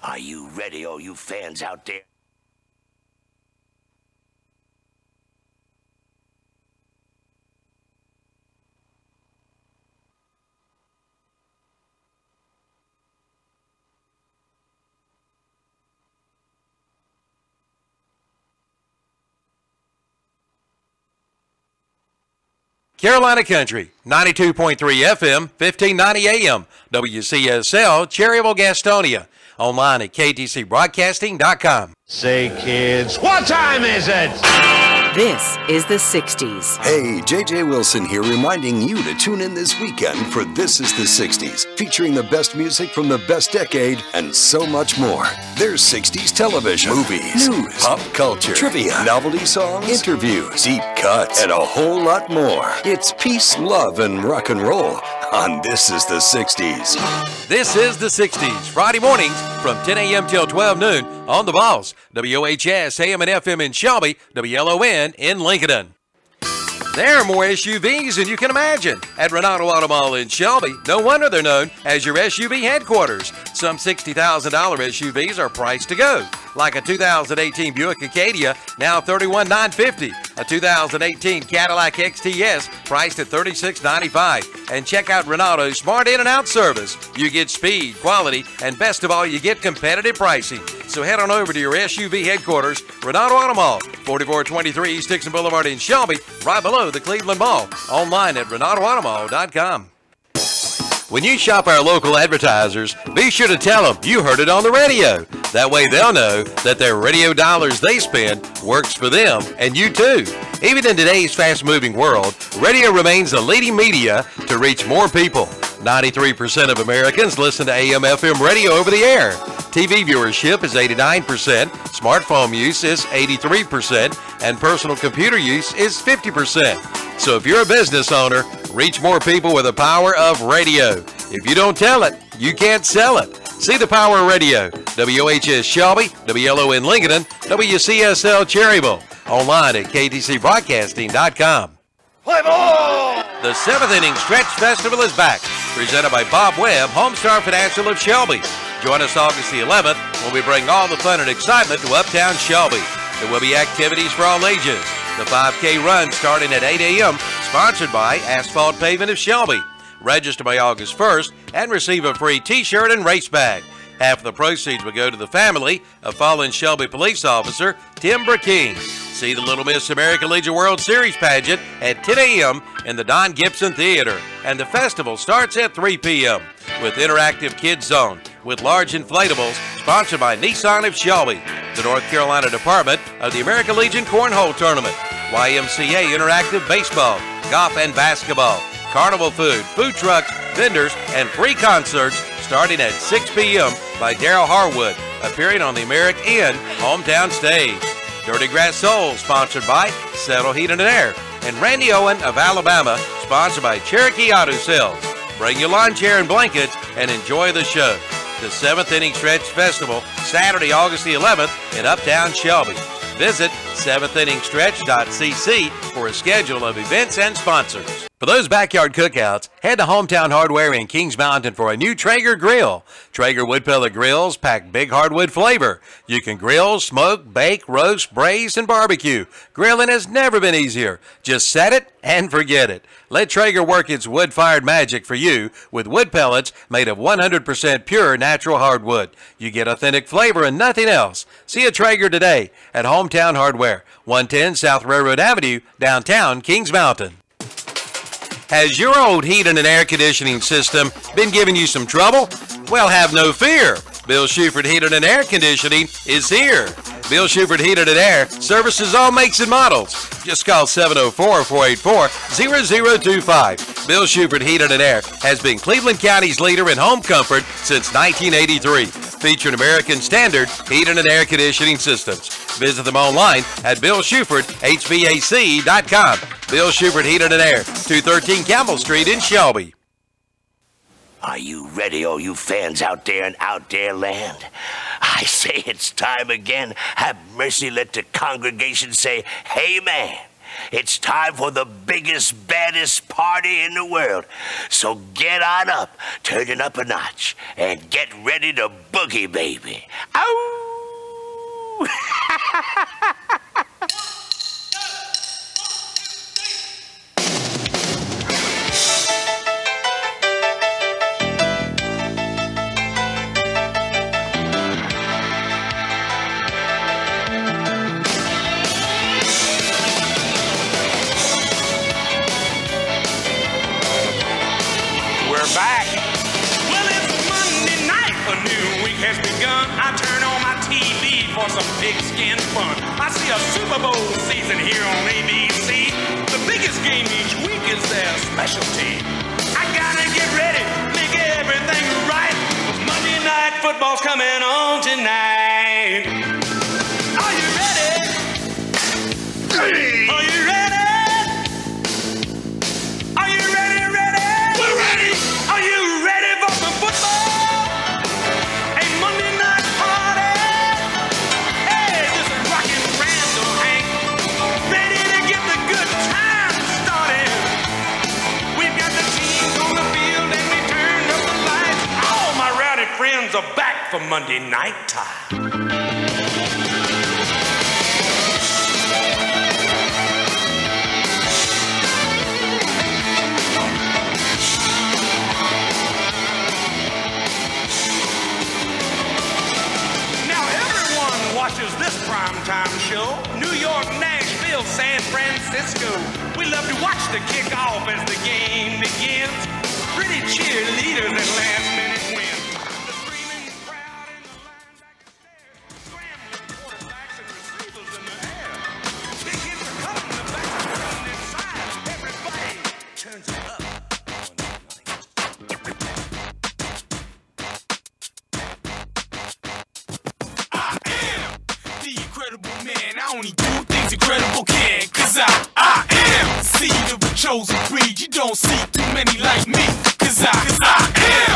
Are you ready, all you fans out there? Carolina Country, 92.3 FM, 1590 AM, WCSL, Cherryville, Gastonia. Online at ktcbroadcasting.com. Say, kids, what time is it? This is the 60s. Hey, JJ Wilson here reminding you to tune in this weekend for This is the 60s, featuring the best music from the best decade and so much more. There's 60s television, movies, news, pop culture, trivia, novelty songs, interviews, deep cuts, and a whole lot more. It's peace, love, and rock and roll on This is the 60s. This is the 60s, Friday mornings from 10 a.m. till 12 noon on The Balls, WHS, AM and FM in Shelby, WLON in Lincoln. There are more SUVs than you can imagine at Renato Auto Mall in Shelby. No wonder they're known as your SUV headquarters. Some $60,000 SUVs are priced to go, like a 2018 Buick Acadia, now $31,950. A 2018 Cadillac XTS, priced at $36,995. And check out Renato's Smart In and Out service. You get speed, quality, and best of all, you get competitive pricing. So head on over to your SUV headquarters, Renato Auto Mall, 4423 East Dixon Boulevard in Shelby, right below the Cleveland Mall. Online at RenatoAutomall.com. When you shop our local advertisers, be sure to tell them you heard it on the radio. That way they'll know that their radio dollars they spend works for them and you too. Even in today's fast-moving world, radio remains the leading media to reach more people. 93% of Americans listen to AM/FM radio over the air. TV viewership is 89%, smartphone use is 83%, and personal computer use is 50%. So if you're a business owner, reach more people with the power of radio. If you don't tell it, you can't sell it. See the power of radio. WHS Shelby, WLON Lincoln, WCSL Cherryville. Online at ktcbroadcasting.com. Play ball! The 7th Inning Stretch Festival is back, presented by Bob Webb, Homestar Financial of Shelby. Join us August the 11th when we bring all the fun and excitement to Uptown Shelby. There will be activities for all ages. The 5K run starting at 8 a.m., sponsored by Asphalt Pavement of Shelby. Register by August 1st and receive a free t-shirt and race bag. Half of the proceeds will go to the family of fallen Shelby police officer Tim Burkeen. See the Little Miss American Legion World Series pageant at 10 a.m. in the Don Gibson Theater. And the festival starts at 3 p.m. with interactive kids zone with large inflatables, sponsored by Nissan of Shelby, the North Carolina Department of the American Legion Cornhole Tournament, YMCA Interactive Baseball, Golf and Basketball, Carnival Food, food trucks, vendors, and free concerts starting at 6 p.m. by Daryl Harwood, appearing on the American Inn hometown stage. Dirty Grass Soul, sponsored by Settle Heating and Air, and Randy Owen of Alabama, sponsored by Cherokee Auto Sales. Bring your lawn chair and blankets and enjoy the show. The 7th Inning Stretch Festival, Saturday, August the 11th in Uptown Shelby. Visit 7thinningstretch.cc for a schedule of events and sponsors. For those backyard cookouts, head to Hometown Hardware in Kings Mountain for a new Traeger grill. Traeger wood pellet grills pack big hardwood flavor. You can grill, smoke, bake, roast, braise, and barbecue. Grilling has never been easier. Just set it and forget it. Let Traeger work its wood-fired magic for you with wood pellets made of 100% pure natural hardwood. You get authentic flavor and nothing else. See a Traeger today at Hometown Hardware, 110 South Railroad Avenue, downtown Kings Mountain. Has your old heating and air conditioning system been giving you some trouble? Well, have no fear. Bill Shuford Heating and Air Conditioning is here. Bill Shuford Heating and Air services all makes and models. Just call 704-484-0025. Bill Shuford Heating and Air has been Cleveland County's leader in home comfort since 1983, featuring American Standard heating and air conditioning systems. Visit them online at BillShufordHVAC.com. Bill Shuford Heating and Air, 213 Campbell Street in Shelby. Are you ready, all you fans out there in out there land? I say it's time again. Have mercy, let the congregation say, Amen. It's time for the biggest, baddest party in the world. So get on up, turn it up a notch, and get ready to boogie, baby. Ow! Back. Well, it's Monday night, a new week has begun. I turn on my TV for some pigskin fun. I see a Super Bowl season here on ABC. The biggest game each week is their specialty. I gotta get ready, make everything right. Monday night football's coming on tonight. Are you ready? Hey. Are you ready? Are you ready? We're ready! Are you ready for some football? A Monday night party? Hey, this is Rockin' Randall Hank. Ready to get the good times started. We've got the teams on the field and we turned up the lights. All my rowdy friends are back for Monday night time. Watches this primetime show. New York, Nashville, San Francisco. We love to watch the kickoff as the game begins. Pretty cheerleaders and last-minute wins. The screaming crowd in the line back upstairs. Scrambling quarterbacks and receivers in the air. Big hits are coming, the backs are running inside. Everybody turns it up. I only do things incredible can, cause I am the seed of a chosen breed. You don't see too many like me, cause I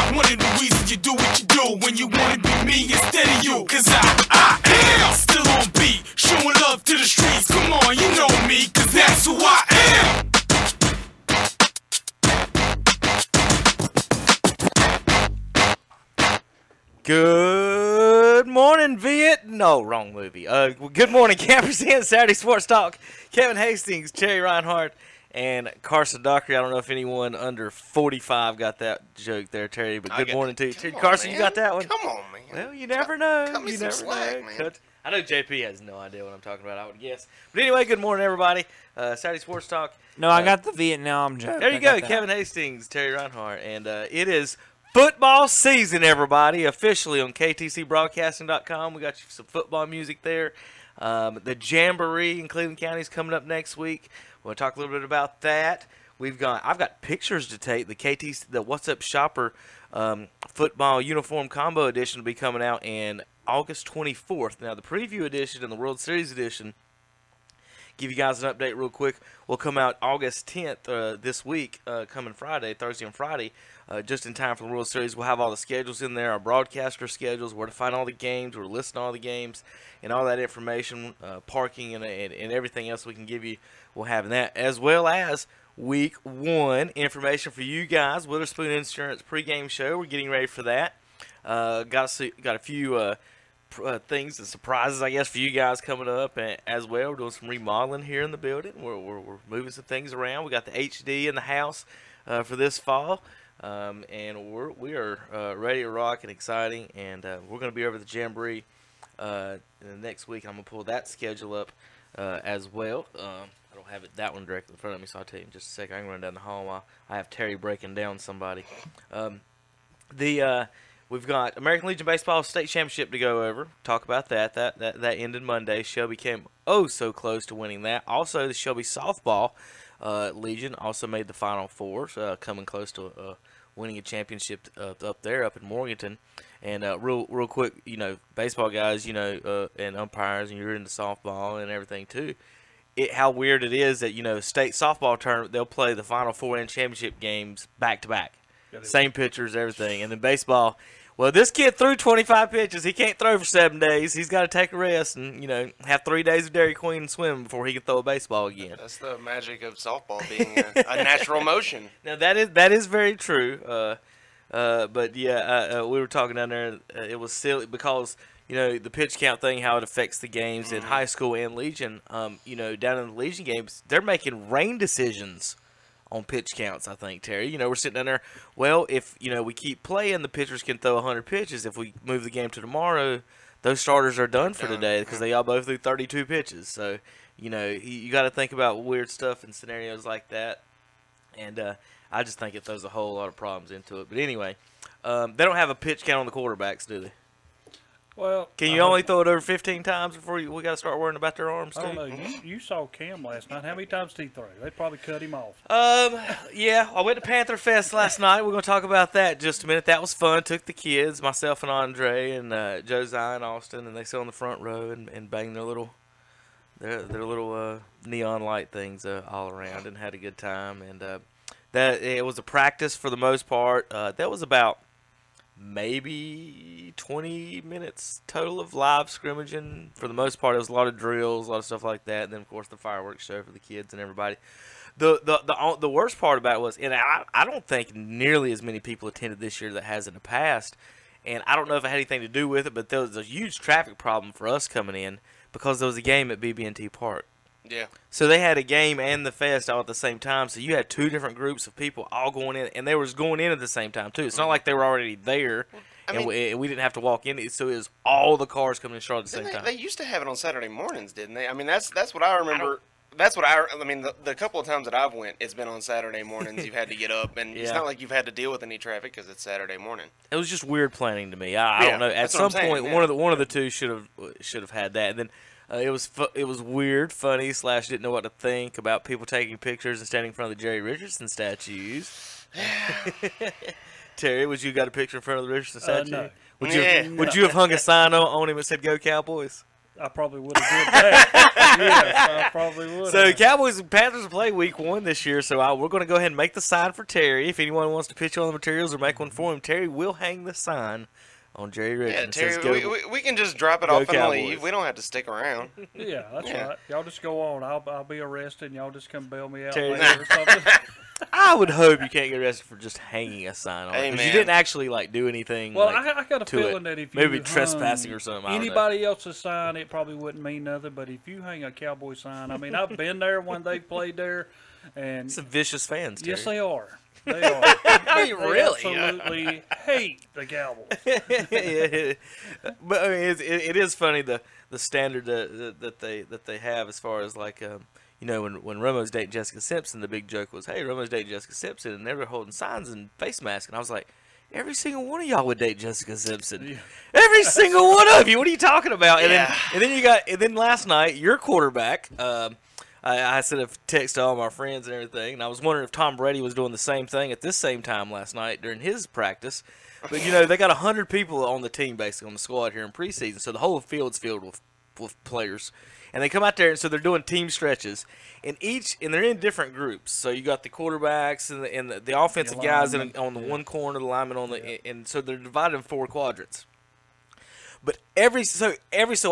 am one of the reasons you do what you do when you wanna be me instead of you, cause I am still on beat, showing love to the streets. Come on, you know me, cause that's who I am. Good morning, Viet. No, wrong movie. Good morning, Campers in Saturday Sports Talk. Kevin Hastings, Terry Reinhardt, and Carson Dockery. I don't know if anyone under 45 got that joke there, Terry, but good morning to you. Carson, you got that one? Come on, man. Well, you never know. Cut me You some never slack, know. man. I know JP has no idea what I'm talking about, I would guess. But anyway, good morning, everybody. Saturday Sports Talk. No, I got the Vietnam joke. There you go, Kevin Hastings, Terry Reinhardt, and it is football season, everybody, officially on ktcbroadcasting.com. We got you some football music there. The Jamboree in Cleveland County is coming up next week. We'll talk a little bit about that. I've got pictures to take. The What's Up Shopper football uniform combo edition will be coming out in August 24th. Now, the preview edition and the World Series edition, give you guys an update real quick, will come out August 10th this week, coming Friday, Thursday and Friday. Just in time for the World Series. We'll have all the schedules in there, our broadcaster schedules, where to find all the games, where to listen to all the games, and all that information, parking and everything else we can give you. We'll have that, as well as Week 1 information for you guys. Witherspoon Insurance pregame show. We're getting ready for that. Got a few things and surprises, I guess, for you guys coming up as well. We're doing some remodeling here in the building. We're moving some things around. We got the HD in the house for this fall. And we are ready to rock and exciting, and we're going to be over the Jamboree next week. I'm going to pull that schedule up as well. I don't have that one directly in front of me, so I'll tell you in just a second. I can run down the hall while I have Terry breaking down somebody. We've got American Legion Baseball State Championship to go over. Talk about that. That ended Monday. Shelby came so close to winning that. Also, the Shelby Softball Legion also made the Final Four, coming close to winning a championship up there, up in Morganton. And real quick, baseball guys, and umpires, and you're into softball and everything too. How weird it is that state softball tournament, they'll play the Final Four and championship games back to back, same pitchers, everything. And then baseball, Well, this kid threw 25 pitches. He can't throw for 7 days. He's got to take a rest and, have 3 days of Dairy Queen and swim before he can throw a baseball again. That's the magic of softball being a natural motion. Now, that is very true. But, yeah, we were talking down there. It was silly because, the pitch count thing, how it affects the games in high school and Legion. Down in the Legion games, they're making rain decisions on pitch counts, I think, Terry. We're sitting down there. Well, if, we keep playing, the pitchers can throw 100 pitches. If we move the game to tomorrow, those starters are done for today because they all both threw 32 pitches. So, you got to think about weird stuff in scenarios like that. And I just think it throws a whole lot of problems into it. But anyway, they don't have a pitch count on the quarterbacks, do they? Well, can you only throw it over 15 times before we got to start worrying about their arms, too? I don't know. You saw Cam last night. How many times did he throw? They probably cut him off. Yeah, I went to Panther Fest last night. We're going to talk about that in just a minute. That was fun. Took the kids, myself and Andre and Josiah and Austin, and they sit on the front row and banged their little neon light things all around and had a good time. And that it was a practice for the most part. That was about maybe 20 minutes total of live scrimmaging. For the most part, it was a lot of drills, a lot of stuff like that, and then of course the fireworks show for the kids and everybody. The worst part about it was, and I don't think nearly as many people attended this year that has in the past, and I don't know if it had anything to do with it, but there was a huge traffic problem for us coming in because there was a game at BB&T Park. Yeah. So they had a game and the fest all at the same time. So you had two different groups of people all going in, and they was going in at the same time too. It's not like they were already there, and we didn't have to walk in. So it was all the cars coming in Charlotte at the same time. They used to have it on Saturday mornings, didn't they? I mean, that's what I remember. I mean, the couple of times that I've went, it's been on Saturday mornings. You've had to get up, and it's not like you've had to deal with any traffic because it's Saturday morning. It was just weird planning to me. I don't know. At some point, one of the two should have had that. And then it was weird, funny / didn't know what to think about people taking pictures and standing in front of the Jerry Richardson statues. Terry, would you got a picture in front of the Richardson statue? No. Would you have hung a sign on him that said "Go Cowboys"? I probably would have did that. Yes, I probably would. So Cowboys and Panthers will play Week 1 this year. So we're going to go ahead and make the sign for Terry. If anyone wants to pitch on the materials or make one for him, Terry will hang the sign on Jerry Richardson. Yeah, Terry, we can just drop it off and leave. We don't have to stick around. Yeah, that's right. Y'all just go on. I'll be arrested, and y'all just come bail me out Terry, later or something. I would hope you can't get arrested for just hanging a sign on it. Because you didn't actually do anything. Well, I got a feeling that if you maybe trespassing or something. Anybody else's sign, it probably wouldn't mean nothing. But if you hang a Cowboy sign, I mean, I've been there when they played there, and some vicious fans. Terry. Yes, they are. They are. They really absolutely hate the Cowboys. But I mean, it is funny the standard that they have as far as when Romo's dating Jessica Simpson, the big joke was, hey, Romo's dating Jessica Simpson, and they were holding signs and face masks, and I was like, every single one of y'all would date Jessica Simpson. Yeah. Every single one of you. What are you talking about? Yeah. And then last night, your quarterback. I sent a text to all my friends and everything, and I was wondering if Tom Brady was doing the same thing at this same time last night during his practice. But they got 100 people on the team basically on the squad here in preseason, so the whole field's filled with players. And they come out there, and so they're doing team stretches, and they're in different groups. So you got the quarterbacks and the offensive guys on the one corner, the linemen on and so they're divided in 4 quadrants. But every so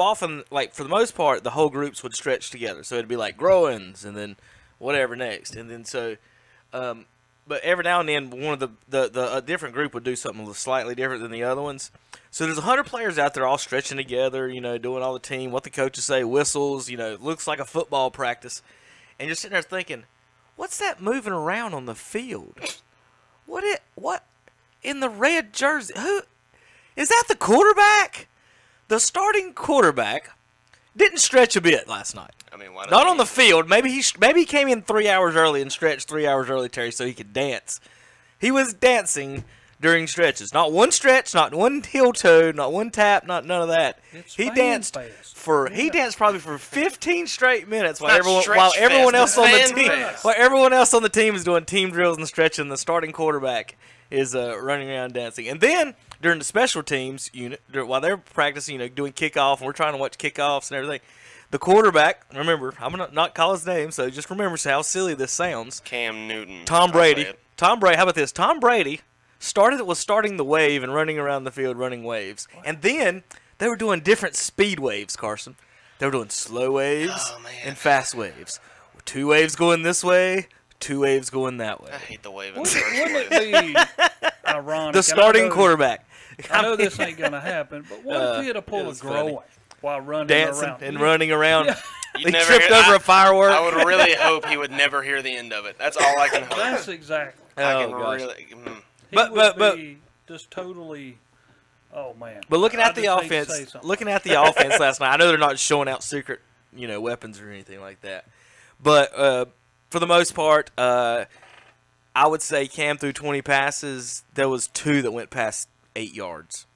often, for the most part, the whole groups would stretch together. So it'd be like groins, and then whatever next, and then so. But every now and then, one of the different group would do something slightly different than the other ones. So there's 100 players out there all stretching together, doing all the team, what the coaches say, whistles, looks like a football practice. And you're sitting there thinking, what's that moving around on the field? What in the red jersey? Who is that? The quarterback? The starting quarterback didn't stretch a bit last night. I mean, why not on the field. Maybe he came in 3 hours early and stretched 3 hours early, Terry, so he could dance. He was dancing during stretches. Not one stretch, not one heel toe, not one tap, none of that. He danced probably for 15 straight minutes while everyone else on the team is doing team drills and stretching. The starting quarterback is running around dancing. And then during the special teams unit, while they're practicing, doing kickoff, and we're trying to watch kickoffs and everything, the quarterback, remember, I'm going to not call his name, so just remember how silly this sounds. Cam Newton. Tom Brady. How about this? Tom Brady starting the wave and running around the field running waves. And then they were doing different speed waves, Carson. They were doing slow waves and fast waves. 2 waves going this way, 2 waves going that way. I hate the wave. Wouldn't it be ironic? The starting quarterback. I know this ain't going to happen, but what if he had to pull a groin while running dancing around? and running around? Yeah. He tripped over a firework. I would really hope he would never hear the end of it. That's all I can hope. That's exactly. I can gosh. really. He would be just totally. Oh man! But looking I at the just hate to offense, say something. looking at the offense last night, I know they're not showing out secret, weapons or anything like that. But for the most part, I would say Cam threw 20 passes. There was 2 that went past 8 yards,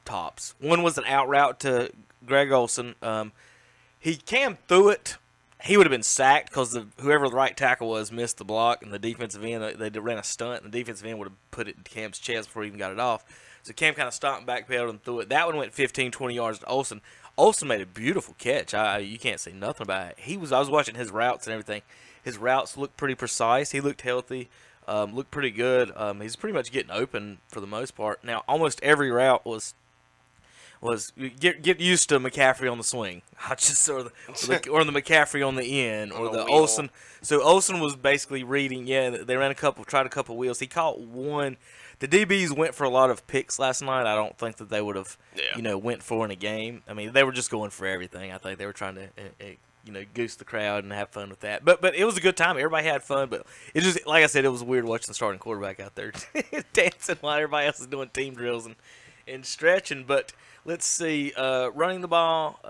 tops. One was an out route to Greg Olsen. Cam threw it. He would have been sacked because whoever the right tackle was missed the block, and the defensive end, they ran a stunt, and the defensive end would have put it in Cam's chest before he even got it off. So Cam kind of stomped, backpedaled, and threw it. That one went 15, 20 yards to Olsen. Olsen made a beautiful catch. You can't say nothing about it. I was watching his routes and everything. His routes looked pretty precise. He looked healthy, looked pretty good. He's pretty much getting open for the most part. Now, almost every route was get used to McCaffrey on the swing, or the McCaffrey on the end, or the Olsen. So Olsen was basically reading. Yeah, they tried a couple wheels. He caught one. The DBs went for a lot of picks last night. I don't think that they would have, went for in a game. I mean, they were just going for everything. I think they were trying to, goose the crowd and have fun with that. But it was a good time. Everybody had fun. But it just, like I said, it was weird watching the starting quarterback out there dancing while everybody else is doing team drills and stretching. But let's see, running the ball.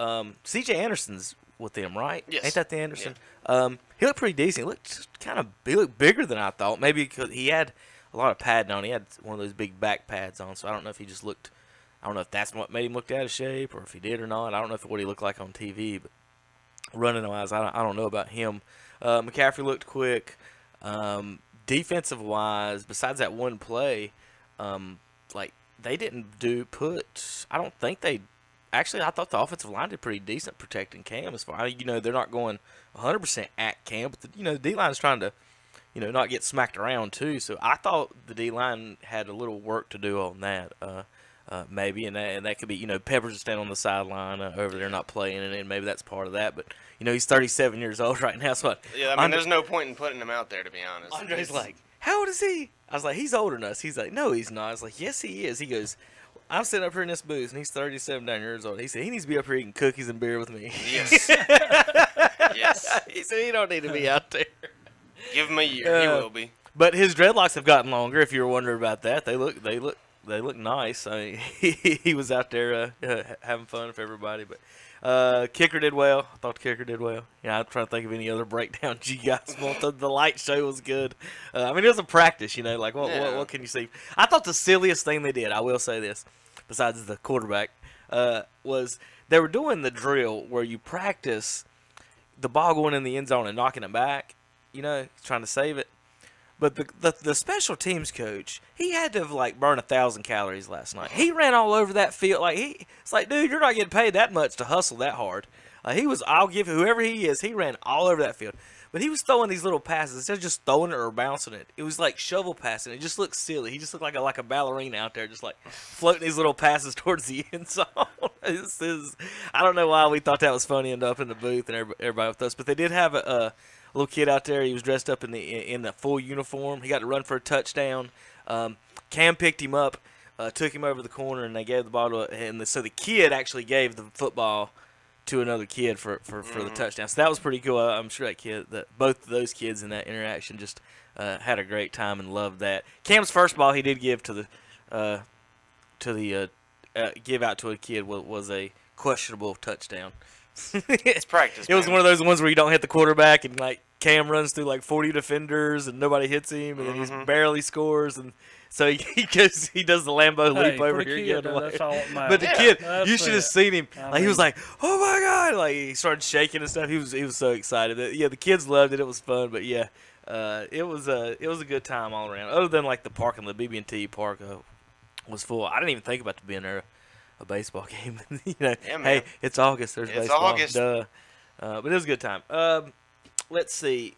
C.J. Anderson's with them, right? Yes. Ain't that the Anderson? Yeah. He looked pretty decent. He looked bigger than I thought. Maybe because he had a lot of padding on. He had one of those big back pads on, so I don't know if he just looked. I don't know if that's what made him look out of shape, or if he did or not. I don't know what he looked like on TV, but running wise, I don't know about him. McCaffrey looked quick. Defensive wise, besides that one play, they didn't I don't think they. Actually, I thought the offensive line did pretty decent protecting Cam. As far they're not going 100% at Cam, but the D-line is trying to. Not get smacked around too. So I thought the D-line had a little work to do on that, maybe, and that could be, Peppers is standing on the sideline over there not playing, and maybe that's part of that. But he's 37 years old right now, so yeah, I mean, there's no point in putting him out there, to be honest. Andre's like, how old is he? I was like, he's older than us. He's like, no, he's not. I was like, yes, he is. He goes, I'm sitting up here in this booth, and he's 37 years old. He said he needs to be up here eating cookies and beer with me. Yes. Yes. He said he don't need to be out there. Give him a year. He will be. But his dreadlocks have gotten longer. If you were wondering about that, they look nice. I mean, he was out there having fun for everybody. But kicker did well. I thought the kicker did well. I'm trying to think of any other breakdowns you guys want. The light show was good. I mean, it was a practice. What can you see? I thought the silliest thing they did, I will say this, besides the quarterback, was they were doing the drill where you practice the ball going in the end zone and knocking it back. Trying to save it. But the special teams coach, he had to have burned 1,000 calories last night. He ran all over that field. It's like, dude, you're not getting paid that much to hustle that hard. I'll give whoever he is, he ran all over that field. But he was throwing these little passes instead of just throwing it or bouncing it. It was like shovel passing. It just looked silly. He just looked like a ballerina out there, just floating these little passes towards the end zone. I don't know why we thought that was funny and up in the booth and everybody with us, but they did have a little kid out there. He was dressed up in the full uniform. He got to run for a touchdown. Cam picked him up, took him over the corner, and they gave the ball to so the kid actually gave the football to another kid for the touchdown. So that was pretty cool. I'm sure both of those kids in that interaction just had a great time and loved that. Cam's first ball he did give give out to a kid was a questionable touchdown. It's practice. It was one of those ones where you don't hit the quarterback and Cam runs through 40 defenders and nobody hits him and then he barely scores, and so he does the Lambo leap over here. That's all that matters. But the kid, you should have seen him. He was like, "Oh my god!" He started shaking and stuff. He was so excited. The kids loved it. It was fun. But it was a good time all around. Other than the parking, the BB&T park was full. I didn't even think about being there. A baseball game, hey, it's August. There's baseball. August. Duh. But it was a good time. Let's see.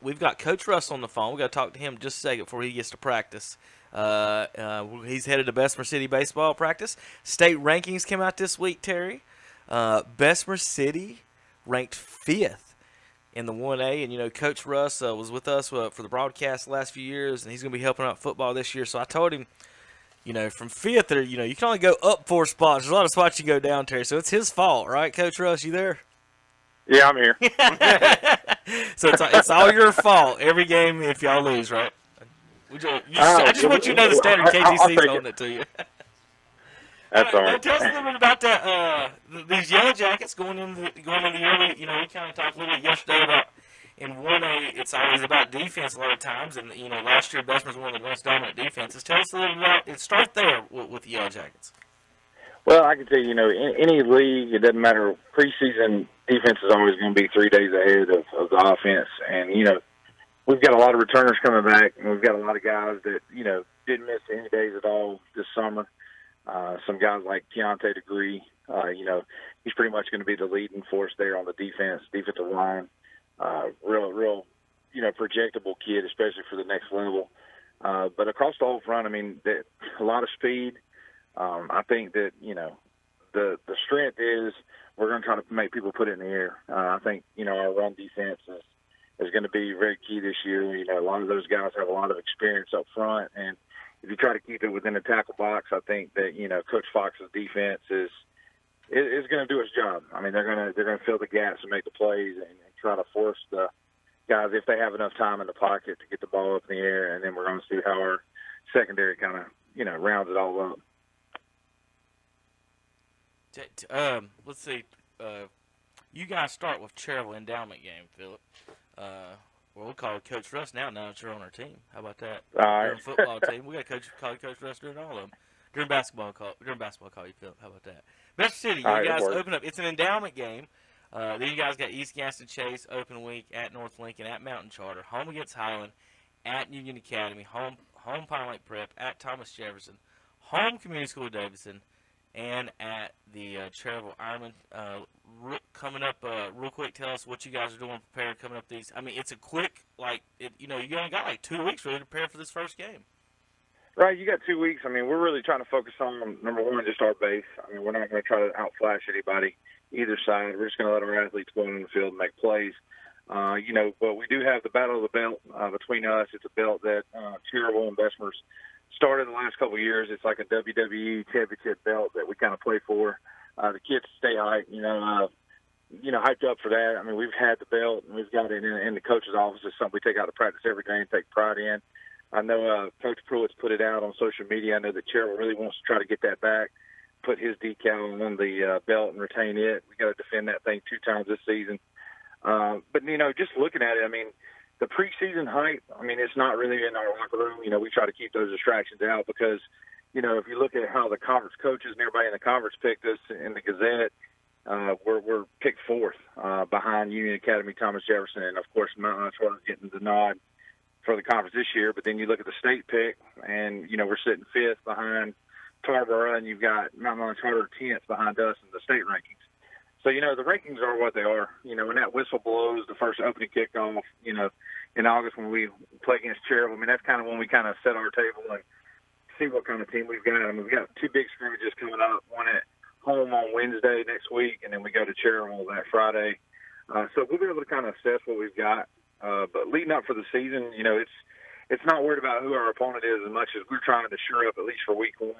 We've got Coach Russ on the phone. We got to talk to him just a second before he gets to practice. He's headed to Bessemer City baseball practice. State rankings came out this week, Terry. Bessemer City ranked 5th in the 1A. And, you know, Coach Russ was with us for the broadcast the last few years, and he's going to be helping out football this year. So I told him, you know, from 5th, there, you know, you can only go up 4 spots. There's a lot of spots you go down, Terry. So it's his fault, right, Coach Russ? You there? Yeah, I'm here. So it's all your fault every game if y'all lose, right? I just want you to know the standard KTC's holding it to you. That's all right. Tell us a little bit about these Yellow Jackets going into the year. You know, we kind of talked a little bit yesterday about in 1A, it's always about defense a lot of times. And, you know, last year, Bessemer's one of the most dominant defenses. Tell us a little about it. Start there with the Yellow Jackets. Well, I can tell you, you know, in any league, it doesn't matter. Preseason defense is always going to be 3 days ahead of the offense. And, you know, we've got a lot of returners coming back, and we've got a lot of guys that, you know, didn't miss any days at all this summer. Some guys like Keontae Degree, you know, he's pretty much going to be the leading force there on the defensive line. Real, you know, projectable kid, especially for the next level. But across the whole front, I mean, a lot of speed. I think that, you know, the strength is we're going to try to make people put it in the air. I think, you know, our run defense is going to be very key this year. You know, a lot of those guys have a lot of experience up front, and if you try to keep it within the tackle box, I think that, you know, Coach Fox's defense is going to do its job. I mean, they're going to fill the gaps and make the plays and try to force the guys, if they have enough time in the pocket, to get the ball up in the air, and then we're going to see how our secondary kind of, you know, rounds it all up. Let's see. You guys start with Cherryville endowment game, Philip. Well, we'll call Coach Russ now that you're on our team. How about that? All right. During football team, we got call Coach Russ during all of them. During basketball, call you, Philip. How about that? Bessemer City, you guys open up. It's an endowment game. Then you guys got East Gaston Chase open week at North Lincoln, at Mountain Charter, home against Highland, at Union Academy, home Pine Lake Prep, at Thomas Jefferson, home Community School of Davidson, and at the Cherryville Ironman. Coming up real quick, tell us what you guys are doing prepared coming up these. I mean, it's a quick, you know, you only got like 2 weeks really to prepare for this first game. Right, you got 2 weeks. I mean, we're really trying to focus on, number one, just our base. I mean, we're not going to try to outflash anybody either side. We're just going to let our athletes go on the field and make plays. You know, but we do have the Battle of the Belt between us. It's a belt that Cherryville and Bessemer's started the last couple of years. It's like a WWE championship belt that we kind of play for. The kids stay hyped, you know, hyped up for that. I mean, we've had the belt, and we've got it in the coach's office. It's something we take out to practice every day and take pride in. I know Coach Pruitt's put it out on social media. I know that Cherryville really wants to try to get that back, put his decal on the belt and retain it. We got to defend that thing 2 times this season. But, you know, just looking at it, I mean, the preseason hype, I mean, it's not really in our locker room. You know, we try to keep those distractions out because, you know, if you look at how the conference coaches and everybody in the conference picked us in the Gazette, we're picked 4th behind Union Academy, Thomas Jefferson, and, of course, Mount Charter getting the nod for the conference this year. But then you look at the state pick, and, you know, we're sitting 5th behind Tarboro, and you've got Mount Charter 10th behind us in the state rankings. So, you know, the rankings are what they are. You know, when that whistle blows, the first opening kickoff, you know, in August when we play against Cherryville, I mean, that's kind of when we kind of set our table and see what kind of team we've got. I mean, we've got 2 big scrimmages coming up, one at home on Wednesday next week, and then we go to Cherryville that Friday. So we'll be able to kind of assess what we've got. But leading up for the season, you know, it's not worried about who our opponent is as much as we're trying to shore up, at least for week 1,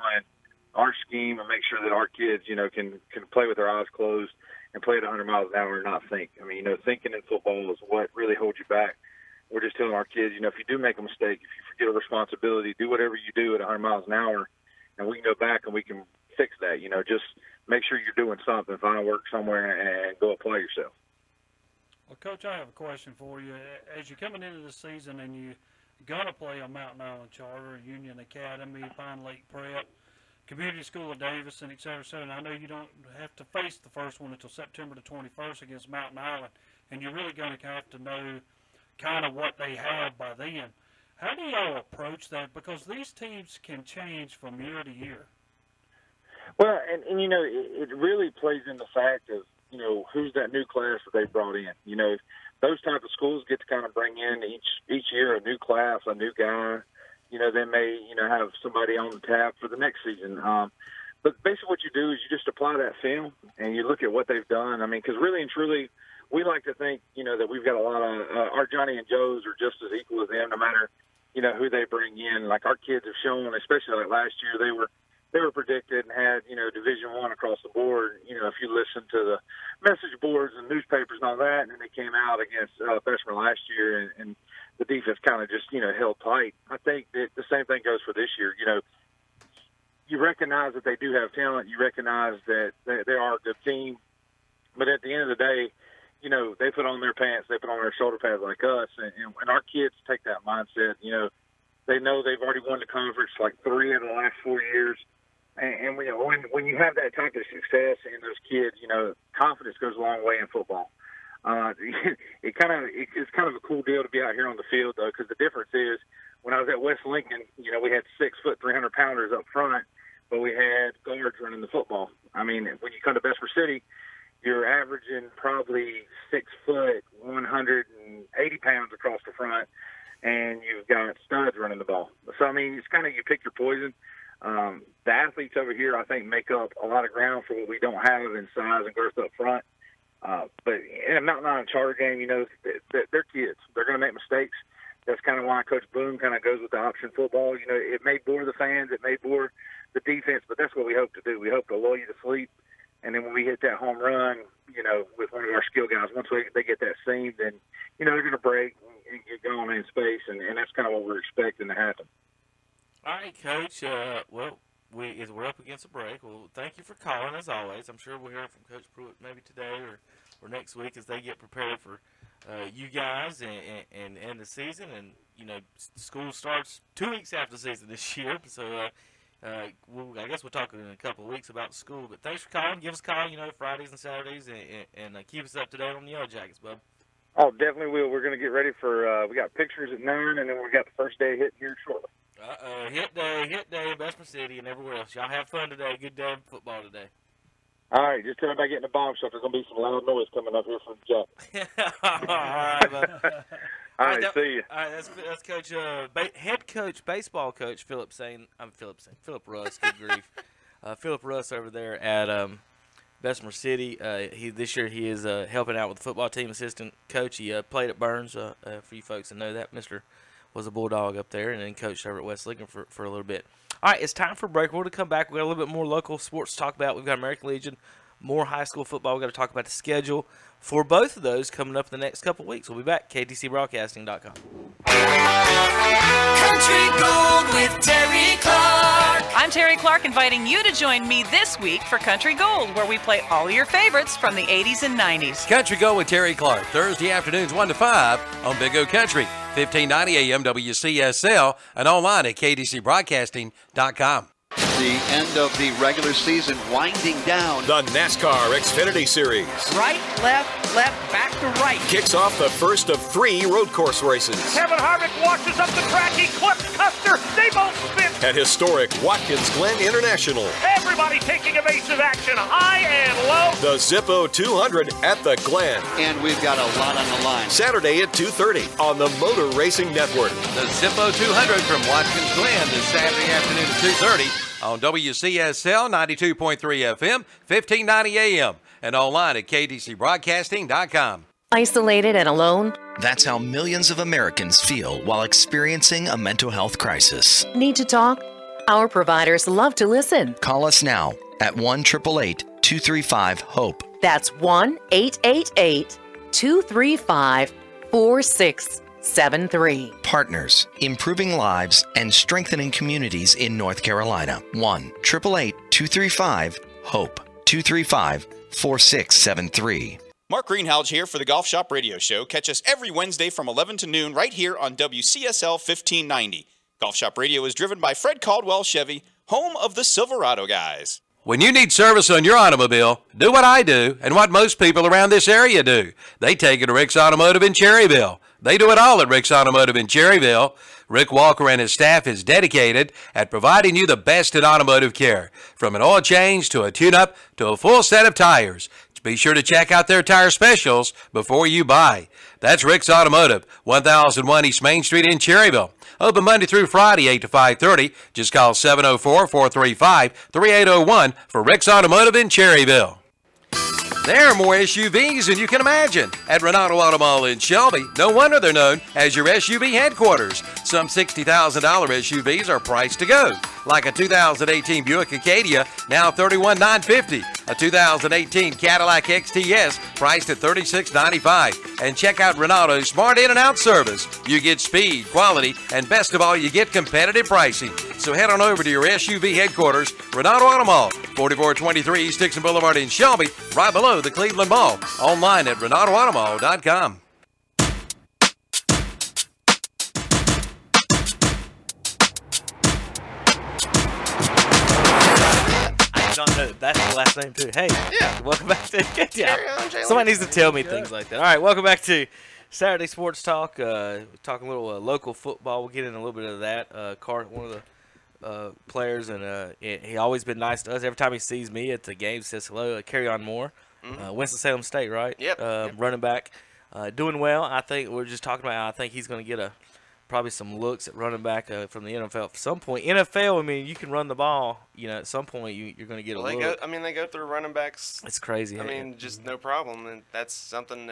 our scheme and make sure that our kids, you know, can play with their eyes closed and play at 100 miles an hour and not think. I mean, you know, thinking in football is what really holds you back. We're just telling our kids, you know, if you do make a mistake, if you forget a responsibility, do whatever you do at 100 miles an hour, and we can go back and we can fix that. You know, just make sure you're doing something, find work somewhere, and go apply yourself. Well, Coach, I have a question for you. As you're coming into the season and you're going to play on Mountain Island Charter, Union Academy, Pine Lake Prep, Community School of Davidson, et cetera, et cetera. And I know you don't have to face the first one until September the 21st against Mountain Island, and you're really going to have to know kind of what they have by then. How do y'all approach that? Because these teams can change from year to year. Well, and you know, it really plays in the fact of, you know, who's that new class that they brought in. You know, those type of schools get to kind of bring in each year a new class, a new guy, they may, have somebody on the tab for the next season. But basically what you do is you just apply that film and you look at what they've done. I mean, because really and truly, we like to think, that we've got a lot of our Johnny and Joes are just as equal as them, no matter, who they bring in. Like our kids have shown, especially like last year, they were predicted and had, Division I across the board. If you listen to the message boards and newspapers and all that, and then they came out against freshmen last year, and the defense kind of just, held tight. I think that the same thing goes for this year. You recognize that they do have talent. You recognize that they are a good team. But at the end of the day, they put on their pants, they put on their shoulder pads like us, and our kids take that mindset. They know they've already won the conference like 3 out of the last 4 years. And when you have that type of success in those kids, confidence goes a long way in football. It's kind of a cool deal to be out here on the field, though, because the difference is when I was at West Lincoln, we had 6 foot 300 pounders up front, but we had guards running the football. I mean, when you come to Bessemer City, you're averaging probably 6 foot 180 pounds across the front, and you've got studs running the ball. So I mean, it's kind of you pick your poison. The athletes over here, I think, make up a lot of ground for what we don't have in size and girth up front. But in a Mountain Island Charter game, they're kids. They're going to make mistakes. That's kind of why Coach Boone kind of goes with the option football. It may bore the fans, it may bore the defense, but that's what we hope to do. We hope to lull you to sleep. And then when we hit that home run, with one of our skill guys, once they get that seam, then, they're going to break and get going in space, and that's kind of what we're expecting to happen. All right, Coach. We're up against a break. Well, thank you for calling, as always. I'm sure we'll hear from Coach Pruitt maybe today or next week as they get prepared for you guys and the season. And, school starts 2 weeks after the season this year. So, I guess we'll talk in a couple of weeks about school. But thanks for calling. Give us a call, Fridays and Saturdays, and keep us up to date on the Yellow Jackets, bub. Oh, definitely will. We're going to get ready for we got pictures at 9, and then we got the first day hitting here shortly. Hit day in Bessemer City and everywhere else. Y'all have fun today. Good day of football today. All right, just tell everybody getting the bomb shot. There's going to be some loud noise coming up here from Jack. All right, bud. All right, see you. All right, that's Coach, head coach, baseball coach Philip Russ. Good grief, Philip Russ over there at Bessemer City. This year he is helping out with the football team, assistant coach. He played at Burns. For you folks that know that, Mr. was a Bulldog up there, and then coached over at West Lincoln for a little bit. All right, it's time for a break. We're going to come back. We've got a little bit more local sports to talk about. We've got American Legion, more high school football. We've got to talk about the schedule for both of those coming up in the next couple of weeks. We'll be back, ktcbroadcasting.com. Country Gold with Terry Clark. I'm Terry Clark, inviting you to join me this week for Country Gold, where we play all your favorites from the 80s and 90s. Country Gold with Terry Clark, Thursday afternoons 1 to 5 on Big O Country, 1590 AM WCSL, and online at ktcbroadcasting.com. The end of the regular season winding down. The NASCAR Xfinity Series. Right, left, back to right. Kicks off the first of 3 road course races. Kevin Harvick washes up the track. He clips Custer. They both spin. At historic Watkins Glen International. Everybody taking evasive action, high and low. The Zippo 200 at the Glen. And we've got a lot on the line. Saturday at 2:30 on the Motor Racing Network. The Zippo 200 from Watkins Glen this Saturday afternoon at 2:30. On WCSL 92.3 FM, 1590 AM, and online at ktcbroadcasting.com. Isolated and alone? That's how millions of Americans feel while experiencing a mental health crisis. Need to talk? Our providers love to listen. Call us now at 1-888-235-HOPE. That's 1-888-235-4673. Partners, improving lives and strengthening communities in North Carolina. 1-888-235-HOPE. 235-4673. Mark Greenhalgh here for the Golf Shop Radio Show. Catch us every Wednesday from 11 to noon right here on WCSL 1590. Golf Shop Radio is driven by Fred Caldwell Chevy, home of the Silverado guys. When you need service on your automobile, do what I do and what most people around this area do. They take it to Rick's Automotive in Cherryville. They do it all at Rick's Automotive in Cherryville. Rick Walker and his staff is dedicated at providing you the best in automotive care, from an oil change to a tune-up to a full set of tires. It's Be sure to check out their tire specials before you buy. That's Rick's Automotive, 1001 East Main Street in Cherryville. Open Monday through Friday, 8 to 5:30. Just call 704-435-3801 for Rick's Automotive in Cherryville. There are more SUVs than you can imagine at Renato Auto Mall in Shelby. No wonder they're known as your SUV headquarters. Some $60,000 SUVs are priced to go, like a 2018 Buick Acadia, now $31,950. A 2018 Cadillac XTS, priced at $36,995. And check out Renato's Smart In and Out service. You get speed, quality, and best of all, you get competitive pricing. So head on over to your SUV headquarters, Renato Auto Mall, 4423 East Dixon Boulevard in Shelby, right below the Cleveland Mall. Online at RenatoAutomall.com. I don't know. That's the last name too. Hey, yeah. Welcome back to Carry on, Jalen. Somebody needs to tell me things like that. All right, welcome back to Saturday Sports Talk. Talking a little local football. We'll get in a little bit of that. Cart, one of the players, and he always been nice to us. Every time he sees me at the game, says hello. Carry on more. Winston-Salem State, right? Yep. Running back, doing well. I think we're just talking about. I think he's going to get probably some looks at running back from the NFL at some point. NFL, I mean, you can run the ball. You know, at some point you're going to get a look. They go through running backs. It's crazy. I mean, just no problem, and that's something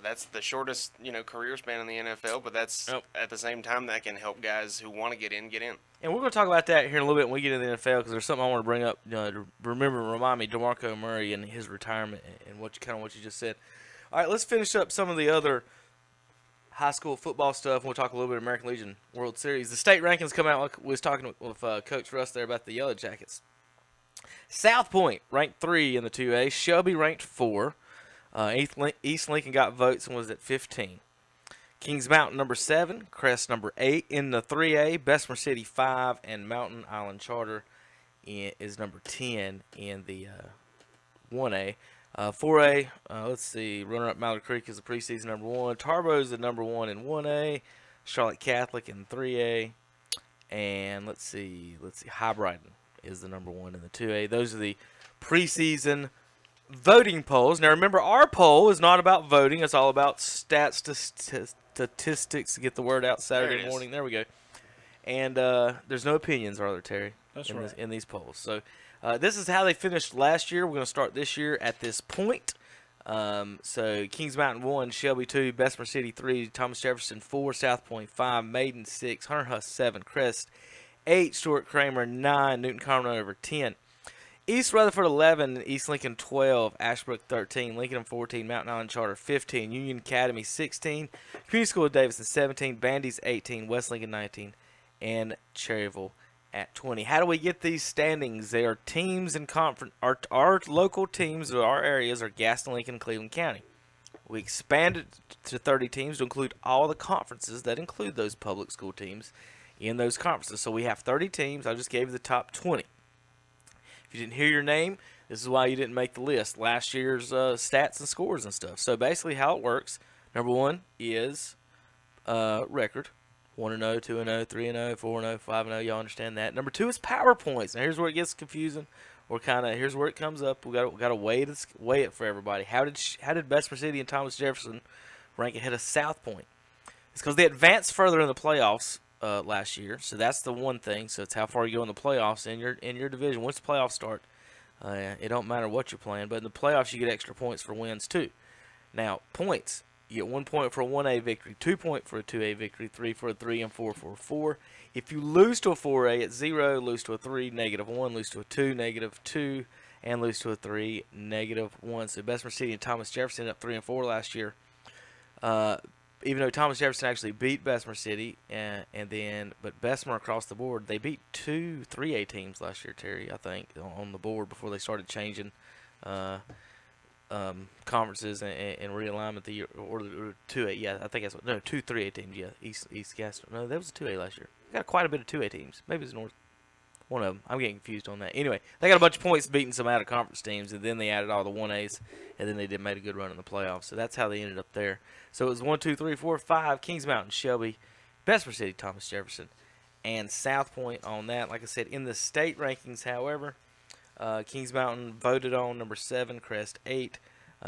that's the shortest career span in the NFL. But that's at the same time that can help guys who want to get in. And we're going to talk about that here in a little bit when we get into the NFL, because there's something I want to bring up to remind me DeMarco Murray and his retirement and what you just said. All right, let's finish up some of the other high school football stuff. We'll talk a little bit of American Legion World Series. The state rankings come out. Like we was talking with Coach Russ there about the Yellow Jackets. South Point ranked 3 in the 2A. Shelby ranked 4. East Lincoln got votes and was at 15. Kings Mountain number 7, Crest number 8 in the 3A, Bessemer City 5, and Mountain Island Charter is number 10 in the 1A. 4A, let's see, runner-up Mallard Creek is the preseason number 1. Tarbo is the number 1 in 1A. Charlotte Catholic in 3A. And let's see, High Brighton is the number 1 in the 2A. Those are the preseason voting polls. Now remember, our poll is not about voting. It's all about statistics to get the word out Saturday morning. There we go. And there's no opinions, are there, Terry? That's in right. In these polls. So this is how they finished last year. We're going to start this year at this point. So Kings Mountain 1, Shelby 2, Bessemer City 3, Thomas Jefferson 4, South Point 5, Maiden 6, Hunter Huss 7, Crest 8, Stuart Kramer 9, Newton Carmel over 10. East Rutherford 11, East Lincoln 12, Ashbrook 13, Lincoln 14, Mountain Island Charter 15, Union Academy 16, Community School of Davidson 17, Bandy's 18, West Lincoln 19, and Cherryville at 20. How do we get these standings? They are teams in conference. Our local teams of our areas are Gaston, Lincoln, and Cleveland County. We expanded to 30 teams to include all the conferences that include those public school teams in those conferences. So we have 30 teams. I just gave you the top 20. If you didn't hear your name, this is why you didn't make the list. Last year's stats and scores and stuff. So basically how it works, number 1 is record. 1-0, 2-0, 3-0, 4-0, 5-0. Y'all understand that. Number 2 is PowerPoints. Now here's where it gets confusing. Or here's where it comes up. We got to weigh it for everybody. How did Bessemer City and Thomas Jefferson rank ahead of South Point? It's because they advanced further in the playoffs last year. So that's the one thing. So it's how far you go in the playoffs in your division. Once the playoffs start, it don't matter what you're playing. But in the playoffs, you get extra points for wins too. Now, points. You get 1 point for a 1A victory, 2 points for a 2A victory, 3 for a 3, and 4 for a 4. If you lose to a 4A, it's 0, lose to a 3, -1, lose to a 2, -2, and lose to a 3, -1. So Bessemer City and Thomas Jefferson ended up 3 and 4 last year. Even though Thomas Jefferson actually beat Bessemer City, but Bessemer across the board, they beat 2 3A teams last year, Terry, I think, on the board before they started changing conferences and realignment the year, or 2A. Yeah, I think that's what. No, 2 3A teams. Yeah, East Gaston. No, that was a 2A last year. Got quite a bit of 2A teams. Maybe it's North. One of them. I'm getting confused on that. Anyway, they got a bunch of points beating some out of conference teams, and then they added all the 1As, and then they made a good run in the playoffs. So that's how they ended up there. So it was 1, 2, 3, 4, 5. Kings Mountain, Shelby, Bessemer City, Thomas Jefferson, and South Point on that. Like I said, in the state rankings, however, Kings Mountain voted on number 7, Crest 8,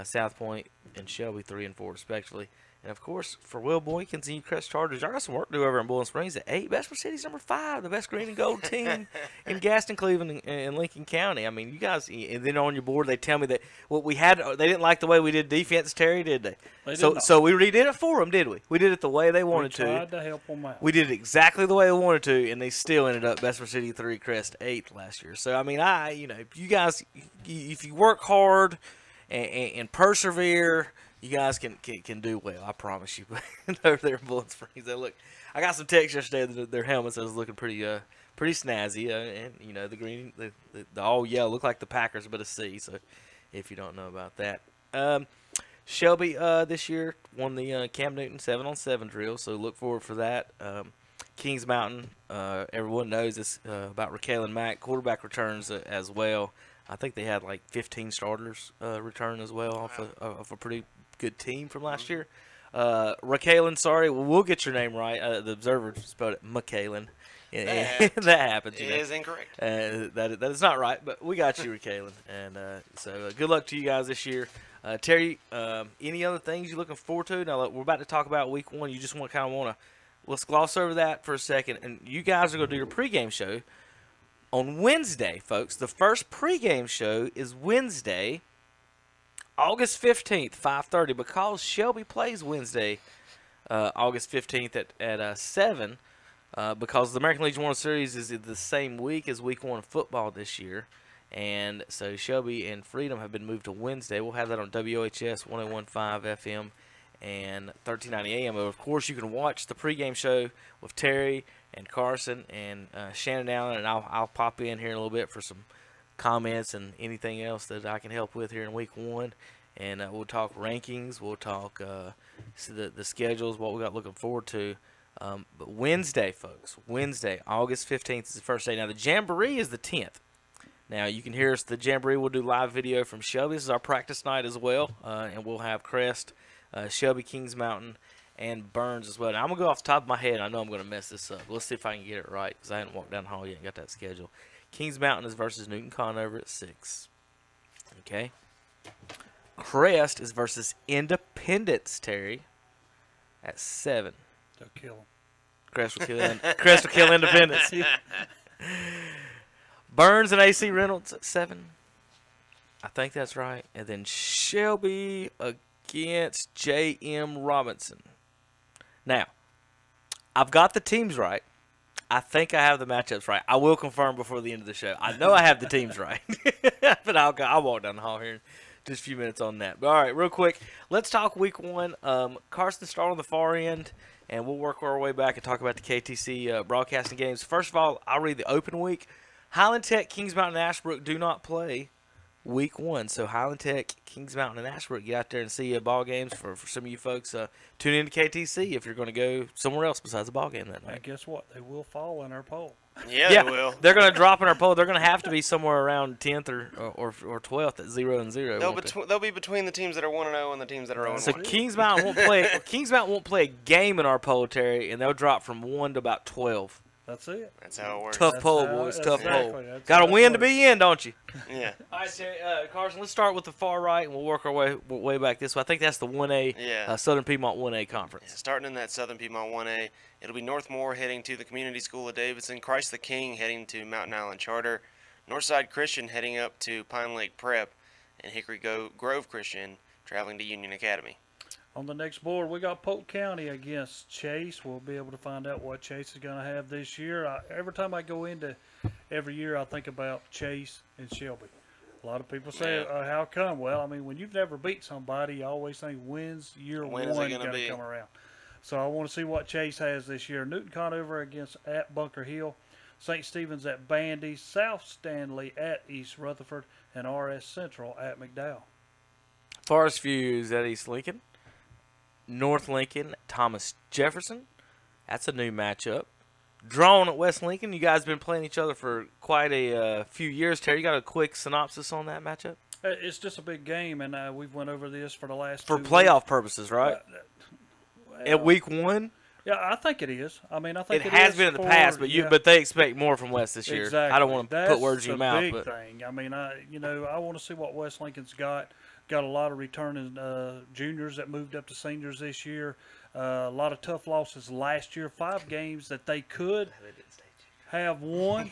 South Point and Shelby 3 and 4 respectively. And, of course, for Will Boykins and Crest Chargers, I got some work to do over in Bowling Springs at 8. Bessemer City's number 5, the best green and gold team in Gaston, Cleveland, and Lincoln County. I mean, you guys, and then on your board, they tell me that what we had, they didn't like the way we did defense, Terry, did they? So we redid it for them, did we? We did it the way they wanted to. We tried to help them out. We did it exactly the way they wanted to, and they still ended up Bessemer City 3, Crest 8 last year. So, I mean, you guys, if you work hard and persevere, you guys can do well. I promise you. Over there in Bowling Springs, I got some text yesterday that their helmets was looking pretty snazzy, and the green, the all yellow look like the Packers, but a C. So, if you don't know about that, Shelby this year won the Cam Newton 7-on-7 drill. So look forward for that. Kings Mountain, everyone knows this about Raquelin Mack quarterback returns as well. I think they had like 15 starters return as well off a pretty good team from last year. Raquelin, sorry, we'll get your name right. The Observer spelled it McKalen. That happens. It is incorrect. That is not right, but we got you, Raquelin. And so good luck to you guys this year. Terry, any other things you're looking forward to? Now, look, we're about to talk about week 1. You just want to let's gloss over that for a second. And you guys are going to do your pregame show on Wednesday, folks. The first pregame show is Wednesday, August 15th, 5:30, because Shelby plays Wednesday, August 15th at 7, because the American Legion World Series is the same week as week 1 of football this year. And so Shelby and Freedom have been moved to Wednesday. We'll have that on WHS 101.5 FM and 1390 AM. But of course, you can watch the pregame show with Terry and Carson and Shannon Allen, and I'll pop in here in a little bit for some comments and anything else that I can help with here in week 1. And we'll talk rankings. We'll talk the schedules, what we got looking forward to. But Wednesday, folks, Wednesday, August 15th is the first day. Now, the Jamboree is the 10th. Now, you can hear us, the Jamboree. We'll do live video from Shelby. This is our practice night as well, and we'll have Crest, Shelby, Kings Mountain, and Burns as well. Now, I'm going to go off the top of my head. I know I'm going to mess this up. Let's see if I can get it right, because I haven't walked down the hall yet and got that schedule. Kings Mountain is versus Newton Conover at 6. Okay. Crest is versus Independence, Terry, at 7. They'll kill them. Crest will kill Independence. Burns and AC Reynolds at 7. I think that's right. And then Shelby against J.M. Robinson. Now, I've got the teams right. I think I have the matchups right. I will confirm before the end of the show. I know I have the teams right. But I'll walk down the hall here in just a few minutes on that. But all right, real quick, let's talk week 1. Carson start on the far end, and we'll work our way back and talk about the KTC broadcasting games. First of all, I'll read the open week. Highland Tech, Kings Mountain, and Ashbrook do not play week 1. So Highland Tech, Kings Mountain, and Ashbrook, get out there and see ball games for some of you folks. Tune in to KTC if you're going to go somewhere else besides the ball game that night. And guess what? They will fall in our poll. Yeah, they will. They're going to drop in our poll. They're going to have to be somewhere around 10th or 12th at 0-0. They'll be between the teams that are 1-0 and the teams that are 0-1. So Kings Mountain won't play. Kings Mountain won't play a game in our poll, Terry, and they'll drop from 1 to about 12. That's it. That's how it works. Tough poll, boys. Tough poll. Got to win to be in, don't you? Yeah. All right, Terry, Carson, let's start with the far right, and we'll work our way back this way. I think that's the 1A, Southern Piedmont 1A conference. Yeah, starting in that Southern Piedmont 1A, it'll be Northmore heading to the Community School of Davidson, Christ the King heading to Mountain Island Charter, Northside Christian heading up to Pine Lake Prep, and Hickory Grove Christian traveling to Union Academy. On the next board, we got Polk County against Chase. We'll be able to find out what Chase is going to have this year. Every time I go into every year, I think about Chase and Shelby. A lot of people say, how come? Well, I mean, when you've never beat somebody, you always think, when's year one going to come around? So I want to see what Chase has this year. Newton Conover against at Bunker Hill, St. Stephen's at Bandy, South Stanley at East Rutherford, and RS Central at McDowell. Forest View is at East Lincoln. North Lincoln, Thomas Jefferson. That's a new matchup. Drawn at West Lincoln. You guys have been playing each other for quite a few years. Terry, you got a quick synopsis on that matchup? It's just a big game, and we've went over this for the last for 2 playoff weeks. Purposes, right? At week 1? Yeah, I think it is. I mean, I think it has been in the past, but they expect more from West this year. Exactly. I don't want to put words in your mouth. That's the big thing. I mean, I want to see what West Lincoln's got. Got a lot of returning juniors that moved up to seniors this year. A lot of tough losses last year. 5 games that they could have won,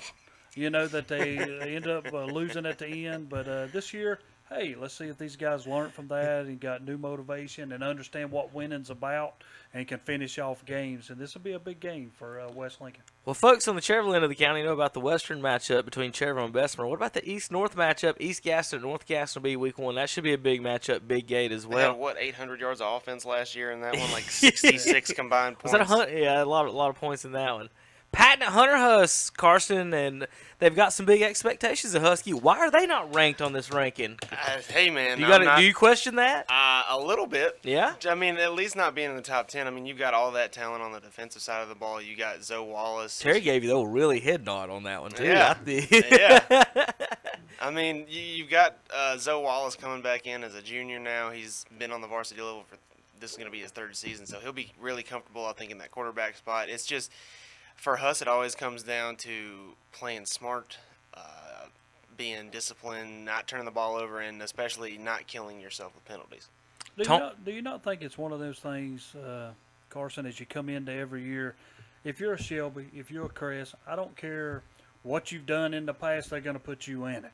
that they end up losing at the end. But this year, hey, let's see if these guys learned from that and got new motivation and understand what winning's about and can finish off games. And this will be a big game for West Lincoln. Well, folks on the Cherville end of the county know about the Western matchup between Cherville and Bessemer. What about the East-North matchup? East Gaston and North Gaston will be week 1. That should be a big matchup, big gate as well. They had, 800 yards of offense last year in that one, like 66 combined points. Was that 100? Yeah, a lot of points in that one. Patton at Hunter Huss, Carson, and they've got some big expectations of Husky. Why are they not ranked on this ranking? Hey, man. Do you question that? A little bit. Yeah? I mean, at least not being in the top 10. I mean, you've got all that talent on the defensive side of the ball. You got Zoe Wallace. Terry gave you the old really head nod on that one, too. Yeah. Yeah. I mean, you've got Zoe Wallace coming back in as a junior now. He's been on the varsity level for this is going to be his 3rd season, so he'll be really comfortable, I think, in that quarterback spot. It's just – for Huss, it always comes down to playing smart, being disciplined, not turning the ball over, and especially not killing yourself with penalties. Do you not think it's one of those things, Carson, as you come into every year, if you're a Shelby, if you're a Crest, I don't care what you've done in the past, they're going to put you in it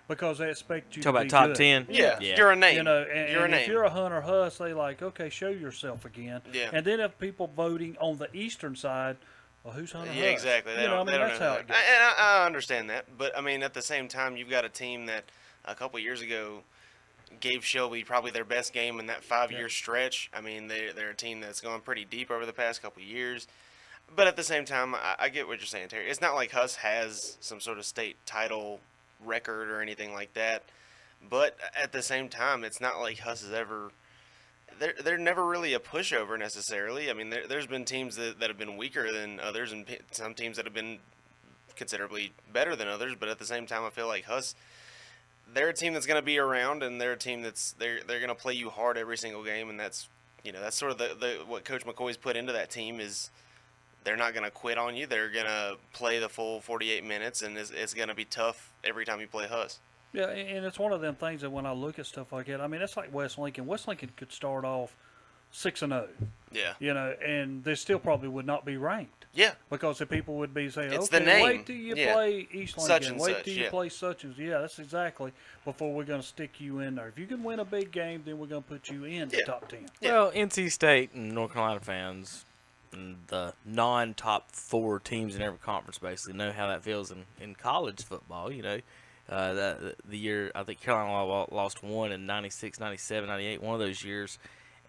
because they expect you to be good. Talk about top 10. Yeah, you're a name. You're a name. If you're a Hunter Huss, they like, okay, show yourself again. Yeah. And then if people voting on the eastern side, well, who's Hunter Huss? Yeah, exactly. They don't know that's how it goes. And I understand that, but I mean, at the same time, you've got a team that a couple years ago gave Shelby probably their best game in that 5-year stretch. I mean, they're a team that's gone pretty deep over the past couple of years. But at the same time, I get what you're saying, Terry. It's not like Huss has some sort of state title record or anything like that. But at the same time, it's not like Huss has ever. They're never really a pushover necessarily. I mean, there's been teams that have been weaker than others, and some teams that have been considerably better than others. But at the same time, I feel like Huss, they're a team that's going to be around, and they're a team that's they're going to play you hard every single game, and that's that's sort of the what Coach McCoy's put into that team is they're not going to quit on you. They're going to play the full 48 minutes, and it's going to be tough every time you play Huss. Yeah, and it's one of them things that when I look at stuff like that, I mean, that's like West Lincoln. West Lincoln could start off 6-0. Yeah. And they still probably would not be ranked. Yeah. Because the people would be saying, it's okay, the name. wait till you play East Lincoln. Wait till you yeah. play such and yeah, that's exactly before we're going to stick you in there. If you can win a big game, then we're going to put you in the top 10. Well, NC State and North Carolina fans, and the non-top 4 teams in every conference basically know how that feels in college football, the year I think Carolina lost 1 in 96, 97, 98, one of those years,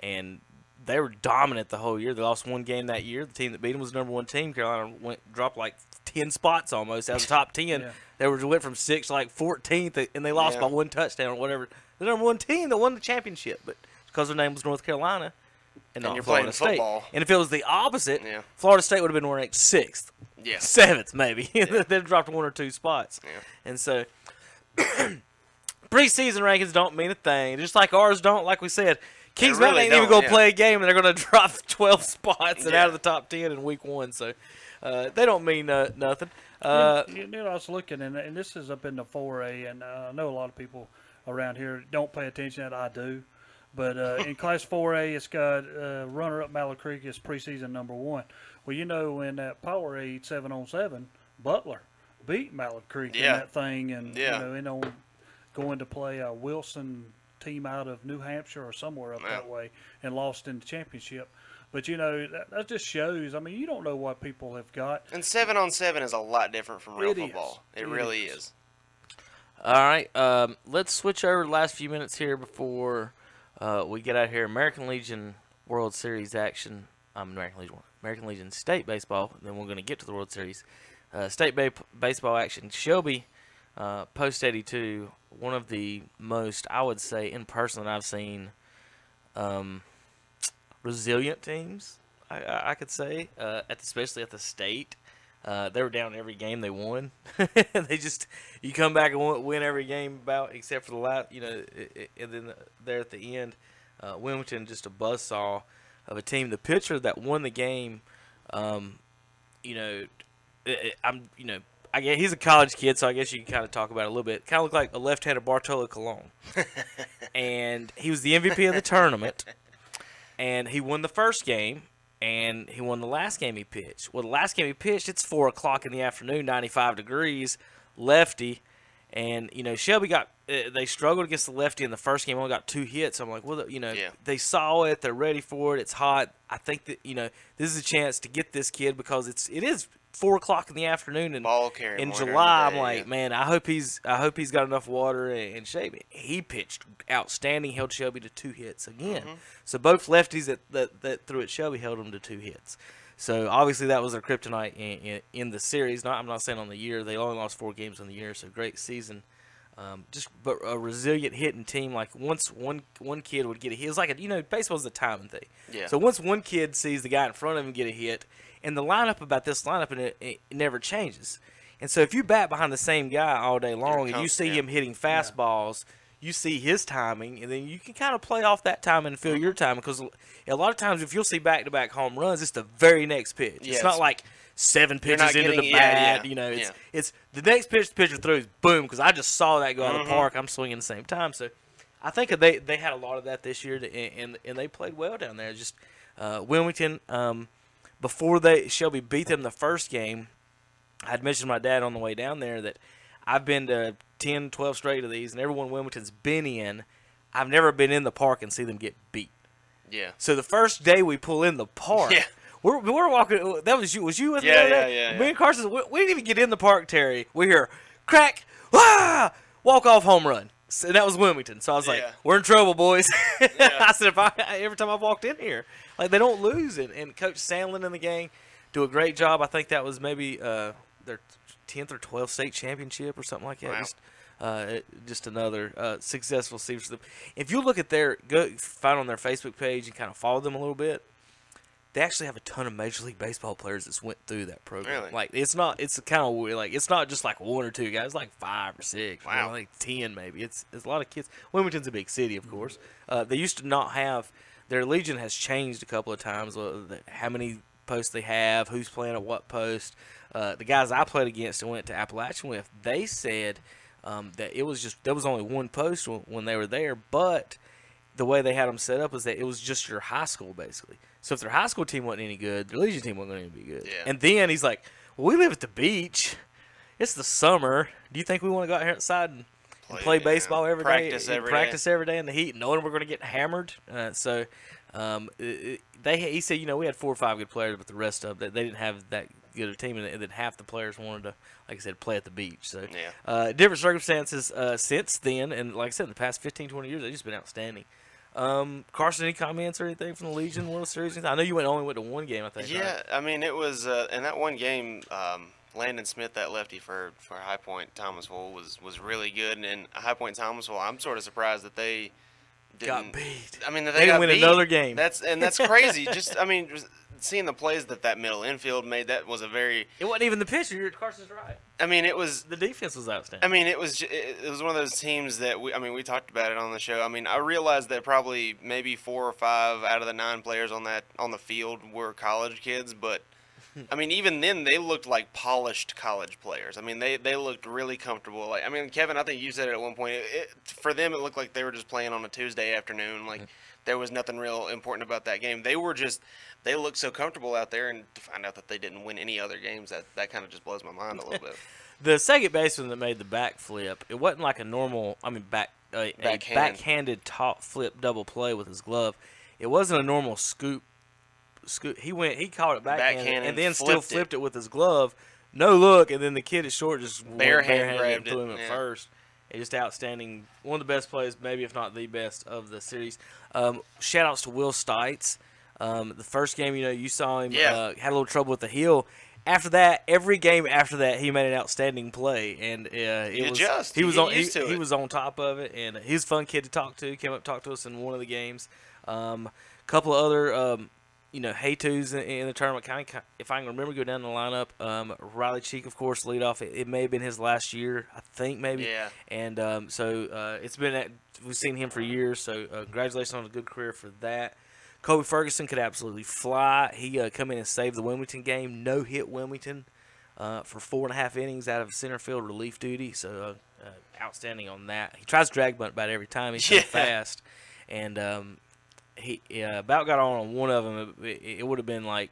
and they were dominant the whole year. They lost 1 game that year. The team that beat them was the #1 team. Carolina dropped like 10 spots almost out of the top 10. Yeah. They went from 6th to like 14th, and they lost by 1 touchdown or whatever. The #1 team that won the championship, but because their name was North Carolina and not you're Florida playing State. football. And if it was the opposite, Florida State would have been ranked 6th. Yeah. 7th maybe. They'd dropped 1 or 2 spots. Yeah. And so preseason rankings don't mean a thing. Just like ours don't, like we said. Kings Mountain ain't even going to play a game, and they're going to drop 12 spots and out of the top 10 in week 1. So they don't mean nothing. I was looking, and this is up in the 4A, and I know a lot of people around here don't pay attention that I do. But in Class 4A, it's got runner-up Mallard Creek is preseason #1. Well, in that Powerade 7-on-7, Butler beat Mallard Creek in that thing, and going to play a Wilson team out of New Hampshire or somewhere up that way, and lost in the championship. But that just shows. I mean, you don't know what people have got. And 7-on-7 is a lot different from real football. It really is. All right, let's switch over the last few minutes here before we get out here. American Legion World Series action. American Legion State baseball. And then we're going to get to the World Series. State baseball action. Shelby, post 82, one of the most, I would say, in person that I've seen, resilient teams. I could say, especially at the state. They were down every game they won. You come back and win every game except for the last, and then there at the end, Wilmington just a buzzsaw of a team. The pitcher that won the game, I guess he's a college kid, so I guess you can kind of talk about it a little bit. Kind of looked like a left-handed Bartolo Colon. And he was the MVP of the tournament. And he won the first game, and he won the last game he pitched. Well, the last game he pitched, it's 4 o'clock in the afternoon, 95 degrees, lefty. And, Shelby they struggled against the lefty in the first game, only got 2 hits. I'm like, well, they saw it, they're ready for it, it's hot. I think that, this is a chance to get this kid because it is 4 o'clock in the afternoon in July. I'm like, man, I hope he's got enough water and shape. He pitched outstanding, held Shelby to 2 hits again. So both lefties that threw at Shelby held him to 2 hits. So obviously that was their kryptonite in the series. I'm not saying on the year. They only lost 4 games in the year, so great season. But a resilient hitting team. Like once one kid would get a hit, it's like baseball's a timing thing. Yeah. So once one kid sees the guy in front of him get a hit, and the lineup about this lineup, and it never changes. And so if you bat behind the same guy all day long, and you see him hitting fastballs, you see his timing, and then you can kind of play off that timing and feel your timing. Because a lot of times, if you'll see back-to-back home runs, it's the very next pitch. Yeah, it's not like 7 pitches into the bat. It's the next pitch the pitcher throws, boom, because I just saw that go out of the park. I'm swinging at the same time. So I think they had a lot of that this year, and they played well down there. Just Wilmington, before Shelby beat them the first game, I had mentioned to my dad on the way down there that I've been to 10, 12 straight of these, and everyone Wilmington's been in, I've never been in the park and see them get beat. Yeah. So the first day we pull in the park, we're walking. That was you. Was you with me? Yeah. Me and Carson. We didn't even get in the park, Terry. We hear crack, walk off home run. So that was Wilmington. So I was like, we're in trouble, boys. I said, every time I walked in here, like they don't lose it. And Coach Sandlin and the gang do a great job. I think that was maybe their 10th or 12th state championship or something like that. Wow. Just another successful season for them. If you look at find on their Facebook page and kind of follow them a little bit, they actually have a ton of Major League Baseball players that went through that program. Really? Like it's kind of weird. Like it's not just like 1 or 2 guys, it's like 5 or 6. Wow. Like 10 maybe. It's a lot of kids. Wilmington's a big city, of course. They used to not have their Legion has changed a couple of times. How many posts they have, who's playing at what post. The guys I played against and went to Appalachian with, they said that there was only 1 post when they were there, but the way they had them set up was that it was just your high school basically. So if their high school team wasn't any good, their Legion team wasn't going to be good. Yeah. And then he's like, well, we live at the beach. It's the summer. Do you think we want to go out here outside and play baseball every day? Practice every day in the heat, knowing we're going to get hammered. He said, we had 4 or 5 good players, but the rest of them, they didn't have that good a team, and then half the players wanted to, like I said, play at the beach. So different circumstances since then, and like I said, in the past 15, 20 years, they've just been outstanding. Carson, any comments or anything from the Legion World Series? I know you only went to 1 game, I think. Yeah, right? I mean, it was in that 1 game, Landon Smith, that lefty for High Point Thomasville, was really good. And High Point Thomasville, I'm sort of surprised that they got beat. I mean, they didn't win another game. That's crazy. Seeing the plays that middle infield made, that was it wasn't even the pitcher. Carson's right. I mean, it was the defense was outstanding. I mean, it was one of those teams that we talked about it on the show. I mean, I realized that probably maybe 4 or 5 out of the 9 players on the field were college kids, but I mean, even then they looked like polished college players. I mean, they looked really comfortable. Like, I mean, Kevin, I think you said it at one point. For them, it looked like they were just playing on a Tuesday afternoon. Like there was nothing real important about that game. They looked so comfortable out there, and to find out that they didn't win any other games, that kind of just blows my mind a little bit. The second baseman that made the backflip, it wasn't like a normal, backhanded top flip double play with his glove. It wasn't a normal scoop. He caught it backhanded and then still flipped it with his glove. No look, and then the kid at short just barehanded and threw him at first. It's just outstanding. One of the best plays, maybe if not the best of the series. Shout outs to Will Stites. The first game, you saw him had a little trouble with the heel. After that, every game after that, he made an outstanding play, and he was on top of it, and he's a fun kid to talk to. Came up and talked to us in one of the games. Couple of other Hey-Tos in the tournament. Kind of, if I can remember, go down the lineup. Riley Cheek, of course, lead off. It may have been his last year, I think, maybe. Yeah. And it's been we've seen him for years. So congratulations on a good career for that. Kobe Ferguson could absolutely fly. He come in and saved the Wilmington game. No hit Wilmington. for 4.5 innings out of center field relief duty. So outstanding on that. He tries to drag bunt about every time. He's so fast, and he about got on one of them. It would have been like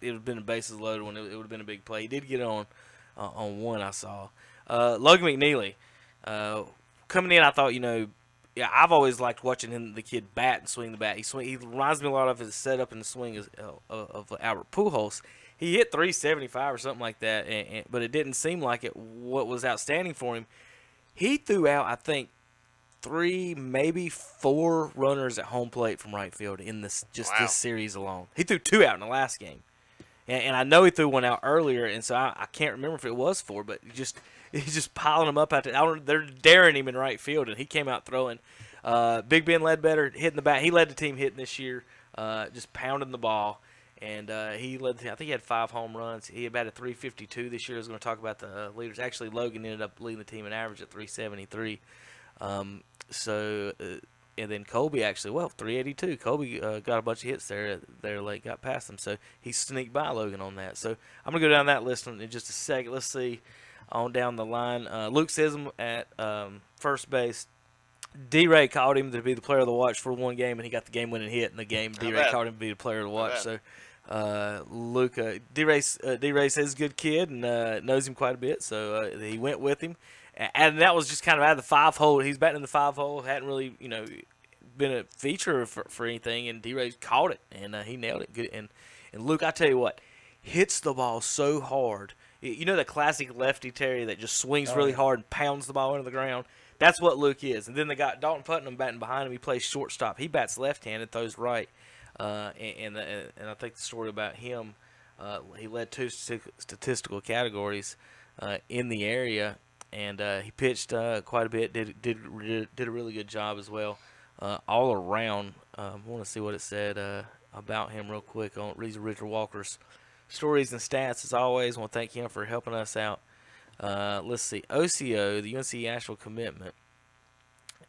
it would have been a bases loaded one. It would have been a big play. He did get on one I saw. Logan McNeely coming in. I thought I've always liked watching the kid bat and swing the bat. He reminds me a lot of his setup and the swing of Albert Pujols. He hit 375 or something like that, but it didn't seem like it. What was outstanding for him, he threw out, I think, 3, maybe 4 runners at home plate from right field in this series alone. He threw 2 out in the last game, and I know he threw one out earlier, and so I can't remember if it was 4, but he's just piling them up out there. They're daring him in right field, and he came out throwing. Big Ben Ledbetter hitting the bat. He led the team hitting this year, just pounding the ball. And he led. I think he had 5 home runs. He batted .352 this year. I was going to talk about the leaders. Actually, Logan ended up leading the team in average at .373. And then Colby actually, 382. Colby got a bunch of hits there late, got past him. So he sneaked by Logan on that. So I'm going to go down that list in just a second. Let's see on down the line. Luke Sism at first base. D-Ray called him to be the player of the watch for one game, and he got the game-winning hit in the game. D-Ray called him to be the player of the watch. So Luca, D-Ray says he's a good kid and knows him quite a bit, so he went with him. And that was just kind of out of the 5-hole. He's batting in the 5-hole, hadn't really, been a feature for anything, and D-Ray caught it, and he nailed it. Good. And Luke, I tell you what, hits the ball so hard. You know the classic lefty Terry that just swings really hard and pounds the ball into the ground? That's what Luke is. And then they got Dalton Putnam batting behind him. He plays shortstop. He bats left-handed, throws right. And I think the story about him, he led 2 statistical categories in the area, and he pitched quite a bit. Did a really good job as well, all around. I want to see what it said about him real quick on Richard Walker's stories and stats. As always, I want to thank him for helping us out. Let's see. OCO, the UNC Asheville commitment,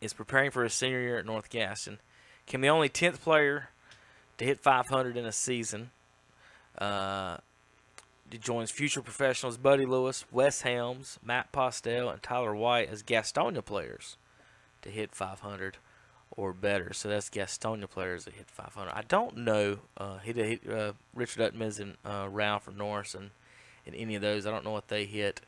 is preparing for his senior year at North Gaston. Can be only 10th player to hit 500 in a season. He joins future professionals Buddy Lewis, Wes Helms, Matt Postel, and Tyler White as Gastonia players to hit 500 or better. So that's Gastonia players that hit 500. I don't know. He did hit Richard Utmez and Ralph or Norris and any of those. I don't know what they hit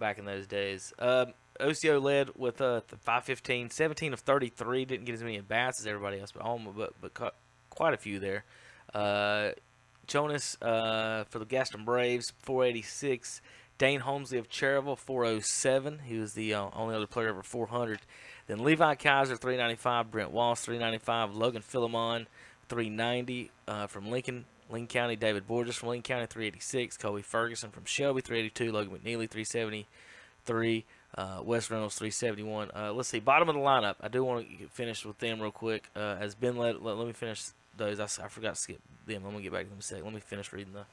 back in those days. OCO led with the 515, 17 of 33. Didn't get as many at-bats as everybody else, but caught quite a few there. Jonas for the Gaston Braves, 486. Dane Holmesley of Cherryville, 407. He was the only other player over 400. Then Levi Kaiser, 395. Brent Walsh, 395. Logan Philemon, 390 from Lincoln County. David Borges from Lincoln County, 386. Colby Ferguson from Shelby, 382. Logan McNeely, 373. Wes Reynolds, 371. Let's see, bottom of the lineup. I do want to finish with them real quick. As Ben let me finish those. I forgot to skip them. I'm going to get back to them in a second. Let me finish reading the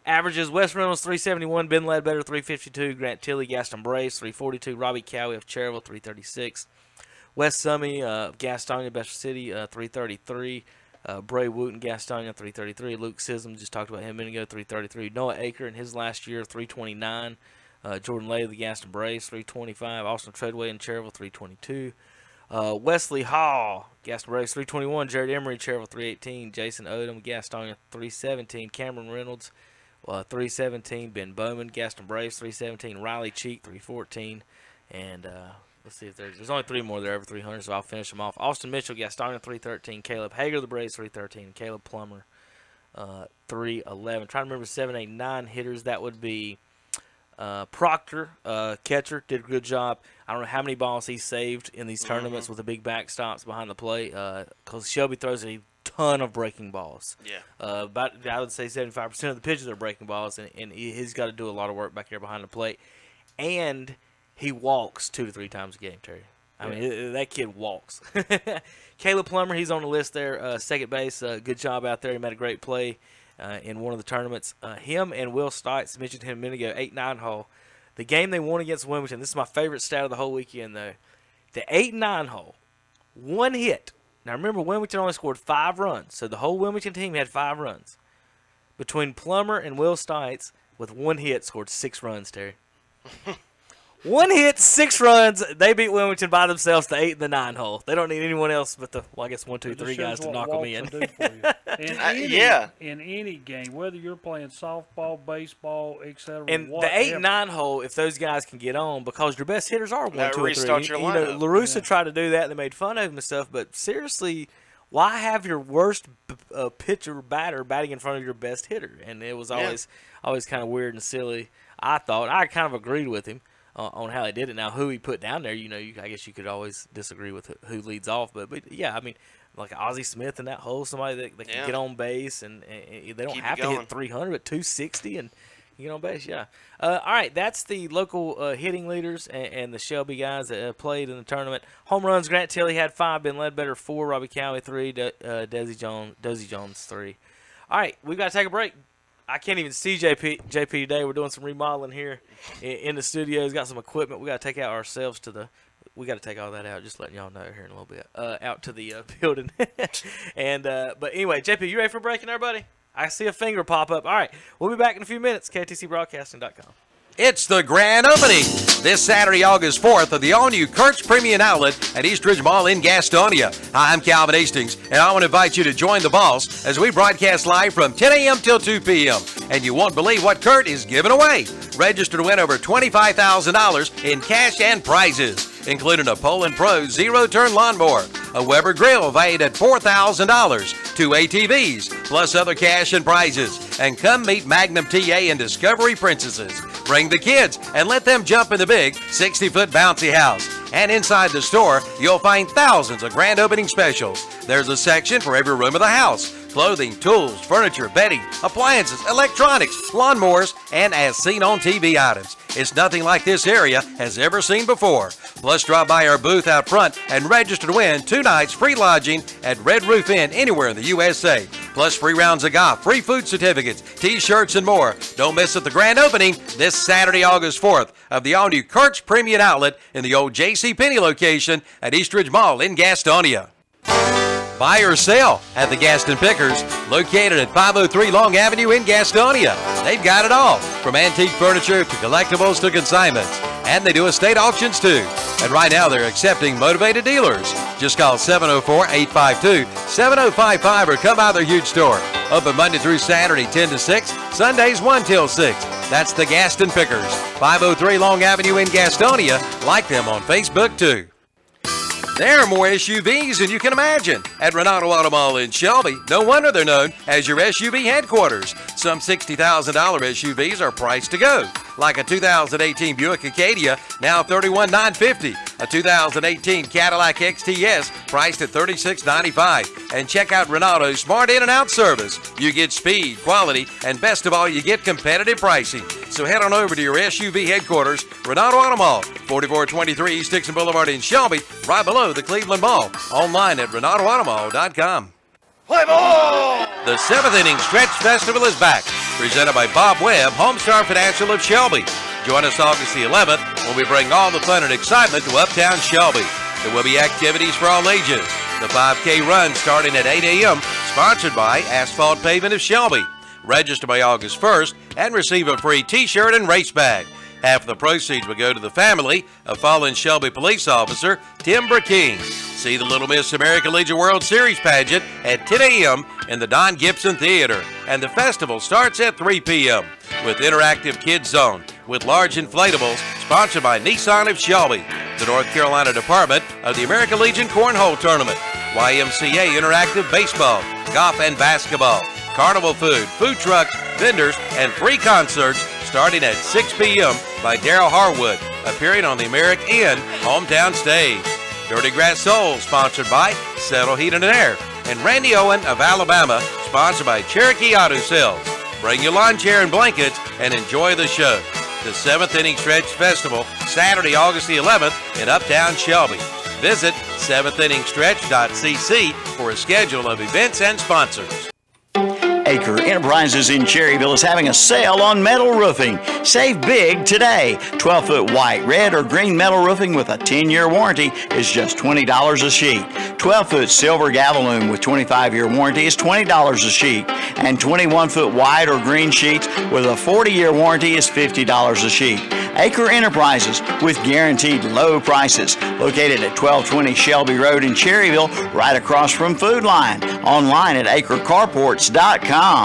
averages. Wes Reynolds, 371. Ben Ledbetter, 352. Grant Tilley, Gaston Braves, 342. Robbie Cowie of Cherryville, 336. Wes Summy of Gastonia, Bedford City, 333. Bray Wooten, Gastonia, 333. Luke Sism, just talked about him a minute ago, 333. Noah Aker in his last year, 329. Jordan Lay of the Gaston Braves, 325. Austin Treadway in Cherryville, 322. Wesley Hall, Gaston Braves, 321. Jared Emery, Cherryville, 318. Jason Odom, Gastonia, 317. Cameron Reynolds, 317. Ben Bowman, Gaston Braves, 317. Riley Cheek, 314. And let's see if there's only 3 more there over 300, so I'll finish them off. Austin Mitchell, Gastonia, 313. Caleb Hager, the Braves, 313. Caleb Plummer, 311. Trying to remember 7, 8, 9 hitters. That would be Proctor, catcher, did a good job. I don't know how many balls he saved in these tournaments with the big backstops behind the plate, because Shelby throws a ton of breaking balls. Yeah. About, I would say 75% of the pitches are breaking balls, and he's got to do a lot of work back there behind the plate. And he walks 2 to 3 times a game, Terry. I mean, that kid walks. Caleb Plummer, he's on the list there, second base. Good job out there. He made a great play in one of the tournaments. Him and Will Stites, mentioned him a minute ago, 8-9 hole. The game they won against Wilmington, this is my favorite stat of the whole weekend, though. The 8-9 hole, 1 hit. Now, remember, Wilmington only scored 5 runs, so the whole Wilmington team had 5 runs. Between Plummer and Will Stites, with 1 hit, scored 6 runs, Terry. 1 hit, 6 runs. They beat Wilmington by themselves, the 8 and the 9 hole. They don't need anyone else but the, well, I guess 1, 2, 3 guys to knock them in. In any game, whether you're playing softball, baseball, etc. And the 8 and 9 hole, if those guys can get on, because your best hitters are 1, 2, and 3. Restart your lineup. LaRussa tried to do that, and they made fun of him and stuff. But seriously, why have your worst pitcher batter batting in front of your best hitter? And it was always kind of weird and silly. I thought I kind of agreed with him on how he did it. Now, who he put down there, I guess you could always disagree with who leads off. But yeah, I mean, like Ozzie Smith in that hole, somebody that can get on base, and they don't have to hit 300, but 260 and get on base. Yeah. All right, that's the local hitting leaders and the Shelby guys that played in the tournament. Home runs: Grant Tilley had 5, Ben Ledbetter 4, Robbie Cowie 3, Dozy Jones 3. All right, we've got to take a break. I can't even see JP today. We're doing some remodeling here in the studio. He's got some equipment. We got to take out ourselves to the. We got to take all that out. Just letting y'all know here in a little bit. Out to the building. And but anyway, JP, you ready for breaking, everybody? I see a finger pop up. All right, we'll be back in a few minutes. KTCBroadcasting.com. It's the grand opening this Saturday, August 4th, of the all-new Kurt's Premium Outlet at Eastridge Mall in Gastonia. Hi, I'm Calvin Hastings, and I want to invite you to join the boss as we broadcast live from 10 a.m. till 2 p.m. And you won't believe what Kurt is giving away. Register to win over $25,000 in cash and prizes, including a Poland Pro zero-turn lawnmower, a Weber grill valued at $4,000, 2 ATVs, plus other cash and prizes. And come meet Magnum TA and Discovery Princesses. Bring the kids and let them jump in the big 60-foot bouncy house. And inside the store, you'll find thousands of grand opening specials. There's a section for every room of the house: clothing, tools, furniture, bedding, appliances, electronics, lawnmowers, and as seen on TV items. It's nothing like this area has ever seen before. Plus, drop by our booth out front and register to win 2 nights free lodging at Red Roof Inn anywhere in the USA. Plus, free rounds of golf, free food certificates, T-shirts, and more. Don't miss the grand opening this Saturday, August 4th of the all-new Kurt's Premium Outlet in the old J.C. Penney location at Eastridge Mall in Gastonia. Buy or sell at the Gaston Pickers, located at 503 Long Avenue in Gastonia. They've got it all, from antique furniture to collectibles to consignments. And they do estate auctions too. And right now they're accepting motivated dealers. Just call 704-852-7055 or come by their huge store. Open Monday through Saturday 10 to 6, Sundays 1 till 6. That's the Gaston Pickers, 503 Long Avenue in Gastonia. Like them on Facebook too. There are more SUVs than you can imagine at Renato Auto Mall in Shelby. No wonder they're known as your SUV headquarters. Some $60,000 SUVs are priced to go, like a 2018 Buick Acadia, now $31,950. A 2018 Cadillac XTS, priced at $36,995. And check out Renato's Smart In and Out service. You get speed, quality, and best of all, you get competitive pricing. So head on over to your SUV headquarters, Renato Auto Mall, 4423 East Dixon Boulevard in Shelby, right below the Cleveland Mall. Online at RenatoAutomall.com. Play ball! The 7th Inning Stretch Festival is back, presented by Bob Webb, Homestar Financial of Shelby. Join us August the 11th when we bring all the fun and excitement to Uptown Shelby. There will be activities for all ages. The 5K run starting at 8 a.m., sponsored by Asphalt Pavement of Shelby. Register by August 1st and receive a free T-shirt and race bag. Half of the proceeds will go to the family of fallen Shelby police officer Tim Burking. See the Little Miss American Legion World Series pageant at 10 a.m. in the Don Gibson Theater. And the festival starts at 3 p.m. with interactive kids zone with large inflatables, sponsored by Nissan of Shelby, the North Carolina Department of the American Legion Cornhole Tournament, YMCA Interactive Baseball, Golf and Basketball, carnival food, food trucks, vendors, and free concerts starting at 6 p.m. by Daryl Harwood, appearing on the American Inn hometown stage. Dirty Grass Soul, sponsored by Settle Heat and Air. And Randy Owen of Alabama, sponsored by Cherokee Auto Sales. Bring your lawn chair and blankets and enjoy the show. The 7th Inning Stretch Festival, Saturday, August the 11th in Uptown Shelby. Visit 7thinningstretch.cc for a schedule of events and sponsors. A Acre Enterprises in Cherryville is having a sale on metal roofing. Save big today. 12-foot white, red, or green metal roofing with a 10-year warranty is just $20 a sheet. 12-foot silver Galvalume with 25-year warranty is $20 a sheet. And 21-foot white or green sheets with a 40-year warranty is $50 a sheet. Acre Enterprises with guaranteed low prices. Located at 1220 Shelby Road in Cherryville, right across from Food Line. Online at acrecarports.com.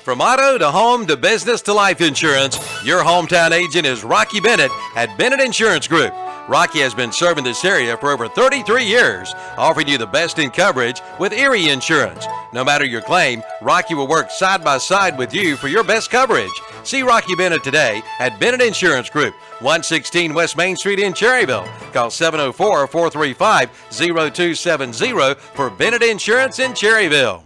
From auto to home to business to life insurance, your hometown agent is Rocky Bennett at Bennett Insurance Group. Rocky has been serving this area for over 33 years, offering you the best in coverage with Erie Insurance. No matter your claim, Rocky will work side by side with you for your best coverage. See Rocky Bennett today at Bennett Insurance Group, 116 West Main Street in Cherryville. Call 704-435-0270 for Bennett Insurance in Cherryville.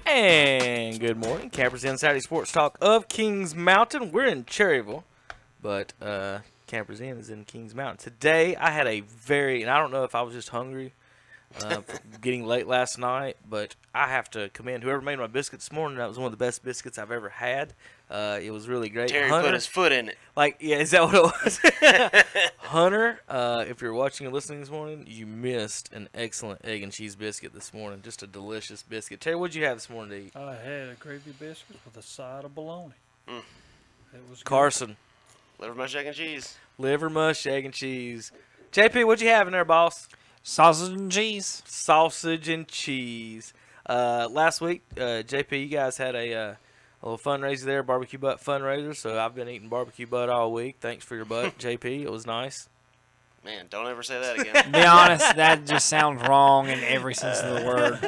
And good morning, Campers Inn Saturday Sports Talk of Kings Mountain. We're in Cherryville, but Campers Inn is in Kings Mountain. Today, I had a and I don't know if I was just hungry getting late last night, but I have to commend whoever made my biscuits this morning. That was one of the best biscuits I've ever had. It was really great. Terry Hunter, put his foot in it. Yeah, is that what it was? Hunter, if you're watching and listening this morning, you missed an excellent egg and cheese biscuit this morning. Just a delicious biscuit. Terry, what did you have this morning to eat? I had a gravy biscuit with a side of bologna. Mm. It was Carson. Liver mush, egg, and cheese. Liver mush, egg, and cheese. JP, what'd you have in there, boss? Sausage and cheese. Sausage and cheese. Last week, JP, you guys had a little fundraiser there, barbecue butt fundraiser. So I've been eating barbecue butt all week. Thanks for your butt, JP. It was nice. Man, don't ever say that again. Be honest, that just sounds wrong in every sense of the word.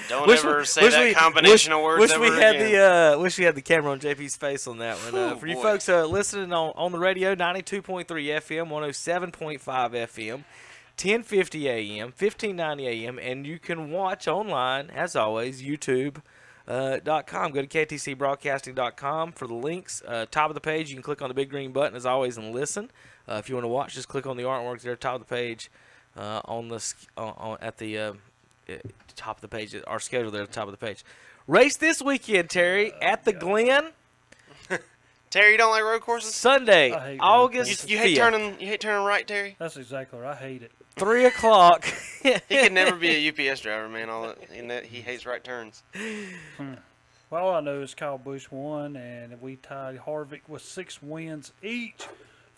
Don't ever say that combination of words ever again. Wish we had the camera on JP's face on that one. For you folks listening on the radio, 92.3 FM, 107.5 FM, 1050 AM, 1590 AM, and you can watch online, as always, YouTube.com. Go to ktcbroadcasting.com for the links. Top of the page, you can click on the big green button, as always, and listen. If you want to watch, just click on the artwork there, top of the page, at the top of the page, our schedule there at the top of the page. Race this weekend, Terry, at the Glen. Terry, you don't like road courses? Sunday, August you 5th. hate turning right, Terry? That's exactly right. I hate it. 3 o'clock. He could never be a UPS driver, man. He hates right turns. Well, all I know is Kyle Busch won, and we tied Harvick with 6 wins each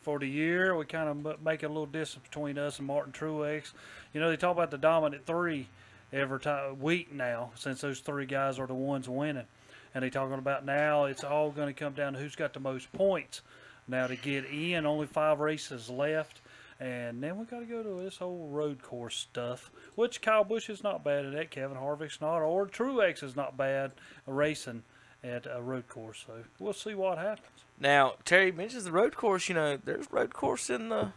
for the year. We kind of make a little distance between us and Martin Truex. You know, they talk about the dominant 3 every week now, since those 3 guys are the ones winning. And they're talking about now it's all going to come down to who's got the most points. Now to get in, only 5 races left. And then we got to go to this whole road course stuff, which Kyle Busch is not bad at that. Kevin Harvick's not, or Truex is not bad racing at a road course. So we'll see what happens. Now, Terry mentions the road course. You know, there's road course in the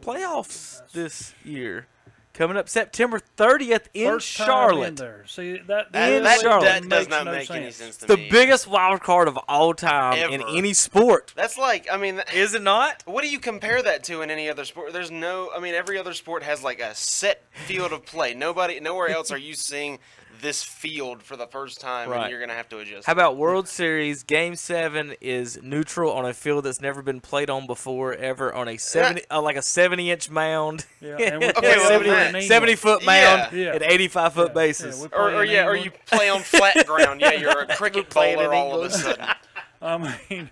playoffs this year. Coming up September 30th in First Charlotte. in there. See, that does not make any sense to me. me. The biggest wild card of all time in any sport. That's like, I mean, is it not? What do you compare that to in any other sport? There's no, I mean, every other sport has like a set field of play. Nowhere else are you seeing this field for the first time, and you're going to have to adjust. How about World Series? Game 7 is neutral on a field that's never been played on before, ever, on a like a 70-inch mound. Yeah, and 70-foot mound at 85-foot bases. Or you play on flat ground. Yeah, you're a cricket bowler all of a sudden. I mean,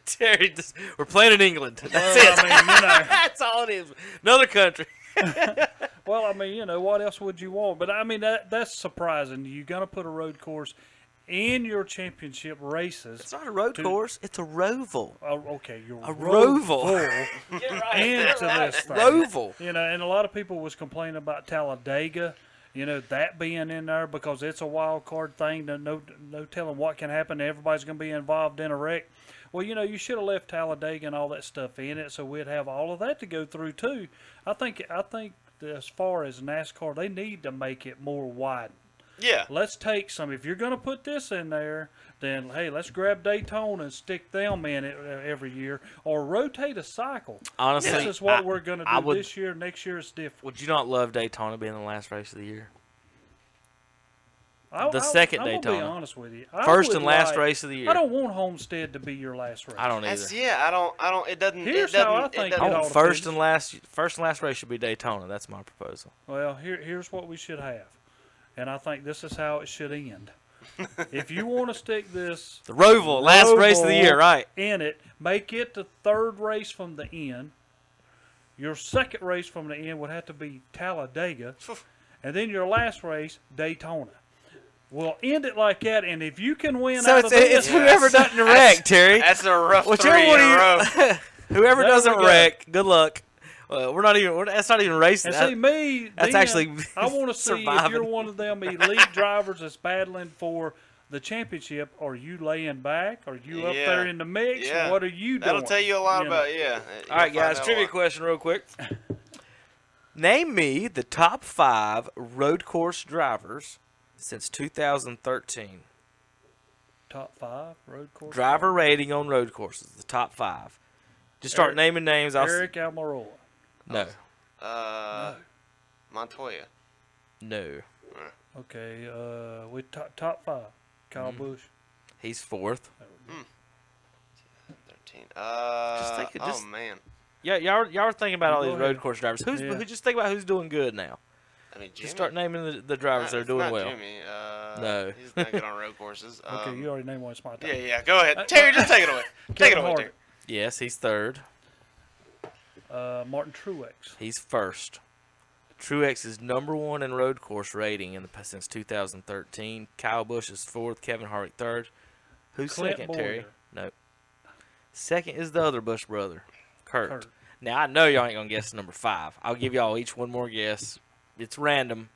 Terry, we're playing in England. That's it. I mean, you know. That's all it is. Another country. Well, I mean, you know, what else would you want? But, I mean, that's surprising. You're going to put a road course in your championship races. It's not a road course. It's a roval. Oh, okay. You're a roval. Into this thing. Roval. You know, and a lot of people was complaining about Talladega, you know, that being in there because it's a wild card thing. No telling what can happen. Everybody's going to be involved in a wreck. Well, you know, you should have left Talladega and all that stuff in it, so we'd have all of that to go through too. I think as far as NASCAR, they need to make it more wide. Yeah. Let's take some. If you're going to put this in there, then, hey, let's grab Daytona and stick them in it every year, or rotate a cycle. Honestly, this is what we're going to do would, this year. Next year is different. Would you not love Daytona being the last race of the year? The I'm second gonna Daytona. be honest with you. First and last race of the year. I don't want Homestead to be your last race. I don't either. I don't. It doesn't. Here's it doesn't, how I think it it ought doesn't. to First finish. and last race should be Daytona. That's my proposal. Well, here's what we should have, and I think this is how it should end. If you want to stick this the Roval last race of the year, right? In it, make it the third race from the end. Your second race from the end would have to be Talladega, and then your last race Daytona. We'll end it like that, and if you can win So out of this, it's whoever doesn't wreck, Terry. That's a rough Whichever 3 one in a row. Whoever There doesn't we go. wreck, good luck. We're not even. That's not even racing. And see me. That's then, actually I want to see if surviving. you're one of them elite drivers that's battling for the championship. Are you laying back? Are you up there in the mix? Yeah. What are you doing? That'll tell you a lot know? about All right, guys. Trivia question, real quick. Name me the top 5 road course drivers since 2013. Top 5 road course Driver rating on road courses. The top 5. Just start naming names. Eric Almirola. No. Montoya. No. Okay. We top 5. Kyle Busch. He's 4th. 13. Just think it. Oh man. Yeah, y'all are thinking about all Go these ahead. road course drivers. Who Yeah. just think about who's doing good now? I mean, Jimmy. Just start naming the drivers that are It's doing not well. Jimmy. No. He's not good on road courses. Okay, you already named one. It's my time. Yeah. Go ahead, Terry. Just take it away. Take it away, Terry. Yes, he's 3rd. Martin Truex. He's 1st. Truex is number 1 in road course rating since 2013. Kyle Busch is 4th. Kevin Harvick 3rd. Who's Clint 2nd, Bowyer. Terry? No. 2nd is the other Busch brother, Kurt. Now, I know y'all ain't going to guess number 5. I'll give y'all each one more guess. It's random.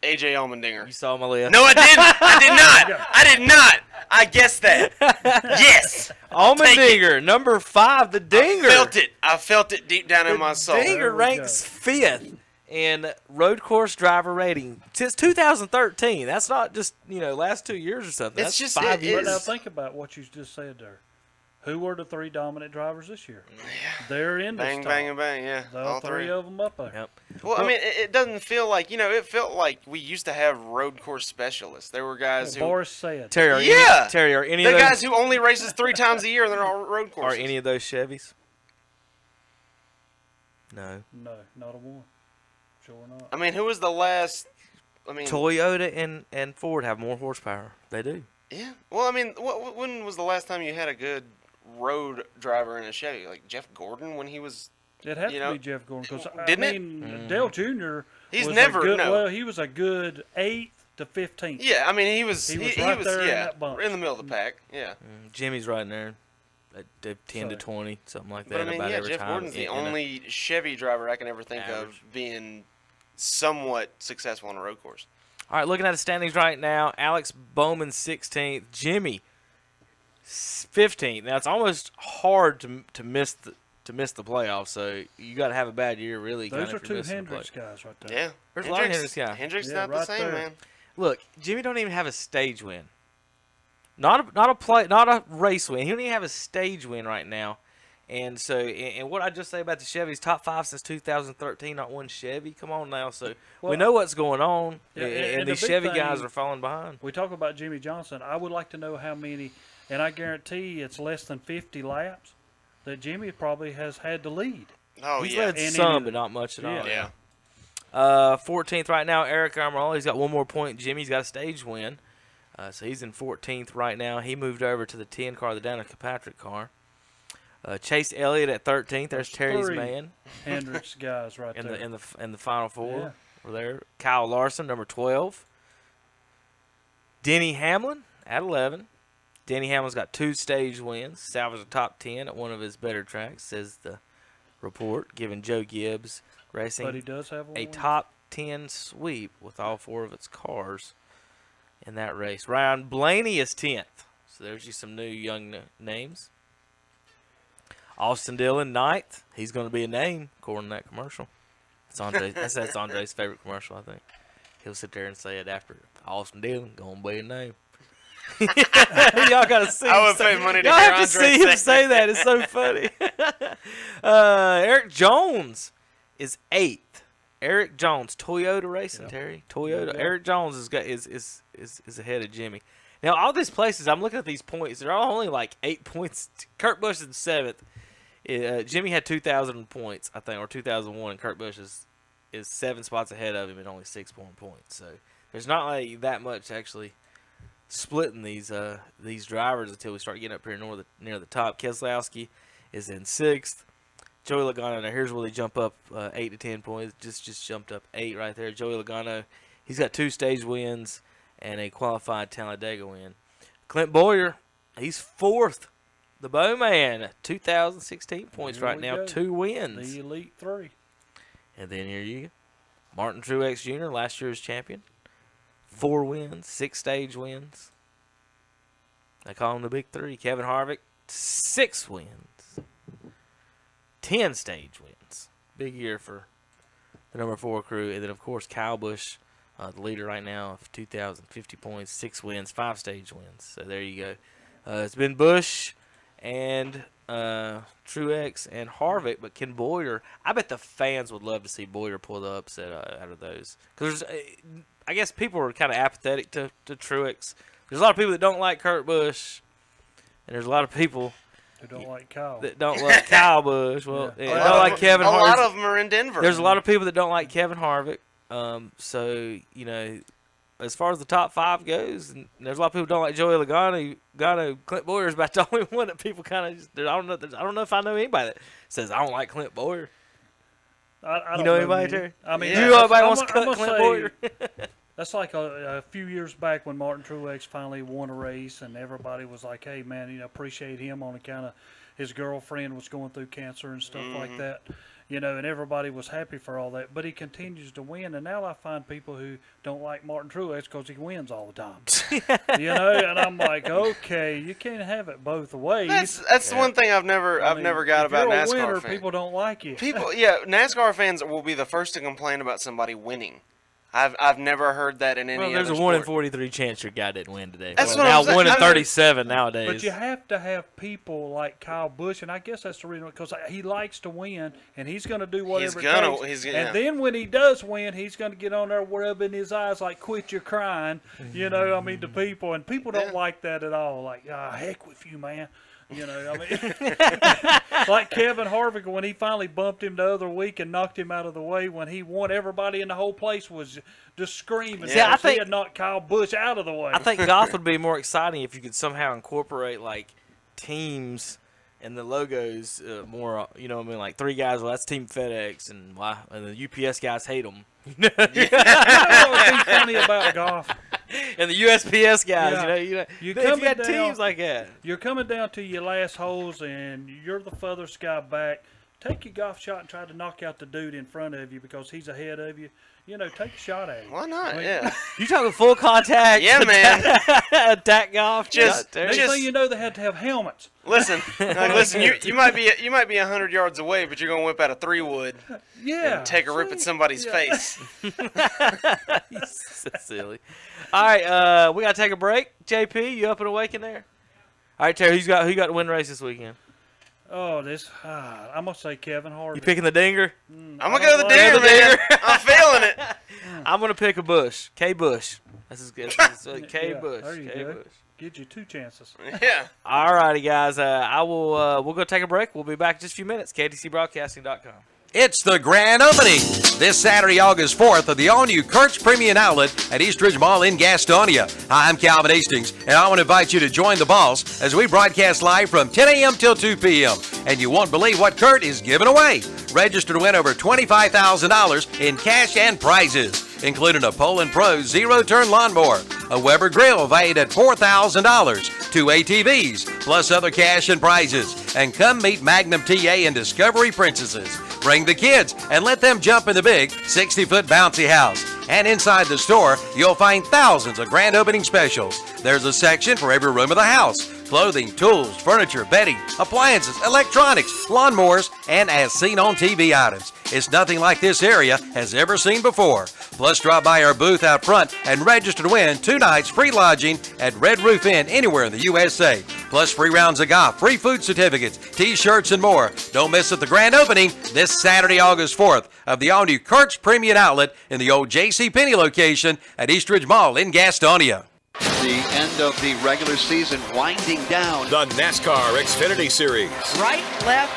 AJ Allmendinger. You saw my list. No, I didn't. I did not. I did not. I guessed that. Yes. Allmendinger, number 5, the Dinger. I felt it deep down in my soul. Dinger ranks 5th in road course driver rating since 2013. That's not just, last 2 years or something. It's That's just 5 years. But now think about what you just said there. Who were the 3 dominant drivers this year? They're in Bang, this bang, and bang, yeah. All three of them up there. Yep. Well, I mean, it doesn't feel like, it felt like we used to have road course specialists. There were guys who... Boris said. Terry, are any the of those... guys who only races 3 times a year and they're all road courses. Are any of those Chevys? No. No, not a one. Sure not. I mean, who was the last... Toyota and Ford have more horsepower. They do. Yeah. Well, I mean, when was the last time you had a good road driver in a Chevy? Like Jeff Gordon when he was... It had to be Jeff Gordon because Didn't Dale Jr. He's was never a good, no. Well, he was a good 8th to 15th. Yeah, I mean he was right there in that bunch. in the middle of the pack. Yeah. Jimmy's right in there at 10 to 20, something like that. But I mean, about yeah, every Jeff time Gordon's the only Chevy driver I can ever think of being somewhat successful on a road course. All right, looking at the standings right now, Alex Bowman 16th, Jimmy 15th. Now it's almost hard to miss the playoffs, so you got to have a bad year, really. Those are 2 Hendricks guys right there. Yeah, there's a lot of Hendricks guys. Hendricks not the same, man. Look, Jimmy don't even have a stage win. Not a race win. He don't even have a stage win right now. And so, and what I just say about the Chevys, top 5 since 2013, not one Chevy. Come on now. So we know what's going on, and these Chevy guys are falling behind. We talk about Jimmy Johnson. I would like to know how many, and I guarantee it's less than 50 laps that Jimmy probably has had to lead. Oh, He's yeah. led some, but not much at all. Yeah. 14th right now, Eric Almirola. He's got 1 more point. Jimmy's got a stage win. So he's in 14th right now. He moved over to the 10 car, the Danica Patrick car. Chase Elliott at 13th. There's Terry's 3 man. Hendricks guys right in there. In the final 4 Yeah. were there. Kyle Larson, number 12. Denny Hamlin at 11. Denny Hamlin's got 2 stage wins. Salvaged a top 10 at one of his better tracks, says the report, giving Joe Gibbs Racing But he does have a one. top 10 sweep with all 4 of its cars in that race. Ryan Blaney is 10th. So there's you some new young names. Austin Dillon, 9th. He's going to be a name, according to that commercial. It's Andre. That's Andre's favorite commercial, I think. He'll sit there and say it after Austin Dillon, gonna be a name. Y'all gotta see. I would pay money to y'all hear have to Andre see him say that. It's so funny. Eric Jones is 8th. Eric Jones, Toyota Racing, Terry. Toyota. Eric Jones is ahead of Jimmy. Now all these places, I'm looking at these points. They're all only like 8 points. Kurt Busch is 7th. Jimmy had 2,000 points, I think, or 2001, and Kurt Busch is 7 spots ahead of him at only 6 points. So there's not like that much actually splitting these drivers until we start getting up here near the top. Keselowski is in 6th. Joey Logano, now here's where they jump up 8 to 10 points. Just jumped up 8 right there. Joey Logano, he's got 2 stage wins and a qualified Talladega win. Clint Bowyer, he's 4th. The Bowman, 2016 points Here right we now, go. 2 wins. The Elite 3. And then here you go. Martin Truex Jr., last year's champion. 4 wins, 6 stage wins. They call him the Big 3. Kevin Harvick, 6 wins. 10 stage wins. Big year for the number 4 crew. And then, of course, Kyle Busch, the leader right now of 2,050 points, 6 wins, 5 stage wins. So there you go. It's been Busch and Truex and Harvick, but Ken Bowyer, I bet the fans would love to see Bowyer pull the upset out of those. Because I guess people are kind of apathetic to Truex. There's a lot of people that don't like Kurt Busch, and there's a lot of people who don't like Kyle. That don't like Kyle Busch. Well, Yeah. don't like Kevin Harvick. A lot of them are in Denver. There's a lot of people that don't like Kevin Harvick. So, you know, as far as the top 5 goes, and there's a lot of people who don't like Joey Logano. Clint Bowyer is about the only one that people kind of just. I don't know if I know anybody that says I don't like Clint Bowyer. I don't you know anybody, either. Terry? I mean, you know anybody wants to cut I'm Clint say, Bowyer? That's like a few years back when Martin Truex finally won a race, and everybody was like, "Hey, man, you know, appreciate him on account of his girlfriend was going through cancer and stuff like that." You know, and everybody was happy for all that. But he continues to win, and now I find people who don't like Martin Truex because he wins all the time. You know, and I'm like, okay, you can't have it both ways. That's the one thing I've never got if about you're a NASCAR winner, fans. people don't like you. NASCAR fans will be the first to complain about somebody winning. I've never heard that in any Well, there's other a 1 in sport. 43 chance your guy didn't win today. That's well, what now I'm saying. 1 in I mean, 37 nowadays. But you have to have people like Kyle Busch, and I guess that's the reason, because he likes to win, and he's going to do whatever it takes. And then when he does win, he's going to get on there rubbing his eyes like, quit your crying, you know, I mean, to people. And people don't like that at all. Like, heck with you, man. You know, I mean, like Kevin Harvick, when he finally bumped him the other week and knocked him out of the way, when he won, everybody in the whole place was just screaming. Yeah, I think he had knocked Kyle Busch out of the way. I think golf would be more exciting if you could somehow incorporate like teams and the logos more. You know what I mean? Like 3 guys. Well, that's Team FedEx, and the UPS guys hate them. You know what would be funny about golf? And the USPS guys, Yeah. you know, You if you had teams like that. You're coming down to your last holes, and you're the furthest guy back. Take your golf shot and try to knock out the dude in front of you because he's ahead of you. You know, take a shot at him. Why not? I mean, Yeah. You talking full contact? Yeah, man. Attack golf. Next thing you know, they had to have helmets. Listen, you might be 100 yards away, but you're gonna whip out a 3-wood. Yeah. And take a rip at somebody's face. So silly. All right, we gotta take a break. JP, you up and awake in there? All right, Terry, who you got to win the race this weekend? Oh, I'm gonna say Kevin Harvick. You picking the Dinger? I'm gonna go the Dinger, man. I'm feeling it. I'm gonna pick a Busch. K. Busch. That's as good. K. Yeah, Busch. there you K. go. Busch. Gives you 2 chances. Yeah. All righty, guys. We'll go take a break. We'll be back in just a few minutes. KTCBroadcasting.com. It's the grand opening this Saturday, August 4th of the all-new Kurt's Premium Outlet at Eastridge Mall in Gastonia. Hi, I'm Calvin Hastings, and I want to invite you to join the boss as we broadcast live from 10 a.m. till 2 p.m. And you won't believe what Kurt is giving away. Register to win over $25,000 in cash and prizes, including a Poland Pro zero-turn lawnmower, a Weber grill valued at $4,000, 2 ATVs, plus other cash and prizes. And come meet Magnum TA and Discovery Princesses. Bring the kids and let them jump in the big 60-foot bouncy house. And inside the store, you'll find thousands of grand opening specials. There's a section for every room of the house. Clothing, tools, furniture, bedding, appliances, electronics, lawnmowers, and as seen on TV items. It's nothing like this area has ever seen before. Plus, drop by our booth out front and register to win 2 nights free lodging at Red Roof Inn anywhere in the USA. Plus, free rounds of golf, free food certificates, T-shirts, and more. Don't miss at the grand opening this Saturday, August 4th of the all-new Kurt's Premium Outlet in the old J.C. Penney location at Eastridge Mall in Gastonia. The end of the regular season winding down. The NASCAR Xfinity Series Right, left,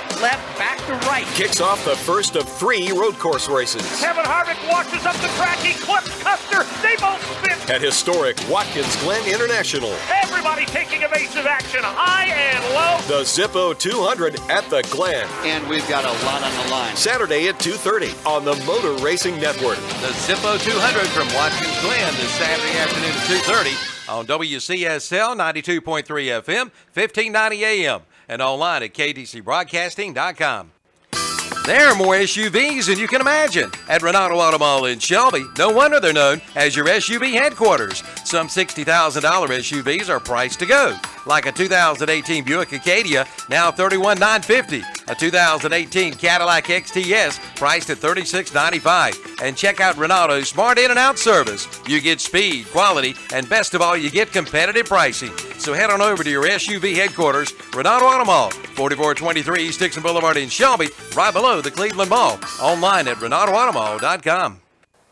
back to right. kicks off the first of 3 road course races Kevin Harvick washes up the track. He clips Custer. They both spin. at historic Watkins Glen International. Everybody taking evasive action, high and low. The Zippo 200 at the Glen. And we've got a lot on the line. Saturday at 2:30 on the Motor Racing Network. The Zippo 200 from Watkins Glen this Saturday afternoon at 2:30 on WCSL 92.3 FM, 1590 AM, and online at ktcbroadcasting.com. There are more SUVs than you can imagine at Renato Auto Mall in Shelby. No wonder they're known as your SUV headquarters. Some $60,000 SUVs are priced to go, like a 2018 Buick Acadia, now $31,950. A 2018 Cadillac XTS, priced at $36,995. And check out Renato's Smart In and Out service. You get speed, quality, and best of all, you get competitive pricing. So head on over to your SUV headquarters, Renato Auto Mall, 4423 East Dixon Boulevard in Shelby, right below the Cleveland Mall. Online at RenatoAutomall.com.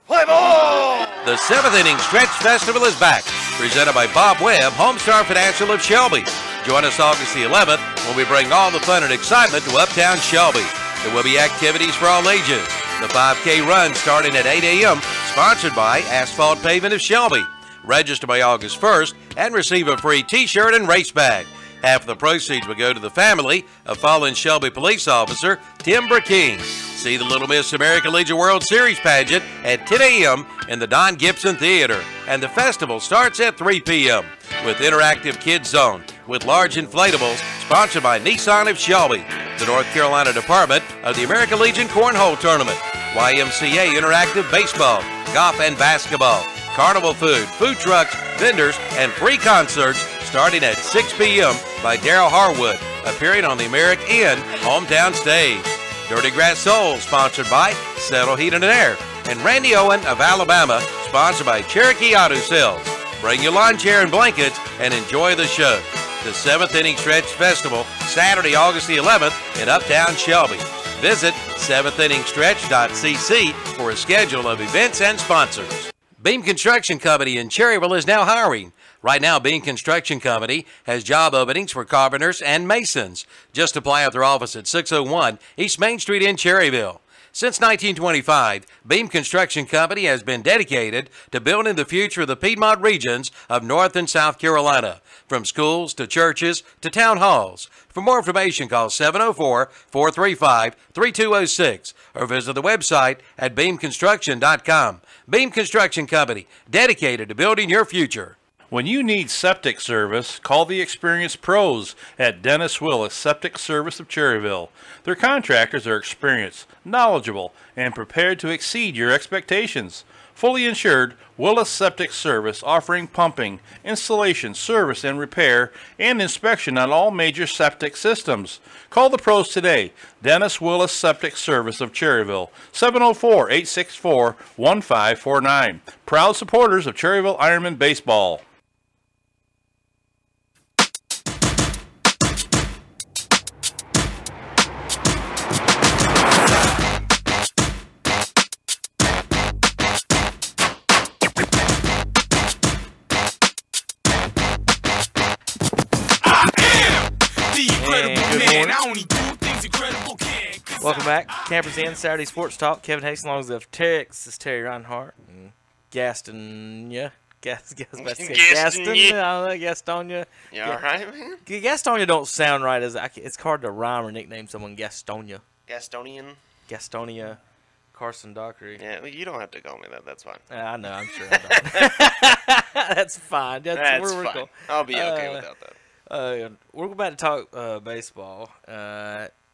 Play ball! The 7th Inning Stretch Festival is back, presented by Bob Webb, Homestar Financial of Shelby. Join us August the 11th when we bring all the fun and excitement to Uptown Shelby. There will be activities for all ages. The 5K run starting at 8 a.m., sponsored by Asphalt Pavement of Shelby. Register by August 1st and receive a free T-shirt and race bag. Half of the proceeds will go to the family of fallen Shelby police officer Tim King. See the Little Miss American Legion World Series pageant at 10 a.m. in the Don Gibson Theater. And the festival starts at 3 p.m. with interactive kids zone with large inflatables, sponsored by Nissan of Shelby, the North Carolina Department of the American Legion Cornhole Tournament, YMCA Interactive Baseball, Golf and Basketball, carnival food, food trucks, vendors, and free concerts starting at 6 p.m. by Daryl Harwood, appearing on the American Inn hometown stage. Dirty Grass Soul, sponsored by Settle Heating and Air, and Randy Owen of Alabama, sponsored by Cherokee Auto Sales. Bring your lawn chair and blankets and enjoy the show. The 7th Inning Stretch Festival, Saturday, August the 11th in Uptown Shelby. Visit 7thinningstretch.cc for a schedule of events and sponsors. Beam Construction Company in Cherryville is now hiring. Right now, Beam Construction Company has job openings for carpenters and masons. Just apply at their office at 601 East Main Street in Cherryville. Since 1925, Beam Construction Company has been dedicated to building the future of the Piedmont regions of North and South Carolina, from schools to churches to town halls. For more information, call 704-435-3206 or visit the website at beamconstruction.com. Beam Construction Company, dedicated to building your future. When you need septic service, call the experienced pros at Dennis Willis Septic Service of Cherryville. Their contractors are experienced, knowledgeable, and prepared to exceed your expectations. Fully insured, Willis Septic Service offering pumping, installation, service and repair, and inspection on all major septic systems. Call the pros today. Dennis Willis Septic Service of Cherryville, 704-864-1549. Proud supporters of Cherryville Ironman Baseball. Welcome back. Campers Inn, Saturday Sports Talk. Kevin Hastings along with Texas Terry Reinhardt and Gastonia. Gastonia. You all right, man? Gastonia don't sound right. It's hard to rhyme or nickname someone Gastonia. Gastonia. Carson Dockery. Yeah, you don't have to call me that. That's fine. I know. I'm sure I don't. That's fine. That's we're fine. I'll be okay without that. We're about to talk baseball.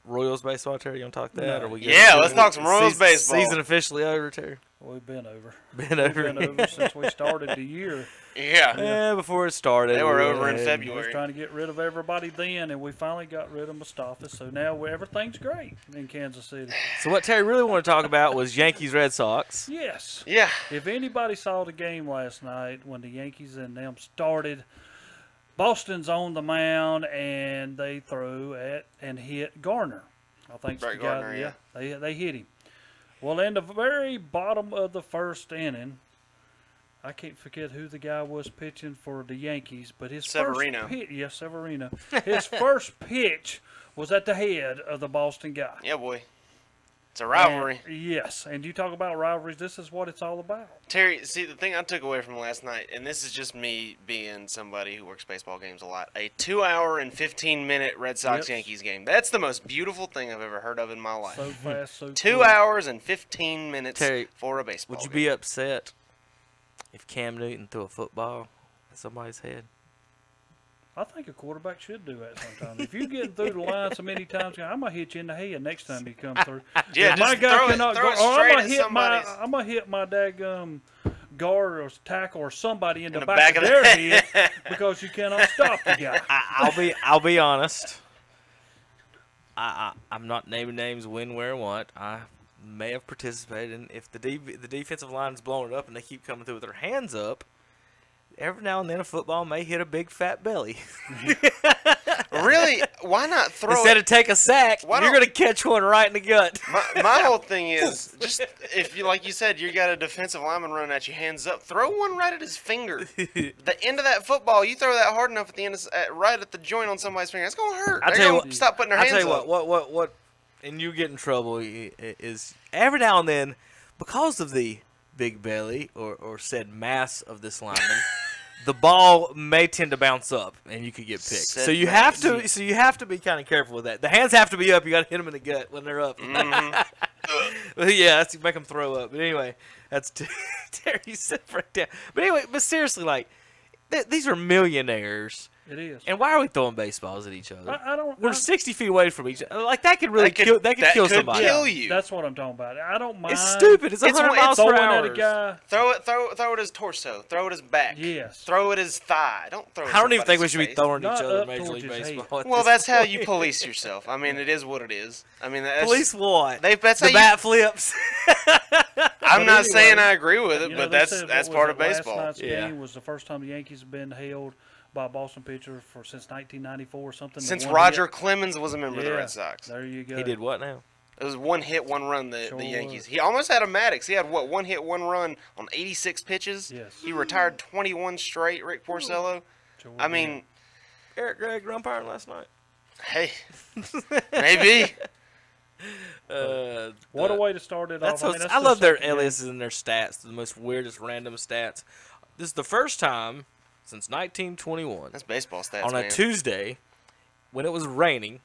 Royals baseball, Terry? You want to talk that? Or we let's talk some Royals baseball. Season officially over, Terry. We've been over. Been over since we started the year. Yeah, before it started. They were over in We February. was trying to get rid of everybody then, and we finally got rid of Mustafa. So now everything's great in Kansas City. So what Terry really wanted to talk about was Yankees-Red Sox. Yes. Yeah. If anybody saw the game last night when the Yankees and them started, Boston's on the mound, and they threw at and hit Garner. I think Brett the guy, Gardner, they hit him. Well, in the very bottom of the first inning, I can't forget who the guy was pitching for the Yankees, but his Severino. first pitch, Severino. His first pitch was at the head of the Boston guy. Yeah, boy. It's a rivalry. And, yes, and you talk about rivalries. This is what it's all about. Terry, see, the thing I took away from last night, and this is just me being somebody who works baseball games a lot, a 2-hour and 15-minute Red Sox-Yankees game. That's the most beautiful thing I've ever heard of in my life. So fast, so 2 quick. hours and 15 minutes Terry, for a baseball Would you game. be upset if Cam Newton threw a football at somebody's head? I think a quarterback should do that sometimes. If you're getting through the line so many times, I'm gonna hit you in the head next time you come through. Yeah, if my just guy throw it- cannot throw go, it or straight I'm at somebody's- gonna hit my daggum guard or tackle or somebody in the back back of of their the head because you cannot stop the guy. I'll be honest. I'm not naming names, when, where, what. I may have participated in. If the defensive line is blowing it up and they keep coming through with their hands up, every now and then a football may hit a big fat belly. Really? Why not throw Instead it? of take a sack, Why you're don't- going to catch one right in the gut. My whole thing is, just if you, like you said, you got a defensive lineman running at you, hands up, throw one right at his finger. The end of that football, you throw that hard enough at the end, right at the joint on somebody's finger, it's gonna hurt. I'll They're tell you gonna what. stop putting their I'll hands tell you up. what, and you get in trouble is every now and then, because of the big belly or said mass of this lineman, the ball may tend to bounce up and you could get picked. So you have to be kind of careful with that. The hands have to be up. You got to hit them in the gut when they're up. But yeah, that's to make them throw up. But anyway, that's Terry said right down. But anyway, seriously, like these are millionaires. It is. And why are we throwing baseballs at each other? I don't. We're 60 feet away from each other. Like that could really kill. That could kill somebody. Kill you. That's what I'm talking about. I don't mind. It's stupid. It's 100 miles per throwing hour. at a guy. Throw it his torso. Throw it his back. Yes. Throw it his thigh. Don't throw it. I don't even think we somebody's should be face. throwing Not each other up in Major towards League his Baseball. Well, that's how you police yourself. I mean, it is what it is. I mean, that's, Police what? That's the how bat flips. I'm not anyway, saying I agree with it, You know, but they that's said, that's what part was of it, baseball. Last night's game was the first time the Yankees have been held by a Boston pitcher since 1994 or something. Since One Roger hit. Clemens was a member of the Yeah, Red Sox. There you go. He did what now? It was one hit, one run. The Sure Yankees. was. He almost had a Maddox. He had what, one hit, one run on 86 pitches. Yes. He retired 21 straight. Rick Porcello. Sure I mean, Eric Gregg umpiring last night. hey, maybe. What a way to start it off. That's that's I the love their second game. aliases and their stats. The most weirdest random stats. This is the first time since 1921. That's baseball stats, on a man. Tuesday when it was raining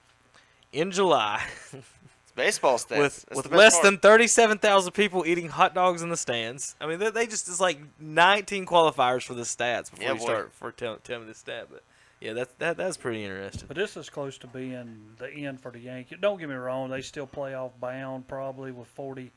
in July. It's baseball stats. With That's the best less part. than 37,000 people eating hot dogs in the stands. I mean, they just, it's like 19 qualifiers for the stats before Yeah, you boy. start for tell me the stat. But yeah, that's pretty interesting. But this is close to being the end for the Yankees. Don't get me wrong; they still playoff bound, probably with 40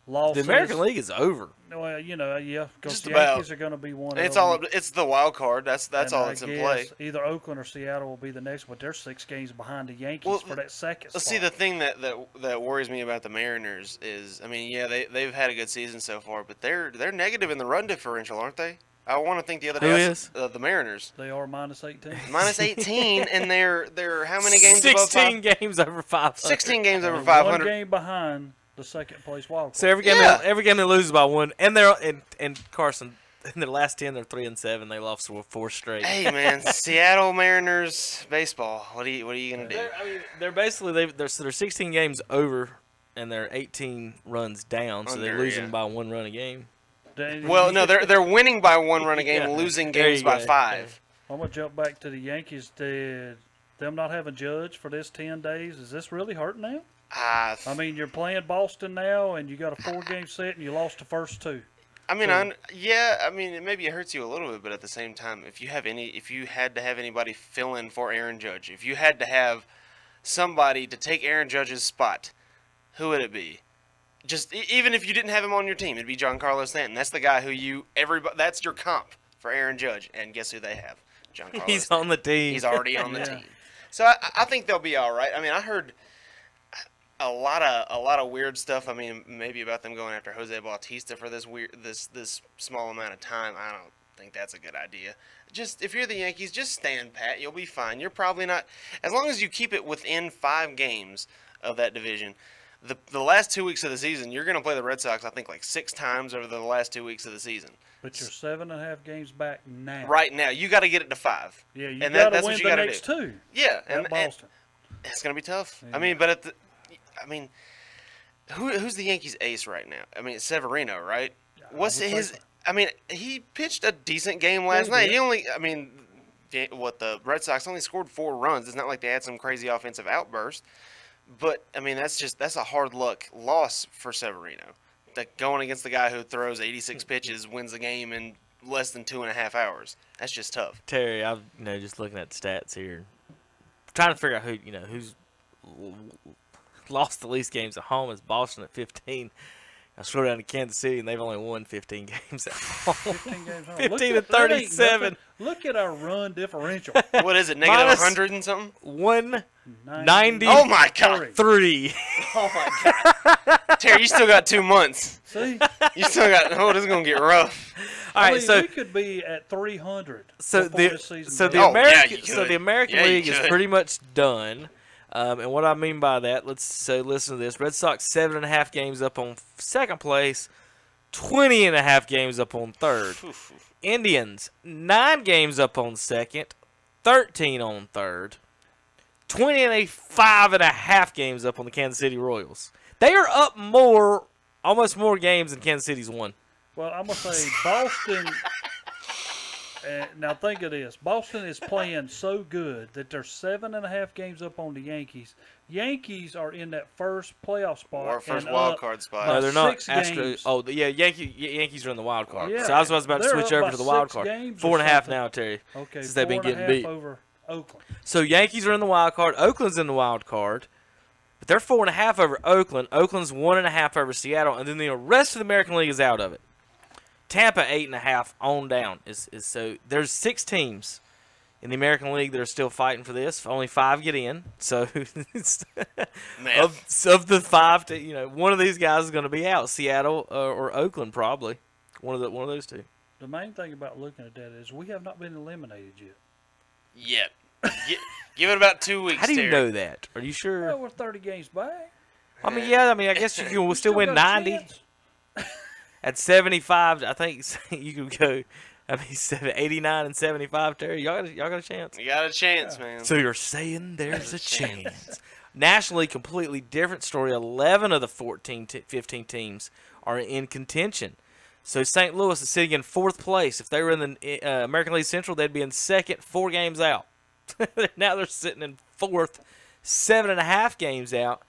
losses. The American League is over. Well, you know, yeah, because Just the about. Yankees are going to be one. It's of all. them. It's the wild card. That's And all I that's in play. guess either Oakland or Seattle will be the next, but they're 6 games behind the Yankees Well, for that second spot. See, the thing that worries me about the Mariners is, I mean, yeah, they've had a good season so far, but they're negative in the run differential, aren't they? I want to think the other day. Who I is? the Mariners. They are minus 18. Minus 18, and they're how many games above 16 games over 500. 16 games over One 500. game behind the second place wild card. So every game they lose by one, and they're and Carson in their last 10 they're 3-7. They lost 4 straight. Hey man, Seattle Mariners baseball. What are you gonna do? They're basically they're 16 games over, and they're 18 runs down, so they're Under, losing yeah. by 1 run a game. Well, no, they're winning by 1 run a game, Yeah. losing There games you by go. 5. I'm going to jump back to the Yankees. Did them not have a judge for this 10 days? Is this really hurting them? I mean, you're playing Boston now, and you got a 4-game set, and you lost the first 2. I mean, So- I mean, maybe it hurts you a little bit, but at the same time, if you had to have anybody fill in for Aaron Judge, if you had to have somebody to take Aaron Judge's spot, who would it be? Just even if you didn't have him on your team, it'd be Giancarlo Stanton. That's the guy who that's your comp for Aaron Judge. And guess who they have? Giancarlo He's Stanton. on the team. He's already on the team. So I think they'll be all right. I mean, I heard a lot of weird stuff. I mean, maybe about them going after Jose Bautista for this small amount of time. I don't think that's a good idea. Just if you're the Yankees, just stand pat. You'll be fine. You're probably not, as long as you keep it within 5 games of that division. The last 2 weeks of the season, you're going to play the Red Sox, I think, like 6 times over the last 2 weeks of the season. But you're 7.5 games back now. Right now, you got to get it to 5. Yeah, you got to win the next 2. Yeah, and Boston. It's going to be tough. Yeah. I mean, but who's the Yankees' ace right now? I mean, it's Severino, right? What's his? I mean, he pitched a decent game last night. He only, the Red Sox only scored 4 runs. It's not like they had some crazy offensive outburst. But, I mean, that's a hard luck loss for Severino. That going against the guy who throws 86 pitches, wins the game in less than 2.5 hours. That's just tough. Terry, I'm just looking at the stats here, trying to figure out who's lost the least games at home. Is Boston at 15. I scroll down to Kansas City, and they've only won 15 games at home. 15 games home. 15 to 37. Look at our run differential. What is it, negative 100 and something? 190. Oh, my God. 3. Oh, my God. Terry, you still got 2 months. See? You still got, this is going to get rough. All right, so we could be at 300. So the American League is pretty much done. And what I mean by that, listen to this. Red Sox 7.5 games up on second place, 20.5 games up on third. Indians 9 games up on second, 13 on third, 25.5 games up on the Kansas City Royals. They are up almost more games than Kansas City's won. Well, I'm going to say Boston. Now think of this. Boston is playing so good that they're 7.5 games up on the Yankees. Yankees are in that first playoff spot. Or first wild card spot. No, they're not. Games. Yankees are in the wild card. Yeah, so I was about to switch over to the wild card. 4.5 now, Terry. Okay, since they've been getting beat. Over Oakland. So Yankees are in the wild card. Oakland's in the wild card. But they're 4.5 over Oakland. Oakland's 1.5 over Seattle. And then the rest of the American League is out of it. Tampa 8.5 on down is so there's 6 teams in the American League that are still fighting for this. Only 5 get in. So of the 5, one of these guys is going to be out. Seattle or Oakland probably. One of those 2. The main thing about looking at that is we have not been eliminated yet. Give it about 2 weeks. How do you Terry. know that? Are you sure? Well, we're 30 games back. I guess you can still win 90. At 75, I think you could go. 89 and 75, Terry. Y'all got a chance. You got a chance, man. So you're saying there's a chance. Nationally, completely different story. 11 of the 15 teams are in contention. So St. Louis is sitting in 4th place. If they were in the American League Central, they'd be in 2nd, 4 games out. Now they're sitting in 4th, 7.5 games out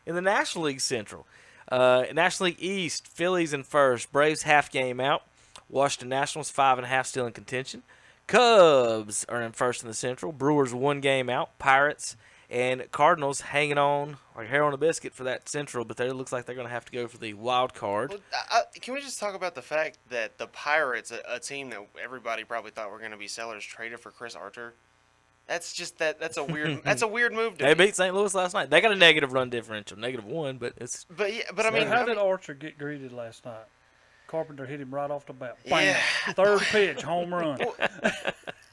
in the National League Central. National League East, Phillies in 1st, Braves half game out. Washington Nationals 5.5 still in contention. Cubs are in 1st in the Central. Brewers 1 game out. Pirates and Cardinals hanging on like hair on a biscuit for that Central, but it looks like they're going to have to go for the wild card. Well, can we just talk about the fact that the Pirates, a team that everybody probably thought were going to be sellers, traded for Chris Archer? That's just that's a weird move. They beat St. Louis last night. They got a negative run differential, -1, but it's. But I mean, how did Archer get greeted last night? Carpenter hit him right off the bat. Bam. 3rd pitch, home run.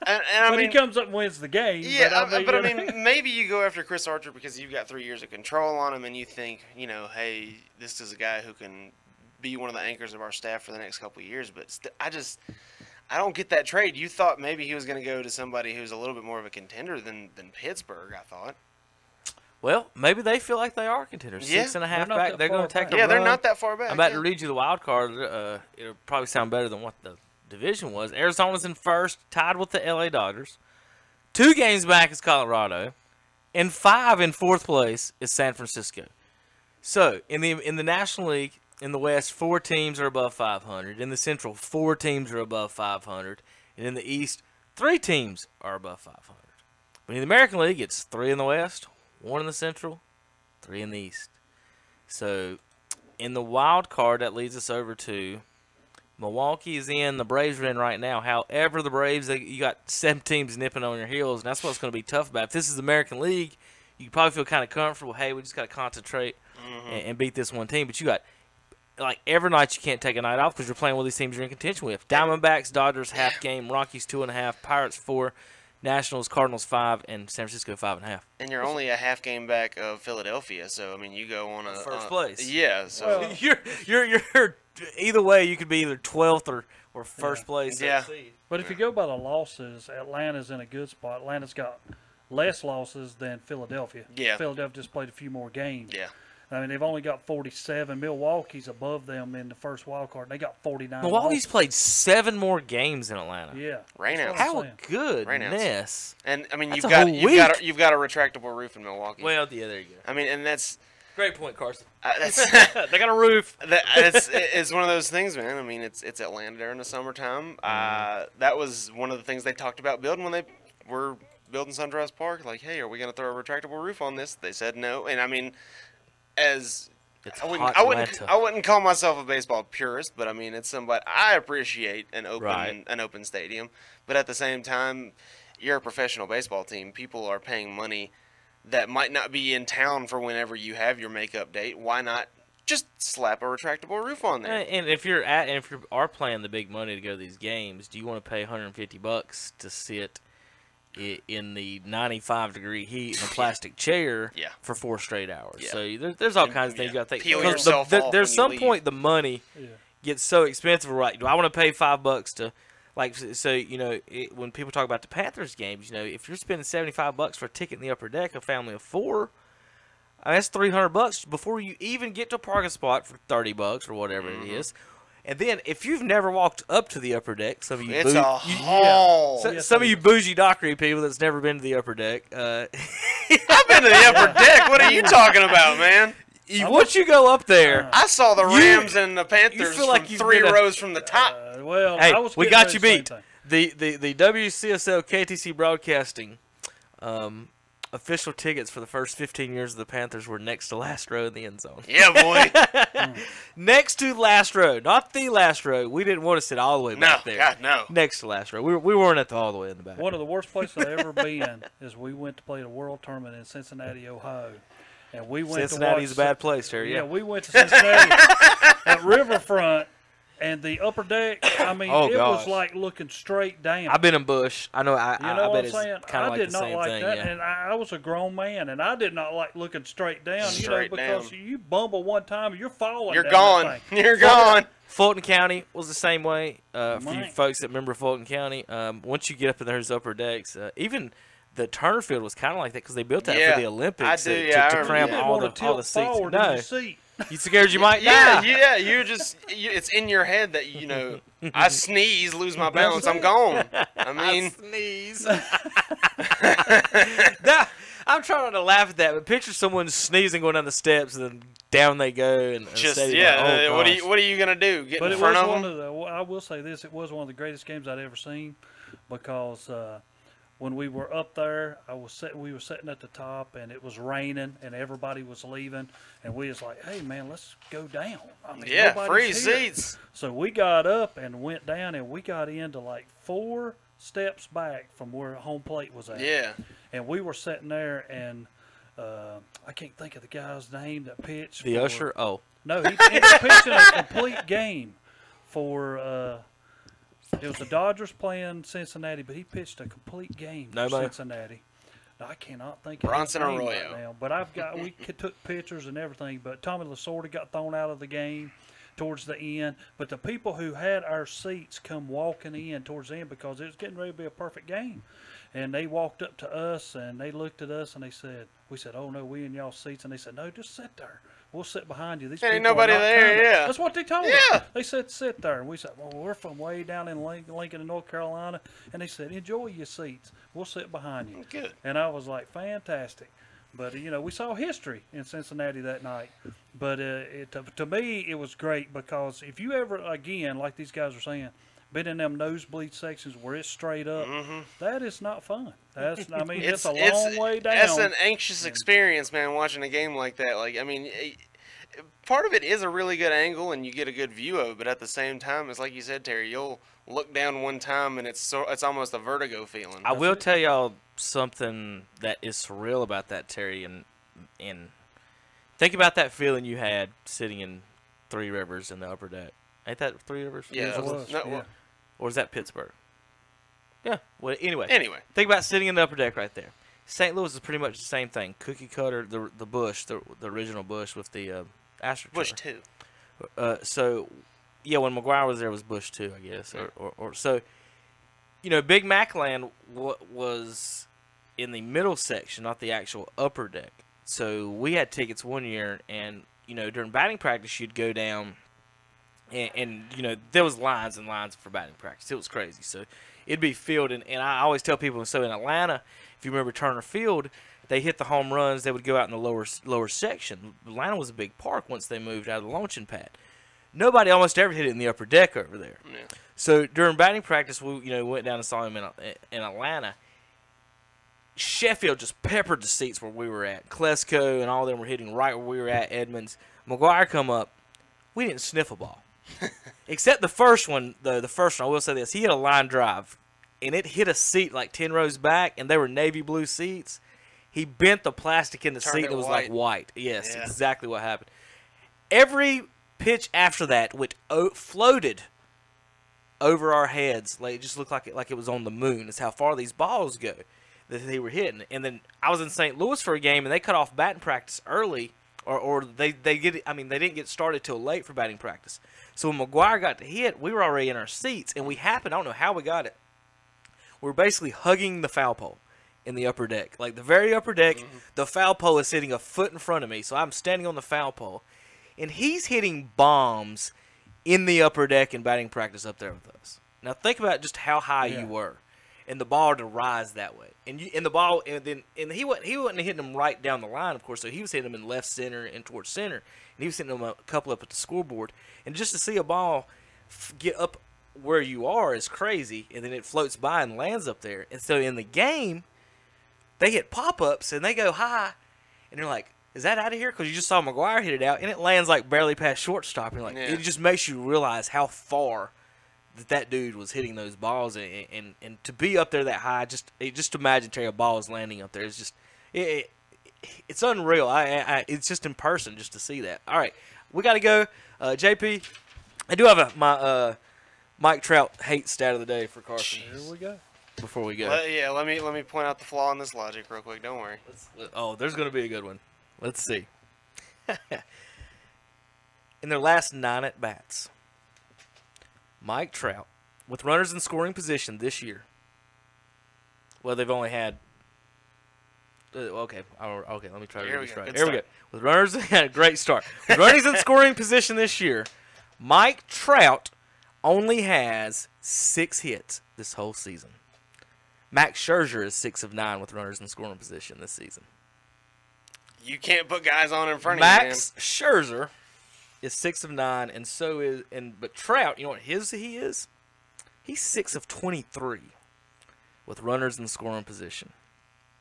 But he comes up and wins the game. Yeah, but I mean, maybe you go after Chris Archer because you've got 3 years of control on him, and you think, hey, this is a guy who can be one of the anchors of our staff for the next couple of years. But I don't get that trade. You thought maybe he was going to go to somebody who's a little bit more of a contender than Pittsburgh, I thought. Well, maybe they feel like they are contenders. 6.5 back. They're going to take a run. Yeah, they're not that far back. I'm about to read you the wild card. It'll probably sound better than what the division was. Arizona's in 1st, tied with the LA Dodgers. 2 games back is Colorado. And 5 in 4th place is San Francisco. So, in the National League, in the West, 4 teams are above 500. In the Central, 4 teams are above 500. And in the East, 3 teams are above 500. But in the American League, it's 3 in the West, 1 in the Central, 3 in the East. So in the wild card, that leads us over to Milwaukee is in, the Braves are in right now. However, the Braves, you got 7 teams nipping on your heels, and that's what's going to be tough about it. If this is the American League, you probably feel kind of comfortable. Hey, we just got to concentrate and beat this one team. But you got, like, every night you can't take a night off because you're playing with these teams you're in contention with. Diamondbacks, Dodgers, half game. Rockies, 2.5. Pirates, 4. Nationals, Cardinals, 5. And San Francisco, 5.5. And you're only a half game back of Philadelphia, so, I mean, you go on a... First place. Yeah, so... Well, you're either way, you could be either 12th or first place. Yeah. But if you go by the losses, Atlanta's in a good spot. Atlanta's got less losses than Philadelphia. Yeah. Philadelphia just played a few more games. Yeah. I mean, they've only got 47. Milwaukee's above them in the first wild card. They got 49. Milwaukee's played 7 more games in Atlanta. Yeah. Rainouts. How goodness. And I mean, That's you've a got whole you've got a retractable roof in Milwaukee. Well, yeah, there you go. I mean, and that's great point, Carson. They got a roof. It's one of those things, man. I mean, it's Atlanta during the summertime. That was one of the things they talked about building when they were building Sunrise Park. Like, hey, are we going to throw a retractable roof on this? They said no. And I mean, I wouldn't call myself a baseball purist, but I mean, it's somebody I appreciate an open stadium. But at the same time, you're a professional baseball team. People are paying money that might not be in town for whenever you have your makeup date. Why not just slap a retractable roof on there? And if you are playing the big money to go to these games, do you want to pay $150 to sit in the 95-degree heat in a plastic chair for 4 straight hours? Yeah. So there's all kinds of things you got to think. Peel yourself off There's when some you point the money gets so expensive. Right? Do I want to pay $5 to? Like, so, you know, when people talk about the Panthers games, you know, if you're spending $75 for a ticket in the upper deck, a family of 4, I mean, that's $300 before you even get to a parking spot for $30 or whatever it is. And then, if you've never walked up to the upper deck, some of you, some of you bougie dockery people that's never been to the upper deck. I've been to the upper deck. What are you talking about, man? Once you go up there, I saw the Rams and the Panthers feel like from 3 rows from the top. Hey, we got you beat. The WCSL KTC Broadcasting official tickets for the first 15 years of the Panthers were next to last row in the end zone. Yeah, boy. Next to last row, not the last row. We didn't want to sit all the way back there. God, no. Next to last row. We weren't all the way in the back. One of the worst places I've ever been is we went to play the World Tournament in Cincinnati, Ohio. And we went Cincinnati's a bad place, Terry. Yeah, we went to Cincinnati at Riverfront, and the upper deck, I mean, it was like looking straight down. I've been in Bush. I know. I know bet what I'm it's saying? kind of like I did the not same like thing. that, Yeah. and I was a grown man, and I did not like looking straight down. Straight because down. you bumble one time, you're falling. You're down gone. that thing. You're gone. Fulton County was the same way. For you folks that remember Fulton County, once you get up in those upper decks, even the Turner Field was kind of like that because they built that for the Olympics to cram all the seats. No, you scared you might die. Yeah, it's in your head that, you know, I sneeze, lose my balance, I'm gone. I mean, sneeze. I'm trying not to laugh at that, but picture someone sneezing going down the steps and then down they go. And just what are you gonna do? Get in front of them? I will say this: it was one of the greatest games I'd ever seen because when we were up there, we were sitting at the top, and it was raining, and everybody was leaving, and we was like, "Hey, man, let's go down." I mean, free nobody's here. seats. So we got up and went down, and we got into like 4 steps back from where home plate was at. Yeah. And we were sitting there, and I can't think of the guy's name that pitched. The usher? Oh. No, he ended up pitching a complete game for it was the Dodgers playing Cincinnati, but he pitched a complete game for Cincinnati. Now, I cannot think of Bronson his name Arroyo. right now, but we took pictures and everything. But Tommy Lasorda got thrown out of the game towards the end. But the people who had our seats come walking in towards the end because it was getting ready to be a perfect game. And they walked up to us, and they looked at us, and we said, "Oh, no, we in y'all's seats." And they said, "No, just sit there. We'll sit behind you. These Ain't people nobody are not there, coming." yeah. That's what they told us. They said, "Sit there." And we said, "Well, we're from way down in Lincoln in North Carolina." And they said, "Enjoy your seats. We'll sit behind you." Good. And I was like, fantastic. But, you know, we saw history in Cincinnati that night. But to me, it was great because if you ever, again, like these guys are saying, been in them nosebleed sections where it's straight up. That is not fun. That's, I mean, it's a long way down. That's an anxious experience, man, watching a game like that. Like, I mean, part of it is a really good angle and you get a good view of it, but at the same time, it's like you said, Terry, you'll look down one time and it's almost a vertigo feeling. I will tell y'all something that is surreal about that, Terry, and think about that feeling you had sitting in Three Rivers in the upper deck. Ain't that Three Rivers? Yeah, it was. Yeah. Or is that Pittsburgh? Yeah. Well, anyway. Think about sitting in the upper deck right there. St. Louis is pretty much the same thing. Cookie cutter, the Bush, the original Bush with the AstroTurf. Bush 2. So, yeah, when McGuire was there, it was Bush 2, I guess. Or so, you know, Big Mac Land was in the middle section, not the actual upper deck. So we had tickets one year, and, you know, during batting practice, you'd go down. And, you know, there was lines and lines for batting practice. It was crazy. So it'd be filled. And I always tell people, so in Atlanta, if you remember Turner Field, they hit the home runs. They would go out in the lower section. Atlanta was a big park once they moved out of the launching pad. Nobody almost ever hit it in the upper deck over there. Yeah. So during batting practice, we went down and saw him in Atlanta. Sheffield just peppered the seats where we were at. Klesko and all of them were hitting right where we were at. Edmonds. McGuire come up. We didn't sniff a ball. Except the first one, though. The first one, I will say this. He hit a line drive, and it hit a seat like 10 rows back, and they were navy blue seats. He bent the plastic in the seat, and it was like white. Yes, exactly what happened. Every pitch after that floated over our heads. Like, it just looked like it was on the moon. It's how far these balls go that they were hitting. And then I was in St. Louis for a game, and they cut off batting practice early. Or they didn't get started till late for batting practice. So when McGuire got to hit, we were already in our seats, and we happened, I don't know how we got it. We were basically hugging the foul pole in the upper deck. Like the very upper deck, the foul pole is sitting a foot in front of me, so I'm standing on the foul pole. And he's hitting bombs in the upper deck in batting practice up there with us. Now think about just how high you were. And the ball to rise that way, and he wasn't hitting them right down the line, of course. So he was hitting them in left center and towards center, and he was hitting them a couple up at the scoreboard. And just to see a ball get up where you are is crazy, and then it floats by and lands up there. And so in the game, they hit pop-ups and they go high, and they're like, "Is that out of here?" Because you just saw McGuire hit it out, and it lands like barely past shortstop. And you're like, it just makes you realize how far that dude was hitting those balls, and to be up there that high, just imagine Terry, a ball is landing up there. It's just it's unreal. It's just in person just to see that. All right, we got to go. JP, I do have my Mike Trout hate stat of the day for Carson. Here we go. Before we go, let me point out the flaw in this logic real quick. Don't worry. There's going to be a good one. Let's see. In their last 9 at bats, Mike Trout, with runners in scoring position this year. Well, they've only had. Okay, let me try to Here get we this go. right. Good Here we go. start. With runners, great start. With runners in scoring position this year, Mike Trout only has 6 hits this whole season. Max Scherzer is 6 of 9 with runners in scoring position this season. You can't put guys on in front Max of you, Scherzer is 6 of 9, and so is but Trout, you know what he is? He's 6 of 23 with runners in scoring position.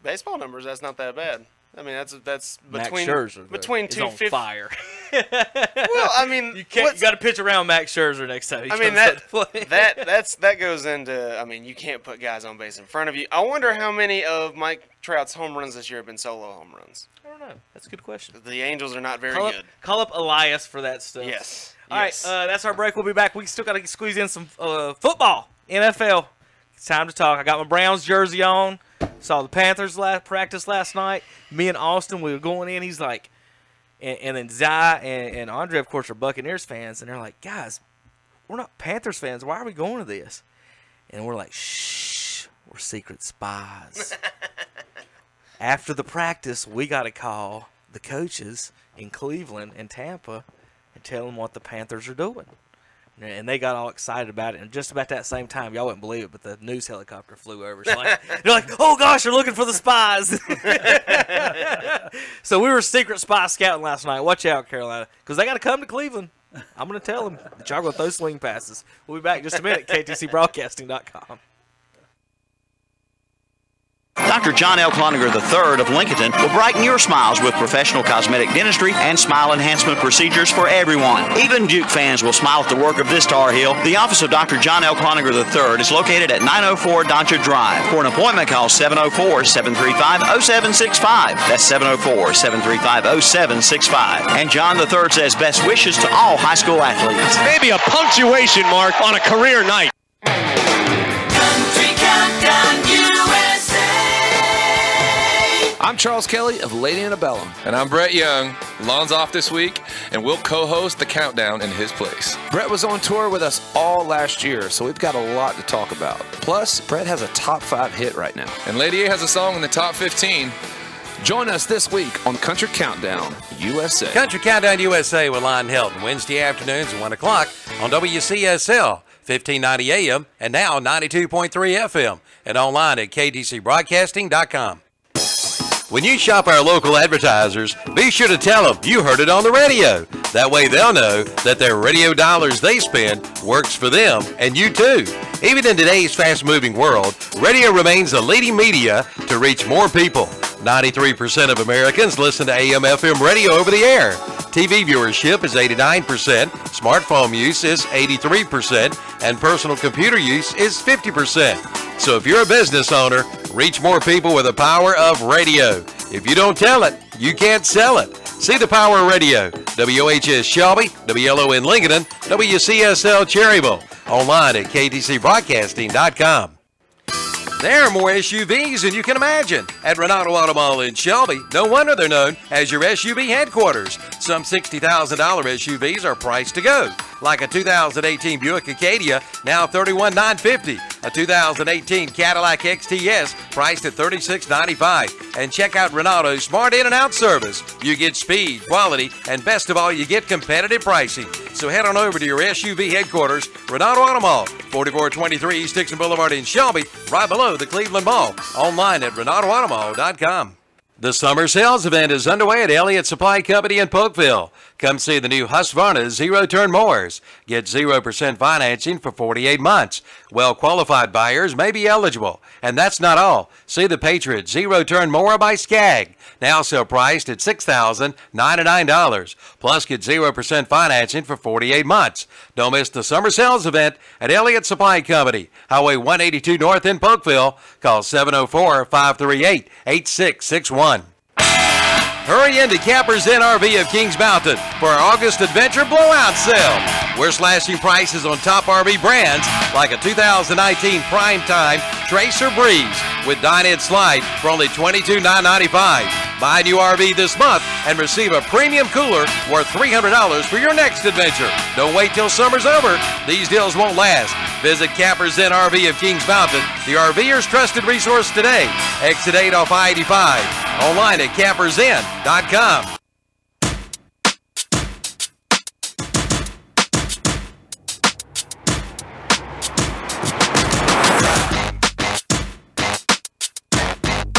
Baseball numbers, that's not that bad. I mean, that's between Max Scherzer, between is on 250. fire. Well, I mean, you got to pitch around Max Scherzer next time. I mean that goes into. I mean, you can't put guys on base in front of you. I wonder how many of Mike Trout's home runs this year have been solo home runs. I don't know. That's a good question. The Angels are not very good. Call up Elias for that stuff. Yes. All right, that's our break. We'll be back. We still got to squeeze in some football, NFL. It's time to talk. I got my Browns jersey on. Saw the Panthers practice last night. Me and Austin, we were going in. He's like, and then Zai and Andre, of course, are Buccaneers fans, and they're like, guys, we're not Panthers fans. Why are we going to this? And we're like, shh, we're secret spies. After the practice, we got to call the coaches in Cleveland and Tampa and tell them what the Panthers are doing. And they got all excited about it. And just about that same time, y'all wouldn't believe it, but the news helicopter flew over. So they're like, oh, gosh, they're looking for the spies. So we were secret spy scouting last night. Watch out, Carolina, because they got to come to Cleveland. I'm going to tell him that y'all going to throw swing passes. We'll be back in just a minute. KTCBroadcasting.com. Dr. John L. Cloninger III of Lincoln will brighten your smiles with professional cosmetic dentistry and smile enhancement procedures for everyone. Even Duke fans will smile at the work of this Tar Heel. The office of Dr. John L. Cloninger III is located at 904 Doncha Drive. For an appointment, call 704-735-0765. That's 704-735-0765. And John III says best wishes to all high school athletes. Maybe a punctuation mark on a career night. I'm Charles Kelly of Lady Antebellum. And I'm Brett Young. Lon's off this week, and we'll co-host the countdown in his place. Brett was on tour with us all last year, so we've got a lot to talk about. Plus, Brett has a top 5 hit right now. And Lady A has a song in the top 15. Join us this week on Country Countdown USA. Country Countdown USA with Lon Helton, Wednesday afternoons at 1 o'clock on WCSL, 1590 AM, and now 92.3 FM, and online at ktcbroadcasting.com. When you shop our local advertisers, be sure to tell them you heard it on the radio. That way they'll know that their radio dollars they spend works for them and you too. Even in today's fast-moving world, radio remains the leading media to reach more people. 93% of Americans listen to AM/FM radio over the air. TV viewership is 89%, smartphone use is 83%, and personal computer use is 50%. So if you're a business owner, reach more people with the power of radio. If you don't tell it, you can't sell it. See the power of radio. WHS Shelby, WLON Lincoln, WCSL Cherryville. Online at ktcbroadcasting.com. There are more SUVs than you can imagine at Renato Auto Mall in Shelby. No wonder they're known as your SUV headquarters. Some $60,000 SUVs are priced to go, like a 2018 Buick Acadia, now $31,950. A 2018 Cadillac XTS, priced at $36,995. And check out Renato's Smart In and Out service. You get speed, quality, and best of all, you get competitive pricing. So head on over to your SUV headquarters, Renato Auto Mall, 4423 East Dixon Boulevard in Shelby, right below the Cleveland Mall. Online at RenatoAutomall.com. The summer sales event is underway at Elliott Supply Company in Polkville. Come see the new Husqvarna zero-turn mowers. Get 0% financing for 48 months. Well-qualified buyers may be eligible. And that's not all. See the Patriot zero-turn mower by Skag. Now sale priced at $6,099. Plus get 0% financing for 48 months. Don't miss the summer sales event at Elliott Supply Company, Highway 182 North in Polkville. Call 704-538-8661. Hurry into Campers Inn RV of Kings Mountain for our August Adventure Blowout Sale. We're slashing prices on top RV brands like a 2019 Primetime Tracer Breeze with dine-in slide for only $22,995. Buy a new RV this month and receive a premium cooler worth $300 for your next adventure. Don't wait till summer's over. These deals won't last. Visit Campers Inn RV of Kings Mountain, the RVer's trusted resource today. Exit 8 off I-85. Online at campersinn.com.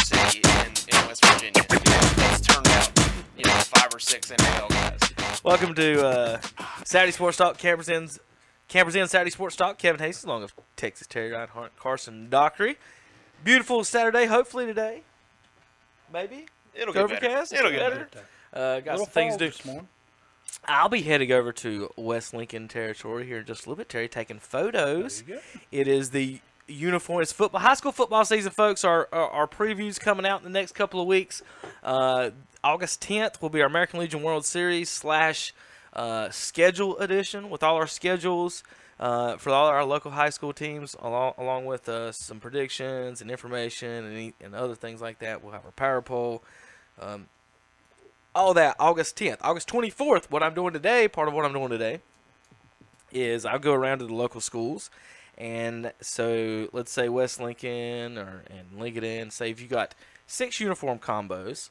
City in West Virginia. It's turned out, 5 or 6 NFL guys. Welcome to Saturday Sports Talk, Campers Inn Saturday Sports Talk. Kevin Hastings along with Texas Terry Reinhardt, Carson Dockery. Beautiful Saturday, hopefully today. Maybe. It'll get overcast. better. It'll get better. Got some things to do. I'll be heading over to West Lincoln territory here in just a little bit. Terry taking photos. It is the uniform. It's football, high school football season, folks. Our previews coming out in the next couple of weeks. August 10th will be our American Legion World Series / schedule edition with all our schedules for all our local high school teams, along with some predictions and information and other things like that. We'll have our power poll. All that August 10th. August 24th, part of what I'm doing today, is I'll go around to the local schools. And so let's say West Lincoln and Lincoln, say if you got 6 uniform combos,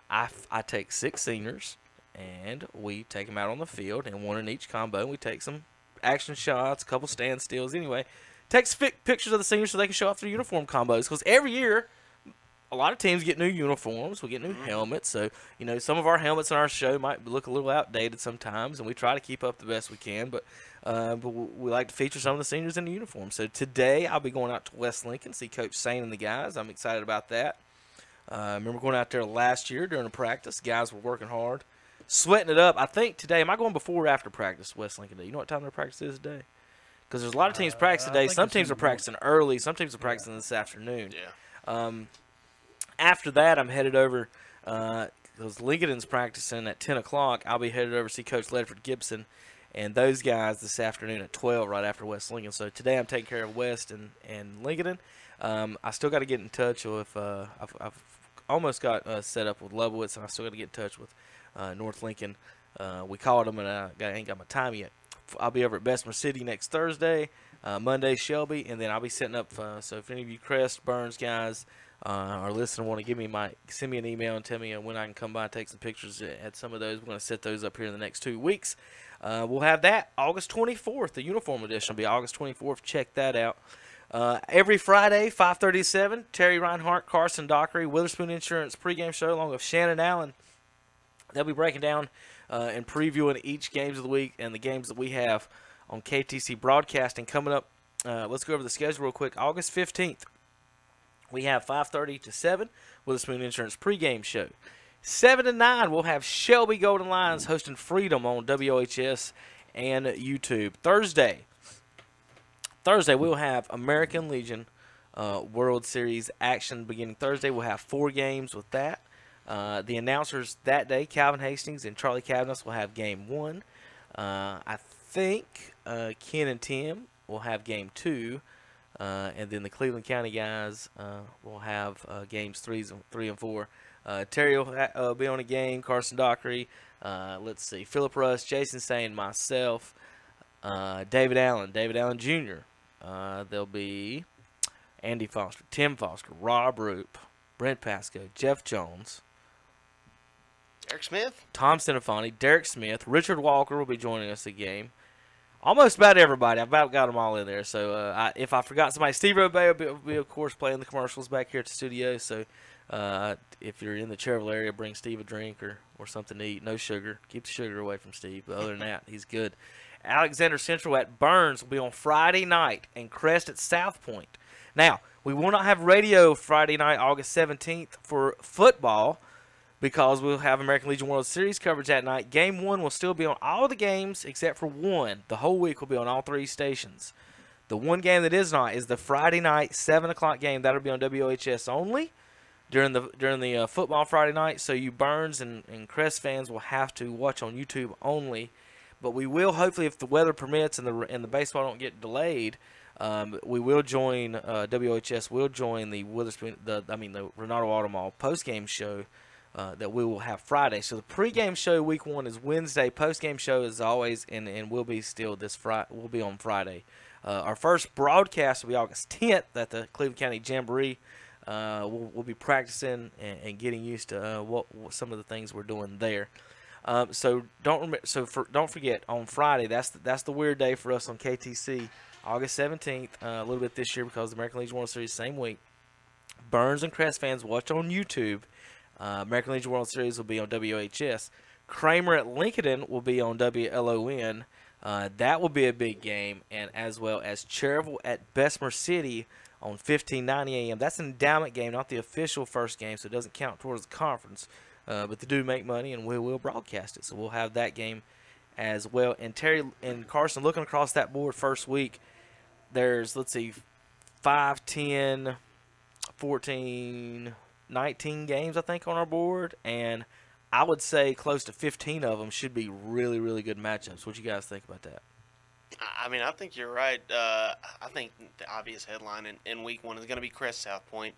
I take 6 seniors, and we take them out on the field, and 1 in each combo. We take some action shots, a couple standstills. Anyway, take pictures of the seniors so they can show off their uniform combos. Because every year, a lot of teams get new uniforms. We get new helmets. So, some of our helmets in our show might look a little outdated sometimes, and we try to keep up the best we can. But we like to feature some of the seniors in the uniform. So today I'll be going out to West Lincoln, see Coach Sane and the guys. I'm excited about that. I remember going out there last year during a practice. Guys were working hard, sweating it up. I think today, am I going before or after practice, West Lincoln Day? You know what time their practice is today? Because there's a lot of teams practicing today. Some teams are practicing early. Some teams are practicing this afternoon. Yeah. After that, I'm headed over because Lincoln's practicing at 10 o'clock. I'll be headed over to see Coach Ledford Gibson and those guys this afternoon at 12 right after West Lincoln. So today I'm taking care of West and Lincoln. I still got to get in touch with I've almost got set up with Leibowitz, and I still got to get in touch with North Lincoln. We called them, and I ain't got my time yet. I'll be over at Bessemer City next Thursday, Monday Shelby, and then I'll be setting up. So if any of you Crest, Burns guys are listening, want to send me an email and tell me when I can come by and take some pictures at some of those. We're going to set those up here in the next 2 weeks. We'll have that August 24th. The uniform edition will be August 24th. Check that out. Every Friday, 5:30 to 7, Terry Reinhardt, Carson Dockery, Witherspoon Insurance pregame show along with Shannon Allen. They'll be breaking down and previewing each games of the week and the games that we have on KTC Broadcasting coming up. Let's go over the schedule real quick. August 15th, we have 5:30 to 7 Witherspoon Insurance pregame show. 7 to 9, we'll have Shelby Golden Lions hosting Freedom on WHS and YouTube. Thursday, we'll have American Legion World Series action beginning Thursday. We'll have 4 games with that. The announcers that day, Calvin Hastings and Charlie Cavanis, will have Game 1. I think Ken and Tim will have Game 2. And then the Cleveland County guys will have Games 3 and 4. Terry will be on a game, Carson Dockery. Let's see, Philip Russ, Jason Sane, myself, David Allen Jr. There'll be Andy Foster, Tim Foster, Rob Roop, Brent Pasco, Jeff Jones, Derek Smith, Tom Sinofani, Derek Smith, Richard Walker will be joining us a game. Almost about everybody. I've about got them all in there. So if I forgot somebody, Steve Robey will be, of course, playing the commercials back here at the studio. So if you're in the Cherville area, bring Steve a drink or something to eat. No sugar. Keep the sugar away from Steve. But other than that, he's good. Alexander Central at Burns will be on Friday night, and Crest at South Point. Now, we will not have radio Friday night, August 17th for football because we'll have American Legion World Series coverage that night. Game 1 will still be on all the games except for one. The whole week will be on all 3 stations. The one game that is not is the Friday night 7 o'clock game. That'll be on WHS only during the football Friday night. So you Burns and Crest fans will have to watch on YouTube only. But we will, hopefully, if the weather permits and the baseball don't get delayed, we will join WHS. Will join the the Renato Automall postgame show that we will have Friday. So the pregame show week 1 is Wednesday. Postgame show is always and will be still this Friday. Will be on Friday. Our first broadcast will be August 10th at the Cleveland County Jamboree. We'll be practicing and getting used to what some of the things we're doing there. So don't forget on Friday. That's the weird day for us on KTC. August 17th, a little bit this year because the American Legion World Series same week. Burns and Crest fans watch on YouTube. American Legion World Series will be on WHS. Kramer at Lincoln will be on WLON. That will be a big game, and as well as Cherville at Bessemer City on 1590 AM. That's an endowment game, not the official first game, so it doesn't count towards the conference. But they do make money, and we will broadcast it. So we'll have that game as well. And Terry and Carson, looking across that board first week, there's, let's see, 5, 10, 14, 19 games, I think, on our board. And I would say close to 15 of them should be really, really good matchups. What do you guys think about that? I mean, I think you're right. I think the obvious headline in week 1 is going to be Crest South Point.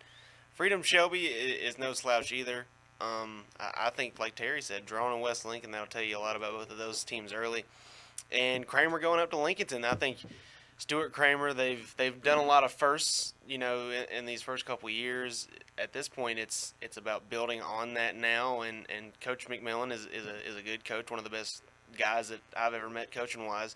Freedom Shelby is no slouch either. I think, like Terry said, drawing in West Lincoln, that'll tell you a lot about both of those teams early. And Kramer going up to Lincolnton, I think Stuart Kramer, they've done a lot of firsts, in these first couple of years. At this point, it's about building on that now. And Coach McMillan is a good coach, one of the best guys that I've ever met coaching wise.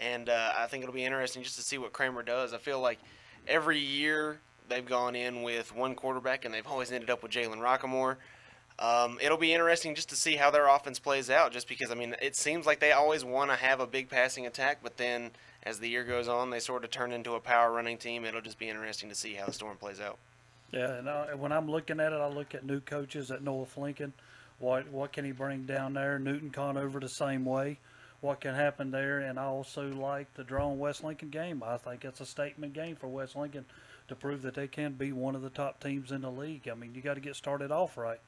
And I think it'll be interesting just to see what Kramer does. I feel like every year they've gone in with one quarterback, and they've always ended up with Jalen Rockamore. It'll be interesting just to see how their offense plays out, just because, I mean, it seems like they always want to have a big passing attack, but then as the year goes on, they sort of turn into a power running team. It'll just be interesting to see how the Storm plays out. Yeah, and when I'm looking at it, I look at new coaches at North Lincoln. What can he bring down there? Newton Conover the same way. What can happen there? And I also like the draw on West Lincoln game. I think it's a statement game for West Lincoln to prove that they can be one of the top teams in the league. I mean, you got to get started off right.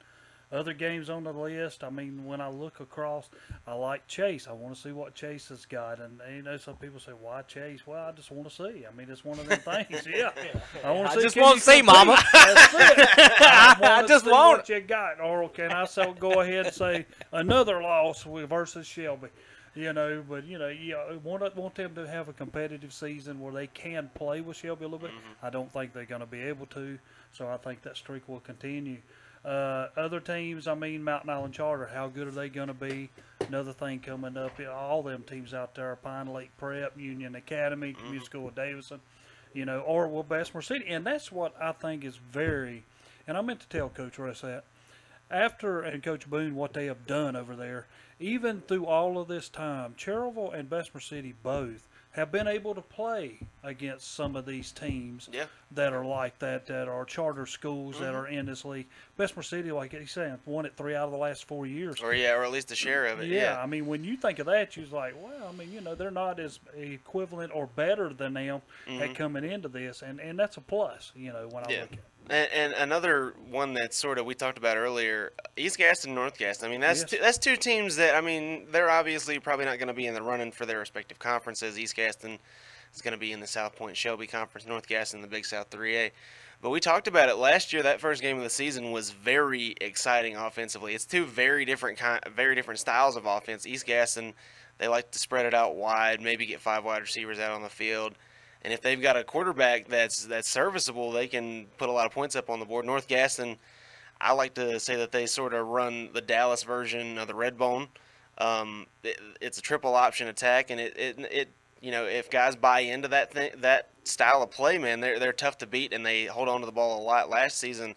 Other games on the list, I mean, when I look across, I like Chase. I want to see what Chase has got. And, you know, some people say, why Chase? Well, I just want to see. I mean, it's one of them things. Yeah. I want to see. I just want to see, Mama. That's it. I just want what you got. Or can I go ahead and say another loss versus Shelby? You know, but, you know, want them to have a competitive season where they can play with Shelby a little bit. I don't think they're going to be able to, so I think that streak will continue. Other teams, I mean, Mountain Island Charter, how good are they going to be? Another thing coming up, all them teams out there, Pine Lake Prep, Union Academy, Community School of Davidson, you know, or will Bessemer City. And that's what I think is very, and I meant to tell Coach Russ that, and Coach Boone, what they have done over there, even through all of this time, Cherryville and Bessemer City both have been able to play against some of these teams that are like that are charter schools that are in this league. Bessemer City, like he's saying, won it 3 out of the last 4 years. Or at least a share of it. Yeah, I mean, when you think of that, you're like, well, I mean, you know, they're not as equivalent or better than them at coming into this, and that's a plus, you know, when I look at it. And another one that sort of we talked about earlier, East Gaston and North Gaston. I mean, that's two teams that, I mean, they're obviously probably not going to be in the running for their respective conferences. East Gaston is going to be in the South Point Shelby Conference, North Gaston in the Big South 3A. But we talked about it last year. That first game of the season was very exciting offensively. It's two very different styles of offense. East Gaston, they like to spread it out wide, maybe get 5 wide receivers out on the field. And if they've got a quarterback that's serviceable, they can put a lot of points up on the board. North Gaston, I like to say that they sort of run the Dallas version of the Red Bone. It's a triple option attack, and it you know, if guys buy into that style of play, man, they're tough to beat, and they hold on to the ball a lot. Last season,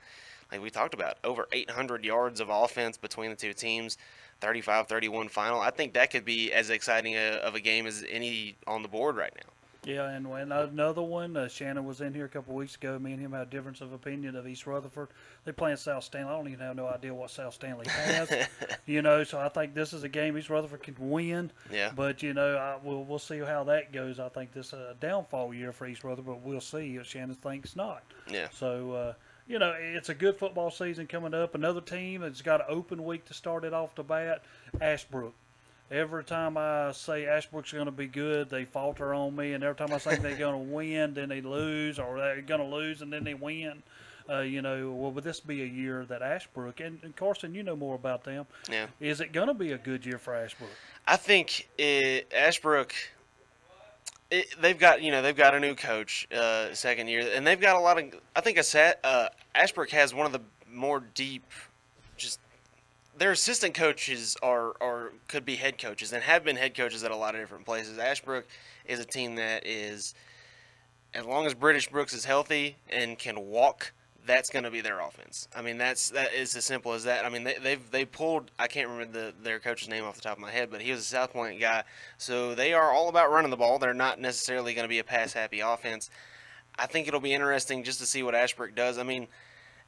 like we talked about, over 800 yards of offense between the two teams, 35-31 final. I think that could be as exciting of a game as any on the board right now. Yeah, and another one, Shannon was in here a couple of weeks ago. Me and him had a difference of opinion of East Rutherford. They're playing South Stanley. I don't even have no idea what South Stanley has. You know, so I think this is a game East Rutherford can win. Yeah. But, you know, we'll see how that goes. I think this is a downfall year for East Rutherford, but we'll see if Shannon thinks not. Yeah. So, you know, it's a good football season coming up. Another team that's got an open week to start it off the bat, Ashbrook. Every time I say Ashbrook's going to be good, they falter on me. And every time I say they're going to win, then they lose, or they're going to lose and then they win. You know, well, would this be a year that Ashbrook, and Carson, you know more about them. Yeah. Is it going to be a good year for Ashbrook? I think Ashbrook, they've got a new coach, second year, and they've got a lot of, I think Ashbrook has one of the more deep, just, their assistant coaches could be head coaches and have been head coaches at a lot of different places. Ashbrook is a team that is, as long as British Brooks is healthy and can walk, that's going to be their offense. I mean, that is as simple as that. I mean, they pulled, I can't remember their coach's name off the top of my head, but he was a South Point guy. So they are all about running the ball. They're not necessarily going to be a pass-happy offense. I think it'll be interesting just to see what Ashbrook does. I mean,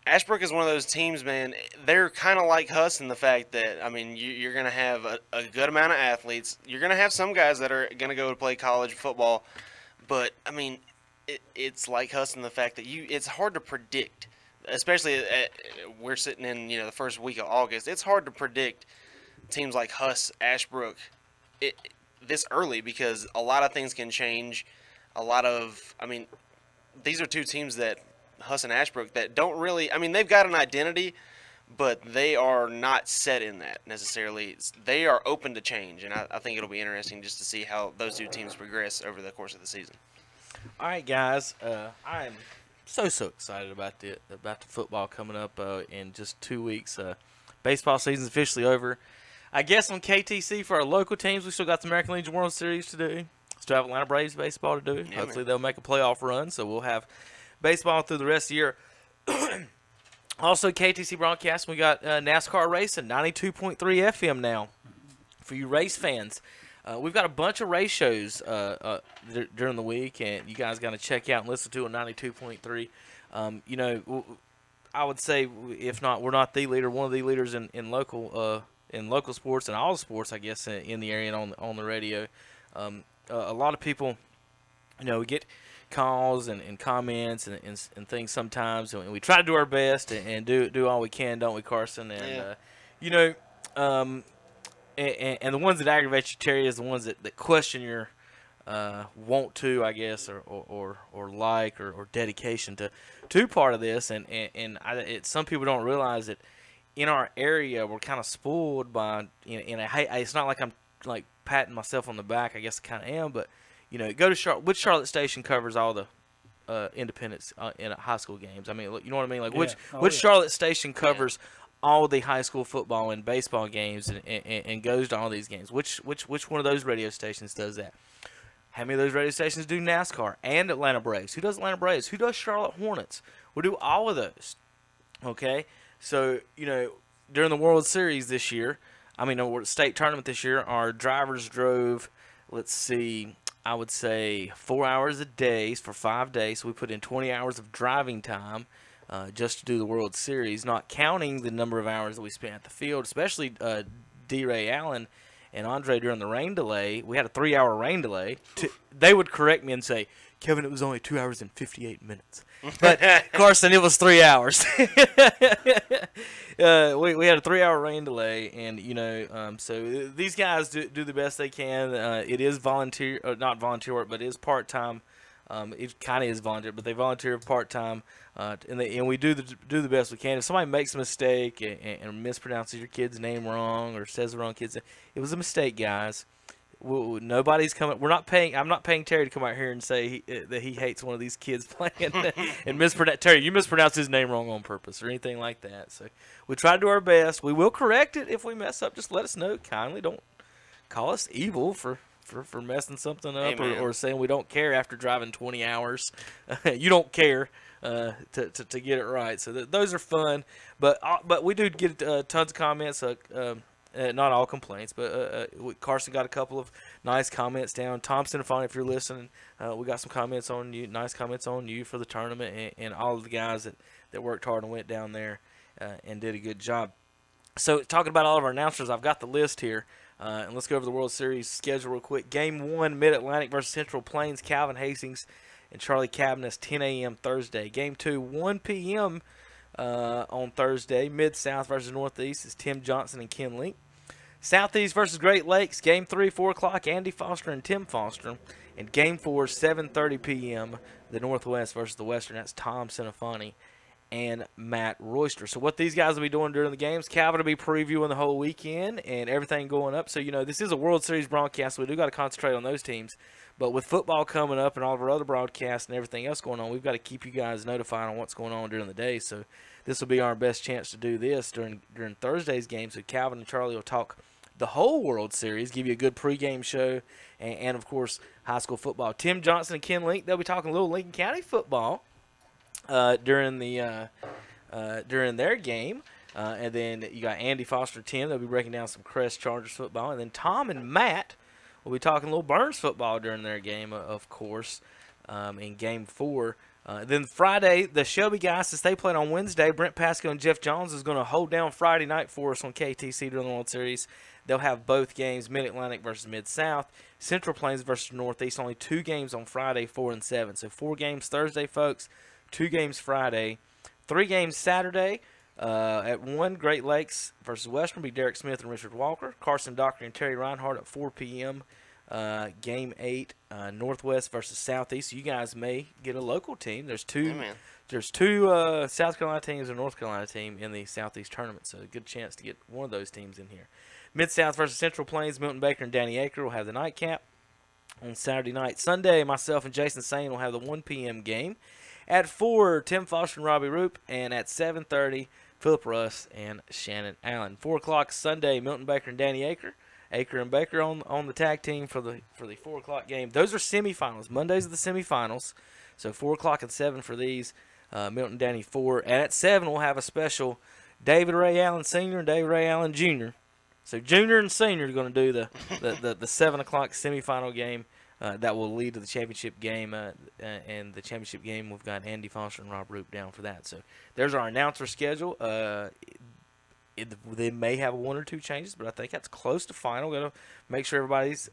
Ashbrook is one of those teams, man, they're kind of like Huss in the fact that, I mean, you're going to have a good amount of athletes. You're going to have some guys that are going to go to play college football. But, I mean, it's like Huss in the fact that it's hard to predict, especially we're sitting in, you know, the first week of August. It's hard to predict teams like Huss, Ashbrook this early because a lot of things can change. I mean, these are two teams that, Huss and Ashbrook, that don't really, I mean, they've got an identity, but they are not set in that necessarily. They are open to change, and I think it'll be interesting just to see how those two teams progress over the course of the season. All right, guys, I am so excited about the football coming up in just 2 weeks. Baseball season's officially over. I guess on KTC for our local teams, we still got the American Legion World Series to do. Still have Atlanta Braves baseball to do. Yeah, Hopefully man. they'll make a playoff run, so we'll have baseball through the rest of the year. Also, KTC broadcast, we got NASCAR racing, 92.3 FM now for you race fans. We've got a bunch of race shows during the week, and you guys got to check out and listen to on 92.3. You know, I would say, if not, we're not the leader, one of the leaders in local sports and all sports, I guess, in the area and on the radio. A lot of people, you know, we get calls and comments and things sometimes, and we try to do our best and do all we can, don't we, Carson? And you know, and the ones that aggravate you, Terry, is the ones that question your want to, I guess, or like or dedication to part of this. And some people don't realize that in our area we're kind of spoiled by, it's not like I'm like patting myself on the back. I guess I kind of am, but you know, go to Charlotte. Which Charlotte station covers all the independents in high school games? I mean, you know what I mean? Like which Charlotte station covers all the high school football and baseball games and goes to all these games? Which one of those radio stations does that? How many of those radio stations do NASCAR and Atlanta Braves? Who does Atlanta Braves? Who does Charlotte Hornets? We do all of those. Okay, so you know, during the World Series this year, the state tournament this year, our drivers drove, let's see, I would say 4 hours a day for 5 days. So we put in 20 hours of driving time just to do the World Series, not counting the number of hours that we spent at the field, especially D. Ray Allen and Andre during the rain delay. We had a 3-hour rain delay. They would correct me and say, Kevin, it was only 2 hours and 58 minutes. But, Carson, it was 3 hours. We had a 3-hour rain delay, and, you know, so these guys do the best they can. It is volunteer, or not volunteer work, but it is part-time. It kind of is volunteer, but they volunteer part-time, and we do the best we can. If somebody makes a mistake and mispronounces your kid's name wrong or says the wrong kid's name, it was a mistake, guys. Nobody's coming. We're not paying. I'm not paying Terry to come out here and say that he hates one of these kids playing and mispronounce. Terry, you mispronounced his name wrong on purpose or anything like that. So we try to do our best. We will correct it if we mess up. Just let us know kindly. Don't call us evil for messing something up or saying we don't care after driving 20 hours. You don't care to get it right. So those are fun. But we do get tons of comments. Not all complaints, but Carson got a couple of nice comments down. Tom Sinifani, if you're listening, we got some comments on you, nice comments on you for the tournament, and all of the guys that worked hard and went down there and did a good job. So talking about all of our announcers, I've got the list here, and let's go over the World Series schedule real quick. Game 1, Mid-Atlantic versus Central Plains, Calvin Hastings and Charlie Cabinets, 10 a.m. Thursday. Game 2, 1 p.m. On Thursday. Mid-South versus Northeast is Tim Johnson and Ken Link. Southeast versus Great Lakes, Game 3, 4 o'clock, Andy Foster and Tim Foster. And Game 4, 7:30 p.m., the Northwest versus the Western. That's Tom Sinifani and Matt Royster. So what these guys will be doing during the games, Calvin will be previewing the whole weekend and everything going up. So, you know, this is a World Series broadcast, so we do got to concentrate on those teams. But with football coming up and all of our other broadcasts and everything else going on, we've got to keep you guys notified on what's going on during the day. So this will be our best chance to do this during Thursday's game. So Calvin and Charlie will talk the whole World Series, give you a good pregame show, and of course, high school football. Tim Johnson and Ken Link, they'll be talking a little Lincoln County football during their game. And then you got Andy Foster, Tim. They'll be breaking down some Crest Chargers football. And then Tom and Matt will be talking a little Burns football during their game, of course, in Game 4. Then Friday, the Shelby guys, since they played on Wednesday, Brent Pasco and Jeff Jones is going to hold down Friday night for us on KTC during the World Series. They'll have both games, Mid-Atlantic versus Mid-South, Central Plains versus Northeast. Only 2 games on Friday, 4 and 7. So 4 games Thursday, folks, 2 games Friday, 3 games Saturday. At 1, Great Lakes versus Western will be Derek Smith and Richard Walker. Carson Dockery and Terry Reinhardt at 4 p.m. Game 8, Northwest versus Southeast. So you guys may get a local team. There's two South Carolina teams and a North Carolina team in the Southeast tournament, so a good chance to get one of those teams in here. Mid-South versus Central Plains, Milton Baker and Danny Aker will have the nightcap on Saturday night. Sunday, myself and Jason Sane will have the 1 p.m. game. At 4, Tim Foster and Robbie Roop, and at 7:30, Philip Russ and Shannon Allen. 4 o'clock Sunday, Milton Baker and Danny Aker. Aker and Baker on the tag team for the 4 o'clock game. Those are semifinals. Mondays are the semifinals. So 4 o'clock and 7 for these. Milton Downey 4. And at 7, we'll have a special David Ray Allen Sr. and David Ray Allen Jr. So Junior and Senior are going to do the 7 o'clock semifinal game that will lead to the championship game. And the championship game, we've got Andy Foster and Rob Roop down for that. So there's our announcer schedule. They may have 1 or 2 changes, but I think that's close to final. Got to make sure everybody's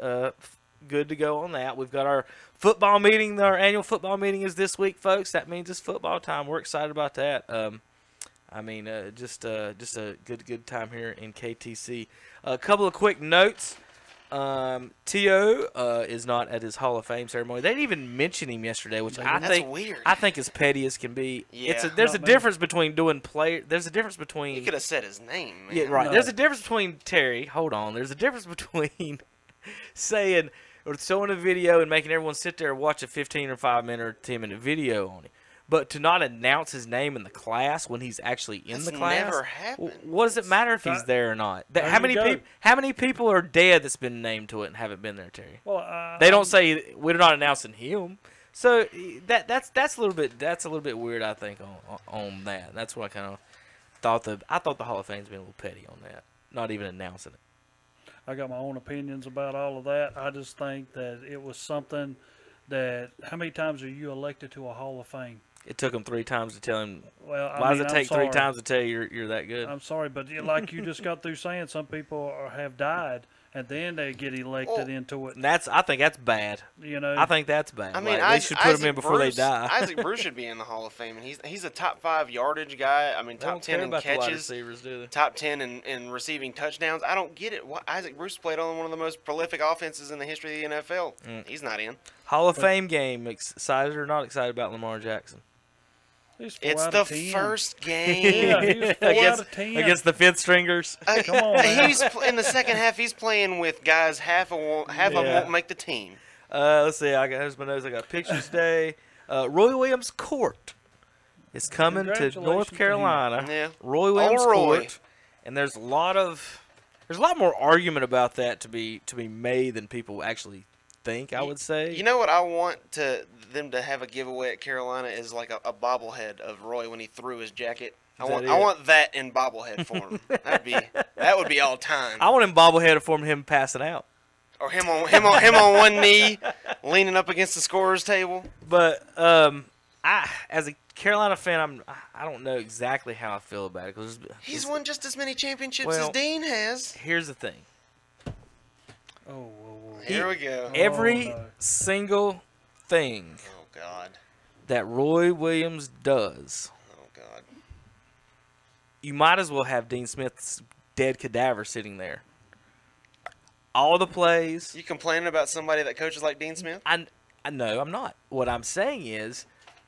good to go on that. We've got our football meeting. Our annual football meeting is this week, folks. That means it's football time. We're excited about that. Just a good time here in KTC. A couple of quick notes. T.O. is not at his Hall of Fame ceremony. They didn't even mention him yesterday, which That's weird. I think is petty as can be. Yeah. There's a difference between doing play. There's a difference between. You could have said his name, man. Yeah, right. No. There's a difference between Terry. Hold on. There's a difference between saying or showing a video and making everyone sit there and watch a 15 or 5 minute or 10-minute video on it. But to not announce his name in the class when he's actually in the class, never happened. What does it matter if he's there or not? There How you go. many people are dead that's been named to it and haven't been there, Terry? Well, They don't say we're not announcing him. So that's a little bit weird, I think, on that. That's what I kind of thought. I thought the Hall of Fame's been a little petty on that, not even announcing it. I got my own opinions about all of that. I just think that it was something that. How many times are you elected to a Hall of Fame? It took him 3 times to tell him. Well, why does it I'm take 3 sorry. times to tell you you're that good? I'm sorry, but like you just got through saying, some people have died, and then they get elected into it. I think that's bad. You know, I think that's bad. I mean, they should put him in before Bruce, they die. Isaac Bruce should be in the Hall of Fame, and he's a top 5 yardage guy. I mean, They top don't 10 care in about the wide catches, receivers, do they? top 10 in receiving touchdowns. I don't get it. Isaac Bruce played on one of the most prolific offenses in the history of the NFL. He's not in. Hall of Fame game. Excited or not excited about Lamar Jackson? It's the 10. first game. Yeah, he was 4 out of 10. Against the fifth stringers. Come on, man. He's in the second half. He's playing with guys half of them won't make the team. Let's see. Here's my notes. I got pictures today. Roy Williams Court is coming to Congratulations North to him. Carolina. Yeah. Roy Williams Roy. Court, and there's a lot more argument about that to be made than people actually think. I would say. You know what I want them to have a giveaway at Carolina is like a bobblehead of Roy when he threw his jacket. I want that in bobblehead form. that would be all time. I want him bobblehead for him passing out. Or him on one knee, leaning up against the scorer's table. But as a Carolina fan, I don't know exactly how I feel about it because He's won just as many championships Well, as Dean has. Here's the thing. Oh, Here we go. Every single thing that Roy Williams does, you might as well have Dean Smith's dead cadaver sitting there. All the plays. You complaining about somebody that coaches like Dean Smith? I know I'm not. What I'm saying is,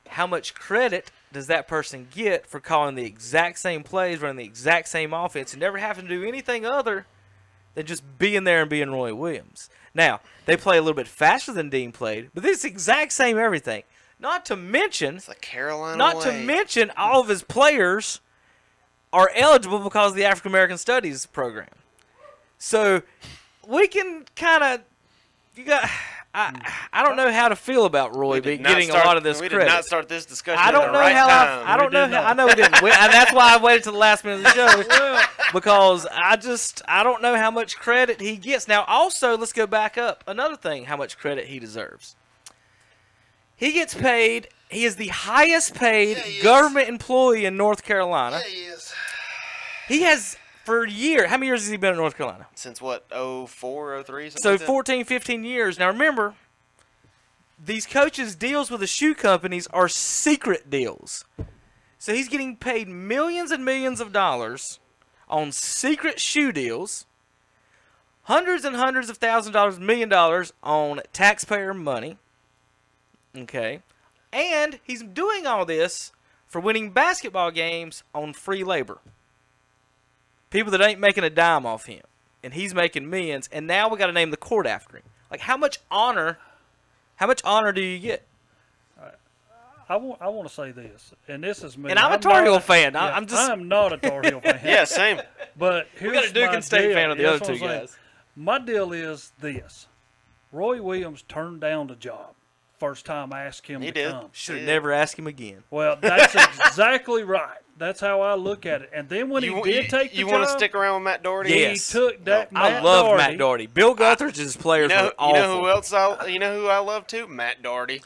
how much credit does that person get for calling the exact same plays, running the exact same offense, and never having to do anything other than just being there and being Roy Williams? Now, they play a little bit faster than Dean played, but it's the exact same everything. Not to mention, it's the Carolina not way. to mention all of his players are eligible because of the African American Studies program. So we can kind of, I don't know how to feel about Roy getting a lot of this credit. We did not start this discussion. I don't know how. I don't know. I know we didn't. And that's why I waited till the last minute of the show because I don't know how much credit he gets. Now, also, let's go back up. Another thing, how much credit he deserves. He gets paid. He is the highest paid government employee in North Carolina. Yeah, he is. He has for a year. How many years has he been in North Carolina? Since what, 04, 03? So 14, 15 years. Now remember, these coaches' deals with the shoe companies are secret deals. So he's getting paid millions and millions of dollars on secret shoe deals, hundreds and hundreds of thousands of dollars, $1 million on taxpayer money. Okay. And he's doing all this for winning basketball games on free labor. People that ain't making a dime off him. And he's making millions. And now we got to name the court after him. Like, how much honor do you get? I want to say this, and this is me. And I'm a Tar Heel fan. I'm not a Tar Heel fan. Yeah, same. But here's we got a Duke and State fan of the other two guys. My deal is this: Roy Williams turned down the job first time I asked him to come. Should have never asked him again. Well, that's exactly right. That's how I look at it. And then when he did take the job, you want to stick around with Matt Doherty? Yes. He took that. I love Matt Doherty. Bill Guthridge's players were awful. You know who else? You know who I love too? Matt Doherty.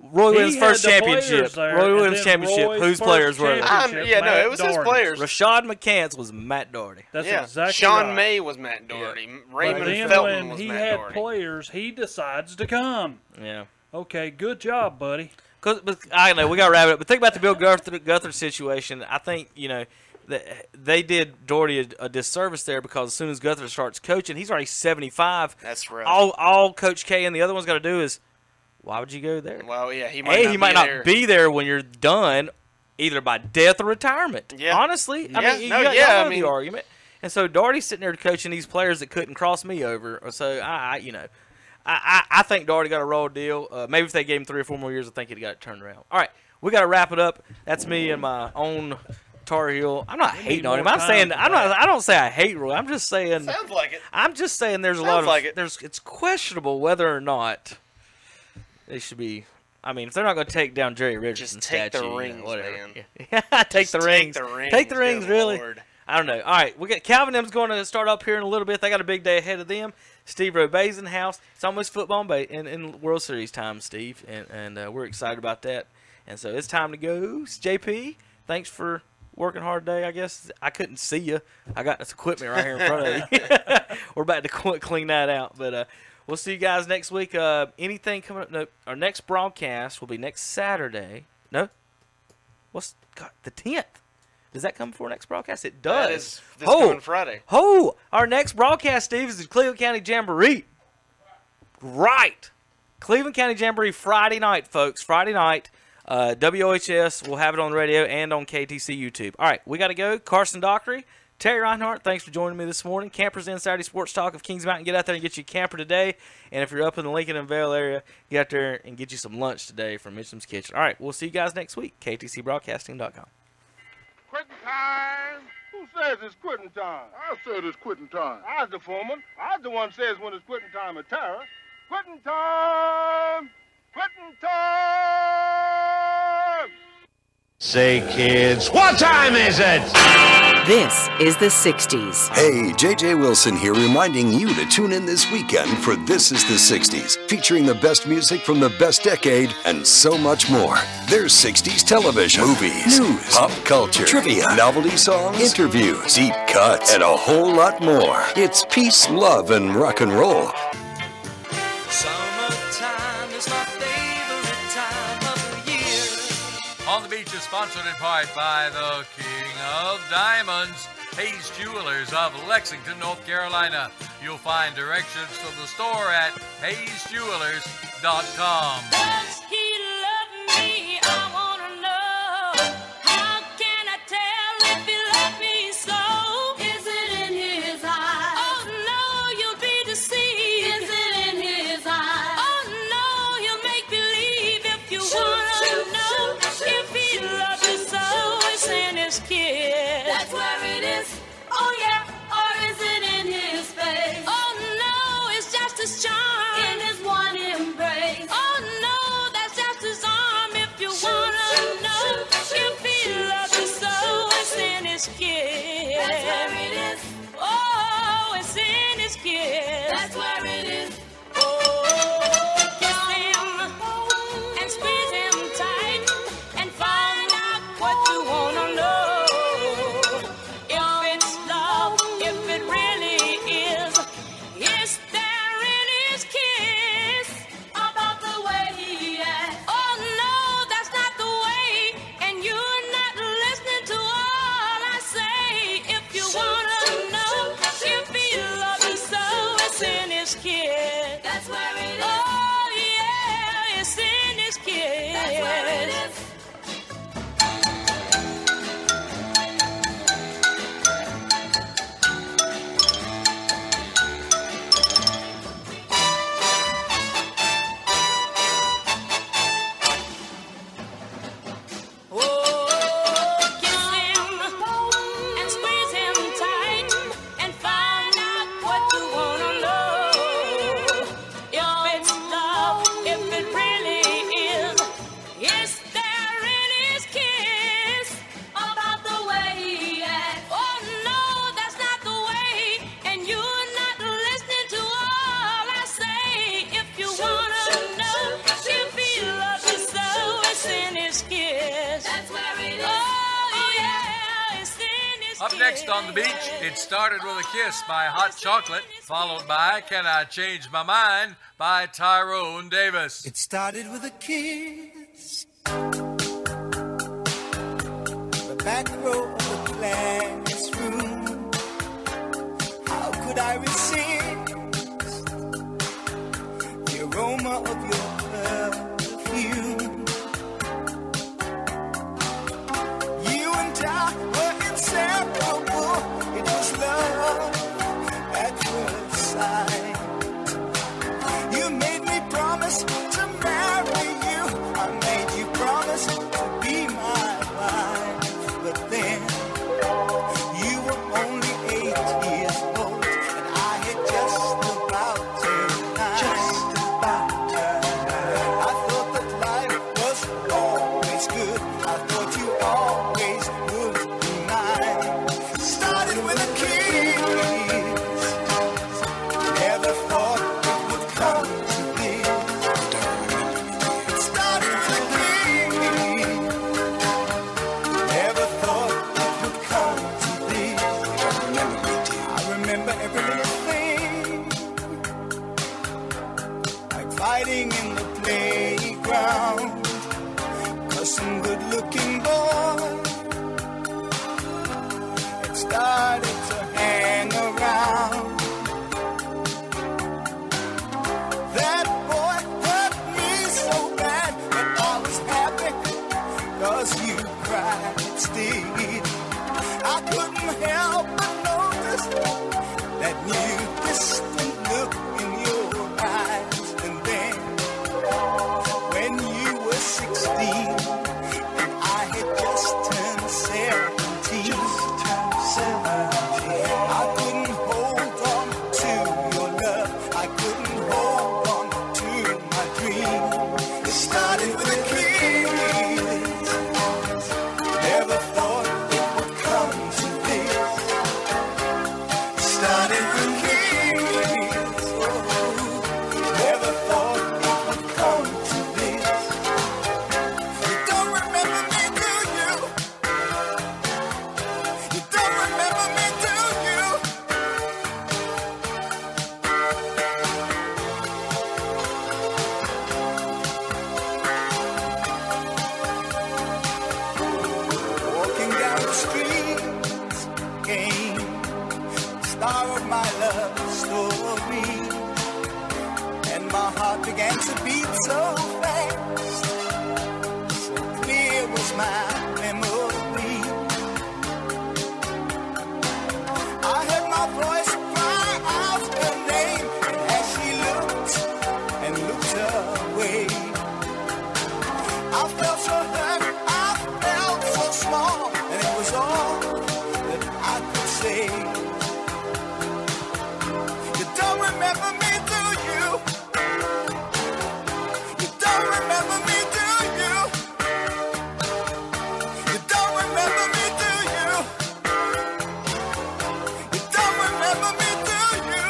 Roy Williams' first championship. Roy Williams' championship. Whose players were? It was his players. Rashad McCants was Matt Doherty. That's exactly Sean right. May was Matt Doherty. But Raymond then Felton when was he Matt had Doherty. players, he decides to come. Yeah. Okay, good job, buddy. But I know we got to wrap it up. But think about the Bill Guthrie situation. I think they did Doherty a disservice there because as soon as Guthrie starts coaching, he's already 75. That's right. All Coach K and the other one's got to do is, why would you go there? Well, yeah, he might not be there when you're done, either by death or retirement. Yeah. Honestly, Yeah. I mean, you know the argument. And so Doherty's sitting there coaching these players that couldn't cross me over. So I think Doherty got a raw deal. Maybe if they gave him 3 or 4 more years, I think he'd got it turned around. All right, we got to wrap it up. That's me and my own Tar Heel. I'm not hating on him. I'm saying I don't say I hate Roy. I'm just saying. Sounds like it. I'm just saying there's a lot of it's questionable whether or not they should be. I mean, if they're not going to take down Jerry Richardson's take statue, the rings, whatever. man. Take the rings. Take the rings, really. Lord. I don't know. All right, we got Calvin M's going to start up here in a little bit. They got a big day ahead of them. Steve Robay's in the house. It's almost football in World Series time, Steve, and we're excited about that. And so it's time to go. JP, thanks for working hard today. I guess I couldn't see you. I got this equipment right here in front of you. We're about to clean that out, but we'll see you guys next week. Anything coming up? No, our next broadcast will be next Saturday. No, the 10th? Does that come before next broadcast? It does. That is this coming Friday. Our next broadcast, Steve, is the Cleveland County Jamboree. Right. Cleveland County Jamboree Friday night, folks. Friday night. WOHS will have it on the radio and on KTC YouTube. All right, we got to go. Carson Dockery, Terry Reinhardt, thanks for joining me this morning. Campers in Saturday Sports Talk of Kings Mountain. Get out there and get you a camper today. And if you're up in the Lincoln and Vale area, get out there and get you some lunch today from Mitchum's Kitchen. All right, we'll see you guys next week. KTCBroadcasting.com. Quitting time? Who says it's quitting time? I said it's quitting time. I was the foreman. I was the one says when it's quitting time at Terra. Quitting time! Quitting time! Say, kids, what time is it? This is the 60s. Hey, J.J. Wilson here reminding you to tune in this weekend for This is the 60s, featuring the best music from the best decade and so much more. There's 60s television, movies, news, pop culture, trivia, novelty songs, interviews, deep cuts, and a whole lot more. It's peace, love, and rock and roll. Summertime is my favorite time of the year. On the Beach is sponsored in part by the King of Diamonds, Hayes Jewelers of Lexington, North Carolina. You'll find directions to the store at hayesjewelers.com. Does he love me? I want to know. How can I tell if he loves me so? Is it in his eyes? Oh, no, you'll be deceived. Is it in his eyes? Oh, no, he'll make believe if you want to know. If he loves you so, it's in his kiss. That's where it is. Oh, yeah. Or is it in his face? Oh, no, it's just his charm. In his one embrace. Oh, no, next on the beach. It started with a kiss by Hot Chocolate, followed by Can I Change My Mind by Tyrone Davis. It started with a kiss. The back row of the classroom. How could I resist the aroma of your perfume? You and I were inseparable. It was love at first sight. You made me promise to marry you. I made you promise to be my wife. But then you were only 8 years old, and I had just about turned 9. I thought that life was always good. I thought you always would be mine. Started with a kiss. Never thought it would come to this. It started with a kiss. Never thought it would come to this. I remember every little thing, like fighting in the playground, 'cause some good-looking boy had started to hang around. That boy hurt me so bad, but I was happy 'cause you cried still. I couldn't help but notice that new distant look in your eyes. And then when you were 16 and I had just turned 17, I couldn't hold on to your love. I couldn't hold on to my dream. It started with a kiss. Never thought it would come to this. It started with a kiss. Never thought it would come to this. You don't remember me, do you? You don't remember me, do you? Walking down the street came the star of my love story, and my heart began to beat so fast. So clear was my memory. I heard my voice cry out her name, and as she looked and looked away, I felt so hurt, I felt so small, and it was all that I could say. You don't remember me, do you? You don't remember me, do you? You don't remember me, do you? You don't remember me, do you?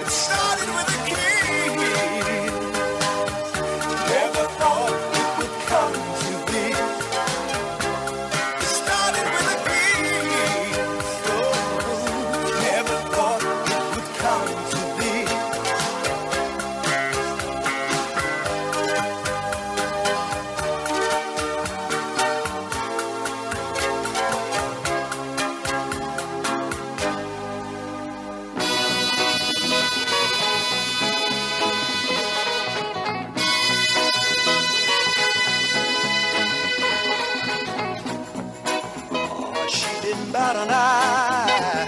It started with a kiss. Never thought it would come to this. It started with a kiss. Oh, never thought it would come to this. Oh, she didn't bat an eye.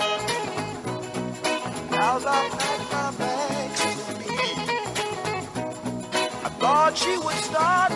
As I packed my bags to leave, I thought she would start